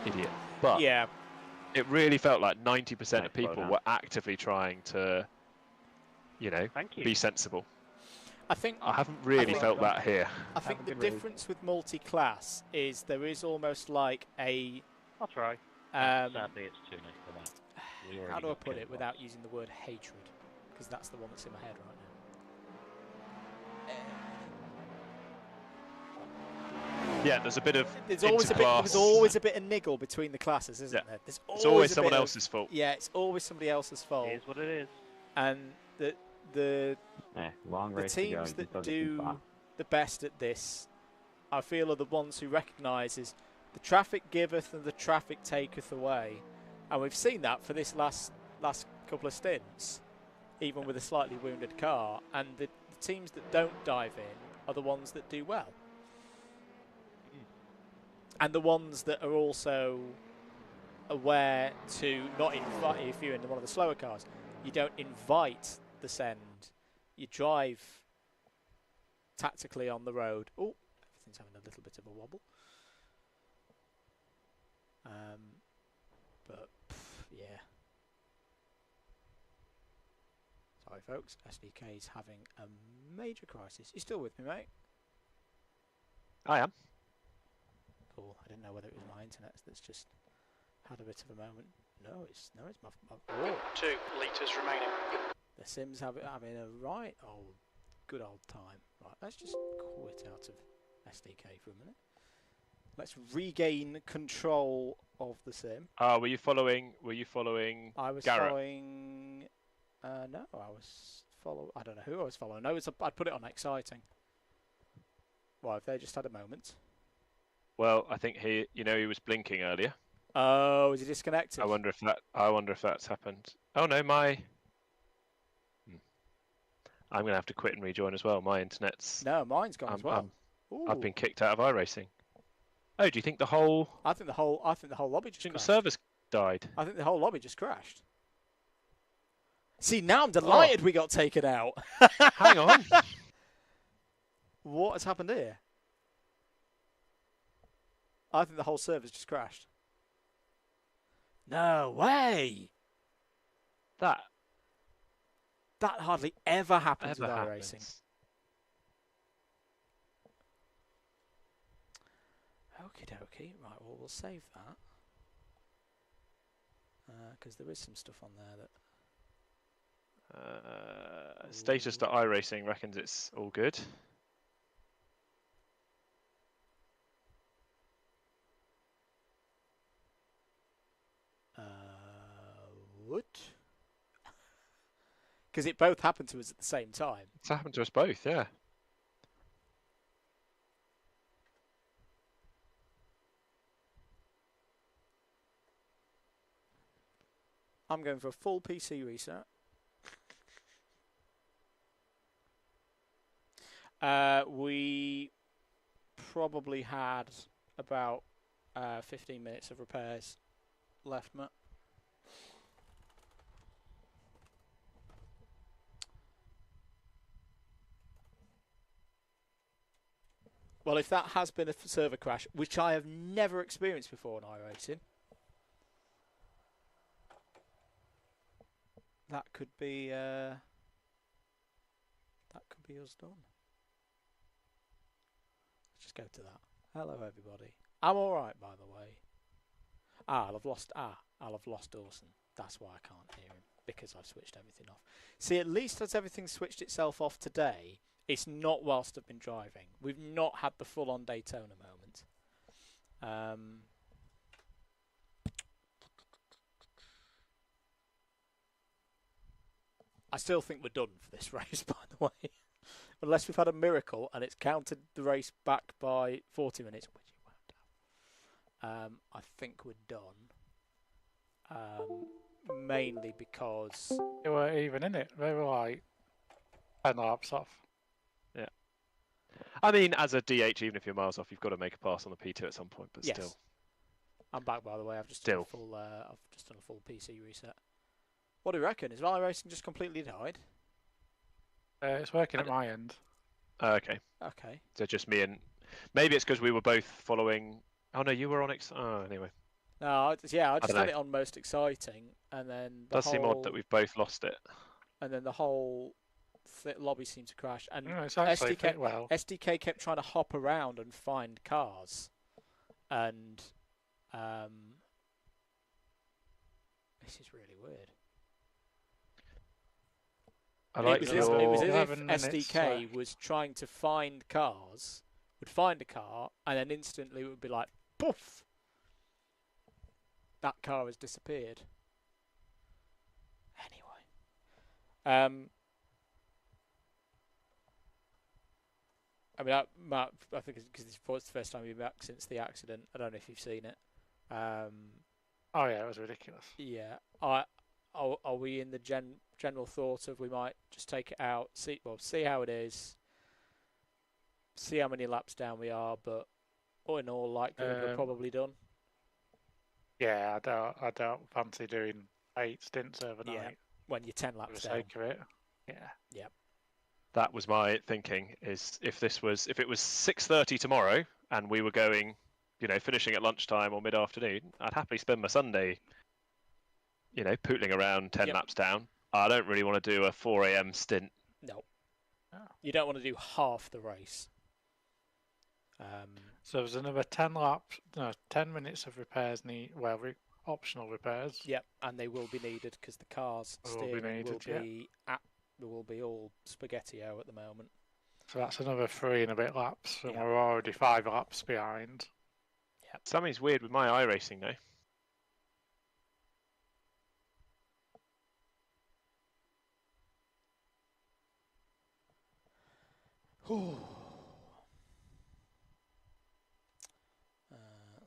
idiot. But yeah, it really felt like 90% of people were actively trying to, you know, be sensible. I haven't really felt that here. I think the difference with multi-class is there is almost like a... I'll try. Sadly, it's too late for that. How do I put it without using the word hatred? Because that's the one that's in my head right now. Yeah, there's a bit of there's always a bit of niggle between the classes, isn't there? There's it's always someone else's fault. Yeah, it's always somebody else's fault. It is what it is. And the teams that do the best at this, I feel, are the ones who recognises the traffic giveth and the traffic taketh away, and we've seen that for this last couple of stints, even with a slightly wounded car. And the teams that don't dive in are the ones that do well. And the ones that are also aware to not invite, if you're in one of the slower cars, you don't invite the send. You drive tactically on the road. Oh, everything's having a little bit of a wobble. But, yeah. Sorry, folks. SDK's having a major crisis. You still with me, mate? I am. Cool. I didn't know whether it was my internet that's just had a bit of a moment. No, it's my 2 litres remaining. The Sims having a right old, good old time. Right, let's just quit out of SDK for a minute. Let's regain control of the sim. Were you following? I was Garrett? following. No, I was I don't know who I was following. No, I'd put it on exciting. Well, if they just had a moment. Well, I think he was blinking earlier. Oh, is he disconnected? I wonder if that's happened. Oh no, I'm gonna have to quit and rejoin as well. My internet's mine's gone as well. I've been kicked out of iRacing. Oh, do you think the whole? I think the whole lobby just crashed. The servers died. I think the whole lobby just crashed. See, now I'm delighted we got taken out. Hang on. What has happened here? I think the whole server's just crashed. No way! That hardly ever happens with iRacing. Okie dokie. Right, well, we'll save that. because there is some stuff on there that. Status.iRacing reckons it's all good. What? Because it both happened to us at the same time. It's happened to us both, yeah. I'm going for a full PC reset. We probably had about 15 minutes of repairs left, Matt. Well, if that has been a server crash, which I have never experienced before in iRacing, that could be us done. Let's just go to that. Hello, everybody. I'm all right, by the way. I'll have lost Dawson. That's why I can't hear him, because I've switched everything off. See, at least as everything switched itself off today, it's not whilst I've been driving. We've not had the full-on Daytona moment. I still think we're done for this race, by the way. Unless we've had a miracle and it's counted the race back by 40 minutes, which it won't have. I think we're done. Mainly because... They weren't even in it. They were like 10 laps off. Yeah. I mean, as a DH, even if you're miles off, you've got to make a pass on the P2 at some point, but yes. Still. I'm back, by the way. I've just done a full PC reset. What do you reckon? Is iRacing just completely died? It's working at my end. Okay. Okay. So just me and... Maybe it's because we were both following... Oh, no, you were on... anyway. No, I just had it on most exciting, and then the does seem odd that we've both lost it. And then the whole lobby seemed to crash, and no, it's actually SDK kept trying to hop around and find cars, and this is really weird. It was as if SDK was trying to find cars, would find a car, and then instantly it would be like, poof! That car has disappeared. Anyway. I mean, Matt, I think because it's the first time you've been back since the accident. I don't know if you've seen it. Oh yeah, it was ridiculous. Yeah. Are we in the general thought of we might just take it out, see how it is, see how many laps down we are, but all in all, likelihood we're probably done. Yeah, I don't fancy doing 8 stints overnight. Yeah, when you're 10 laps down. For the sake of it. Yeah. Yep. That was my thinking. Is if it was 6:30 tomorrow and we were going, finishing at lunchtime or mid-afternoon, I'd happily spend my Sunday, pootling around 10 laps down. I don't really want to do a 4 a.m. stint. No. You don't want to do half the race. So there's another 10 minutes of repairs optional repairs. Yep, and they will be needed because the car's steering will be all spaghetti-o at the moment. So that's another 3 and a bit laps, and we're already 5 laps behind. Yep. Something's weird with my iRacing though.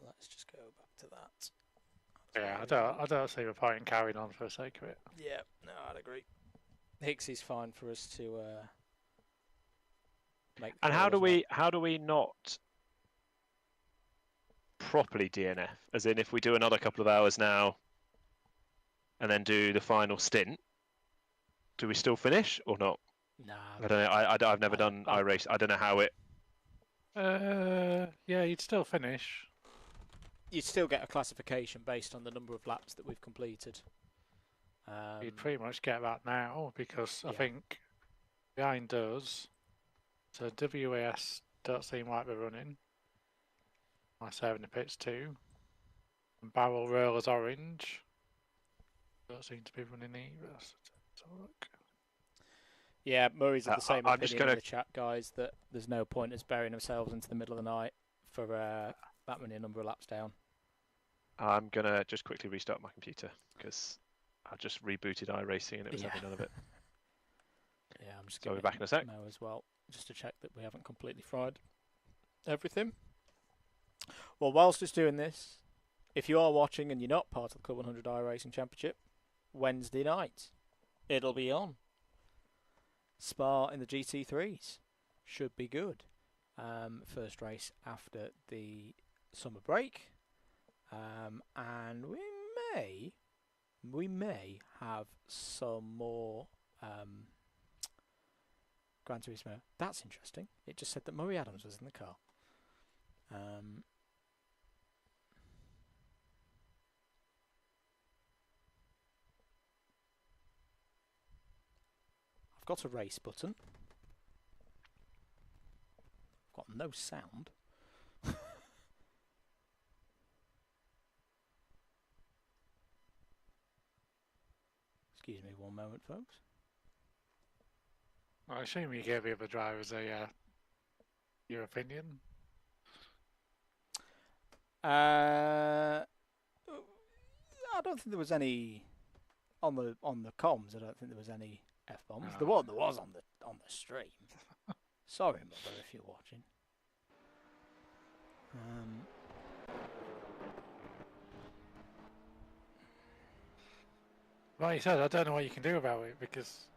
Let's just go back to that. Yeah, I don't see the point in carrying on for the sake of it. Yeah, no, I'd agree. Hicks is fine for us to make. And how do we not properly DNF? As in, if we do another couple of hours now, and then do the final stint, do we still finish or not? Nah. I don't know. I've never done iRace. I don't know how it. Yeah, you'd still finish. You'd still get a classification based on the number of laps that we've completed. You'd pretty much get that now because I think behind us, so WAS don't seem like they're running. I say in the pits too. And Barrel Rollers orange. Don't seem to be running either. Let's have a look. Yeah, Murray's of the same I'm just opinion in gonna- the chat, guys, that there's no point in us burying ourselves into the middle of the night for that many number of laps down. I'm going to just quickly restart my computer because I just rebooted iRacing and it was having none of it. Yeah, I'm just So going we're back in a sec. now as well, just to check that we haven't completely fried everything. Well, whilst it's doing this, if you are watching and you're not part of the Club 100 iRacing Championship, Wednesday night, it'll be on. Spa in the GT3s. Should be good. First race after the summer break. And we may have some more Gran Turismo. That's interesting. It just said that Murray Adams was in the car. I've got a race button. I've got no sound. Excuse me one moment, folks. I assume you gave the other drivers your opinion. I don't think there was any on the comms. I don't think there was any F-bombs. No. There was on the stream. Sorry, mother, if you're watching. Like you said, I don't know what you can do about it because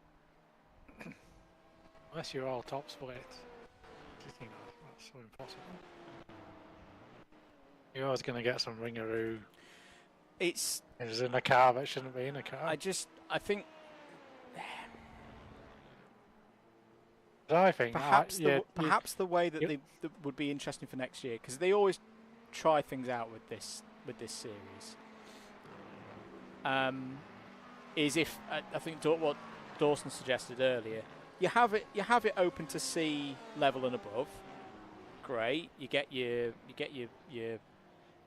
unless you're all top split, you know, that's so impossible. You're always going to get some ringaroo. It's in a car that shouldn't be in a car. I think perhaps the way that that would be interesting for next year, because they always try things out with this series. Is if I think what Dawson suggested earlier, you have it open to sea level and above. Great, you get your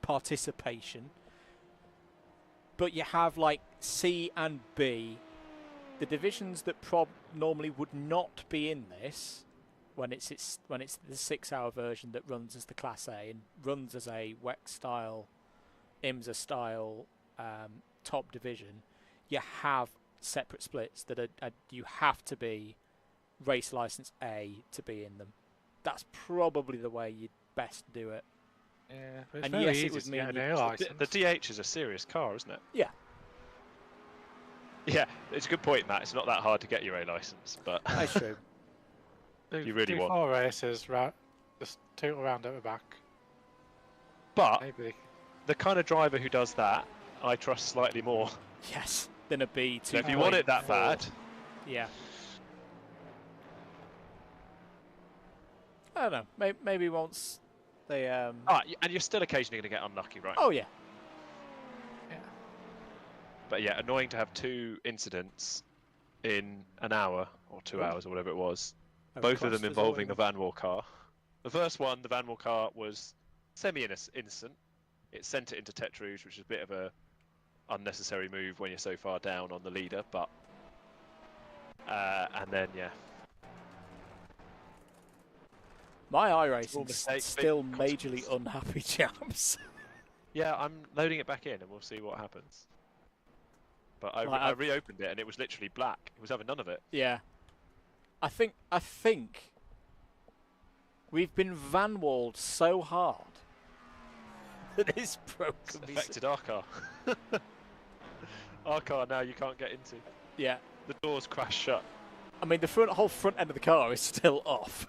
participation, but you have like C and B, the divisions that normally would not be in this when it's the 6-hour version that runs as the Class A and runs as a WEC style, IMSA style top division. You have separate splits that are you have to be race license A to be in them. That's probably the way you'd best do it. Yeah, but it's and very yes, easy it would to mean get an A license. The DH is a serious car, isn't it? Yeah. Yeah, it's a good point, Matt. It's not that hard to get your A license, but that's true. You really do want 4 races, just toot around at the back. But maybe the kind of driver who does that, I trust slightly more. Yes, than a B2. So if you want it that bad, yeah. I don't know. Maybe once they. and you're still occasionally going to get unlucky, right? Oh yeah. Yeah. But yeah, annoying to have 2 incidents in an hour or 2 hours or whatever it was. Both of them involving the Van Wall car. The first one, the Van Wall car, was semi-innocent. It sent it into Tete Rouge, which is a bit of a unnecessary move when you're so far down on the leader, but and then my iRacing is still majorly unhappy, chaps. Yeah, I'm loading it back in and we'll see what happens. But I reopened it and it was literally black. It was having none of it. Yeah. I think we've been van-walled so hard that it's broken. It's affected our car. Our car now you can't get into. Yeah. The doors crash shut. I mean, the whole front end of the car is still off.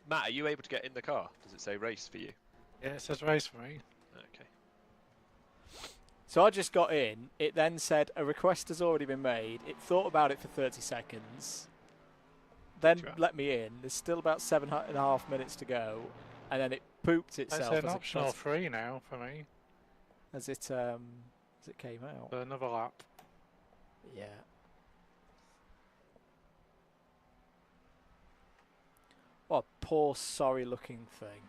Matt, are you able to get in the car? Does it say race for you? Yeah, it says race for me. Okay. So I just got in. It then said a request has already been made. It thought about it for 30 seconds. Then let me in. There's still about 7.5 minutes to go. And then it pooped itself. It's an optional 3 now for me. As it came out. For another lap. Yeah. What a poor, sorry-looking thing.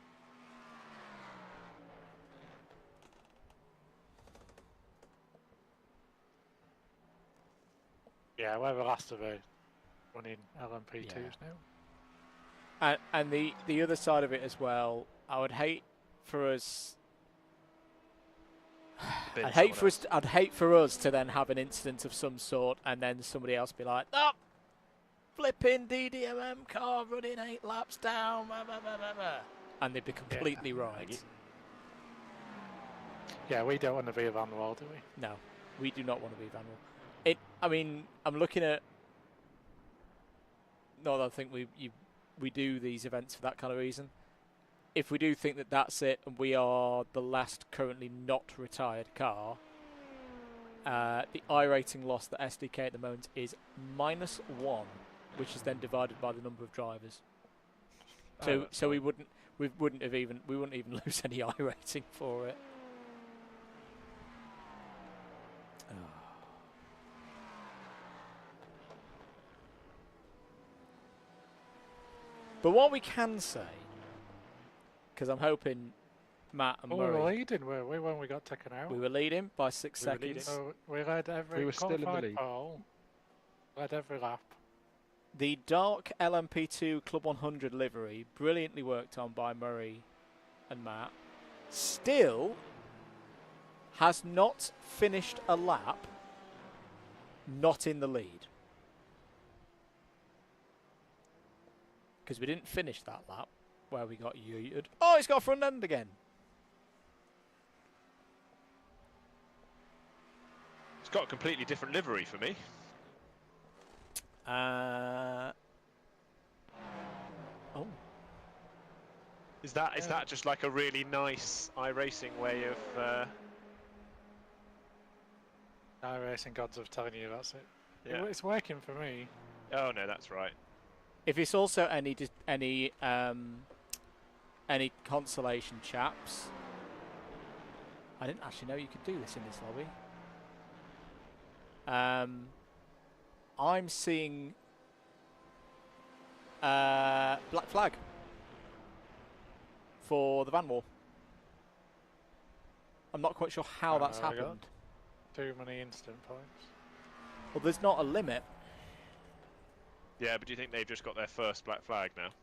Yeah, we're the last of the running LMP2s now. And the other side of it as well, I would hate for us. I'd hate for us to then have an incident of some sort, and then somebody else be like, "Oh, flipping DDMM car running 8 laps down," blah, blah, blah, blah, blah. And they'd be completely right. Yeah, we don't want to be a Van Wall, do we? No, we do not want to be Van Wall. I mean, I'm looking at. Not that I think we do these events for that kind of reason. If we do think that that's it, and we are the last currently not retired car, the iRating loss that SDK at the moment is -1, which is then divided by the number of drivers. So we wouldn't even lose any iRating for it. But what we can say, because I'm hoping Matt and Murray... We were leading, were we, when we got taken out? We were leading by 6 seconds. So we led every qualified pole, led every lap. The dark LMP2 Club 100 livery, brilliantly worked on by Murray and Matt, still has not finished a lap not in the lead. Because we didn't finish that lap where we got yeeted. Oh, he's got a front end again. It's got a completely different livery for me. Oh. Is that just like a really nice iRacing way of... iRacing gods of telling you that's it. Yeah. It's working for me. Oh no, that's right. If it's also any consolation, chaps, I didn't actually know you could do this in this lobby. I'm seeing black flag for the Van Wall. I'm not quite sure how that's happened. Too many instant points. Well, there's not a limit. Yeah, but do you think they've just got their first black flag now?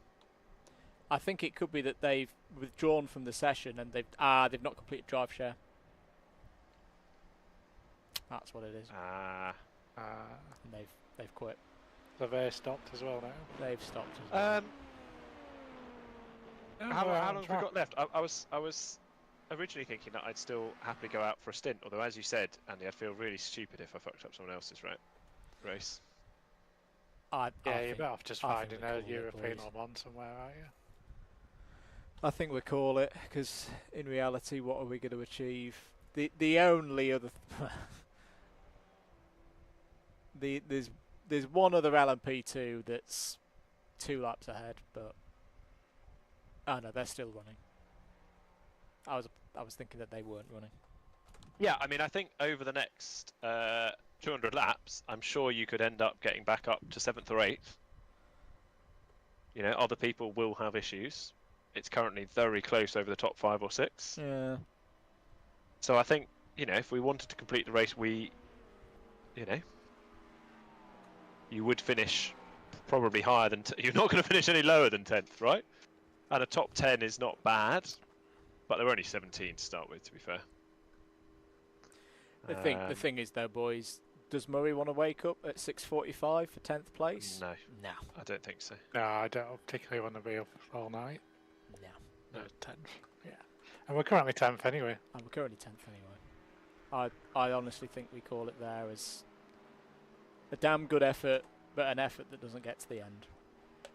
I think it could be that they've withdrawn from the session and they've not completed drive share. That's what it is. And they've quit. So they've stopped as well now. They've stopped as well. How long have we got left? I was originally thinking that I'd still happily go out for a stint, although as you said, Andy, I'd feel really stupid if I fucked up someone else's race. You're better off just finding a European Le Mans somewhere, aren't you? I think we call it, because in reality, what are we going to achieve? The only other... there's one other LMP2 that's 2 laps ahead, but... Oh no, they're still running. I was thinking that they weren't running. Yeah, I mean, I think over the next 200 laps, I'm sure you could end up getting back up to 7th or 8th. You know, other people will have issues. It's currently very close over the top 5 or 6. Yeah. So I think, you know, if we wanted to complete the race, you would finish probably higher than... You're not going to finish any lower than 10th, right? And a top 10 is not bad, but there were only 17 to start with, to be fair. The thing is, though, boys, does Murray want to wake up at 6:45 for 10th place? No. No. I don't think so. No, I don't particularly want to be up all night. No. 10th. Yeah. And we're currently 10th anyway. And we're currently 10th anyway. I honestly think we call it there as a damn good effort, but an effort that doesn't get to the end.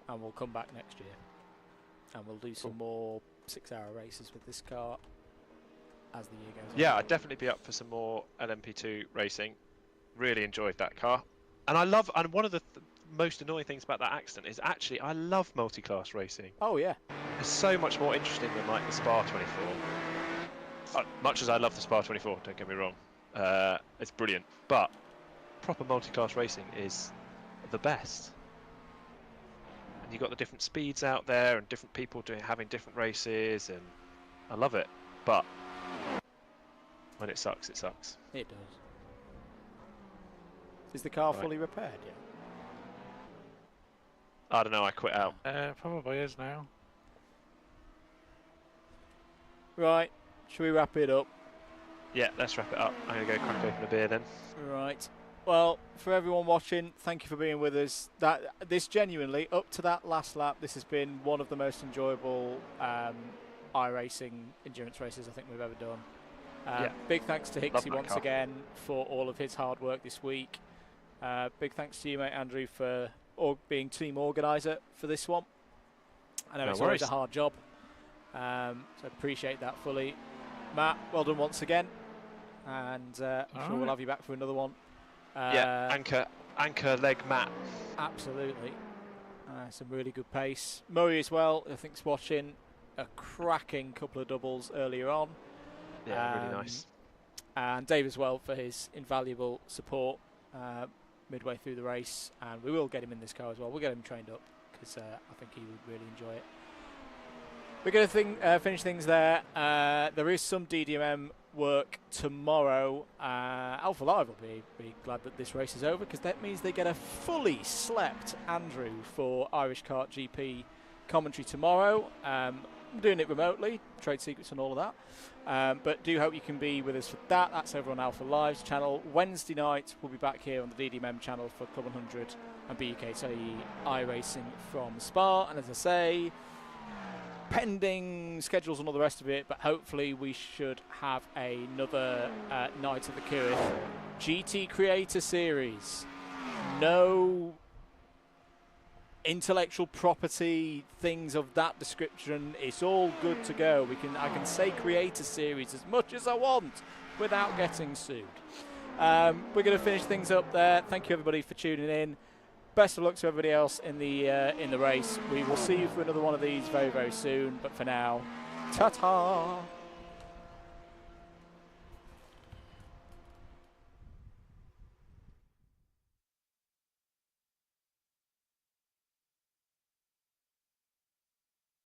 And we'll come back next year. And we'll do some more 6-hour races with this car as the year goes on. Yeah, I'd definitely be up for some more LMP2 racing. Really enjoyed that car. And one of the most annoying things about that accident is actually I love multi-class racing. Oh yeah. It's so much more interesting than like the Spa 24. Much as I love the Spa 24, don't get me wrong. It's brilliant. But proper multi-class racing is the best. And you've got the different speeds out there and different people having different races, and I love it. But when it sucks, it sucks. It does. Is the car Right. fully repaired yet? I don't know, I quit out. Probably is now. Right, should we wrap it up? Yeah, let's wrap it up. I'm going to go crack open a beer then. Right. Well, for everyone watching, thank you for being with us. This genuinely, up to that last lap, this has been one of the most enjoyable iRacing endurance races I think we've ever done. Yeah. Big thanks to Love Hicks that once car. again for all of his hard work this week. Big thanks to you, mate, Andrew, for being team organiser for this one. I know No it's always worries. a hard job, so appreciate that fully. Matt, well done once again, and I'm sure we'll have you back for another one. Yeah, anchor leg mat. Absolutely. Some really good pace. Murray as well, I think's watching. A cracking couple of doubles earlier on. Yeah, really nice. And Dave as well for his invaluable support midway through the race. And we will get him in this car as well. We'll get him trained up because I think he would really enjoy it. We're going to finish things there. There is some DDMM work tomorrow. Alpha Live will be glad that this race is over because that means they get a fully slept Andrew for Irish Kart GP commentary tomorrow. I'm doing it remotely, trade secrets and all of that. But do hope you can be with us for that. That's over on Alpha Live's channel. Wednesday night we'll be back here on the DDMM channel for Club 100 and BUKT iRacing from Spa. And as I say, pending schedules and all the rest of it, but hopefully we should have another night of the Kirith GT Creator Series. No intellectual property things of that description. It's all good to go. I can say Creator Series as much as I want without getting sued. We're going to finish things up there. Thank you everybody for tuning in. Best of luck to everybody else in the race. We will see you for another one of these very, very soon. But for now, ta-ta!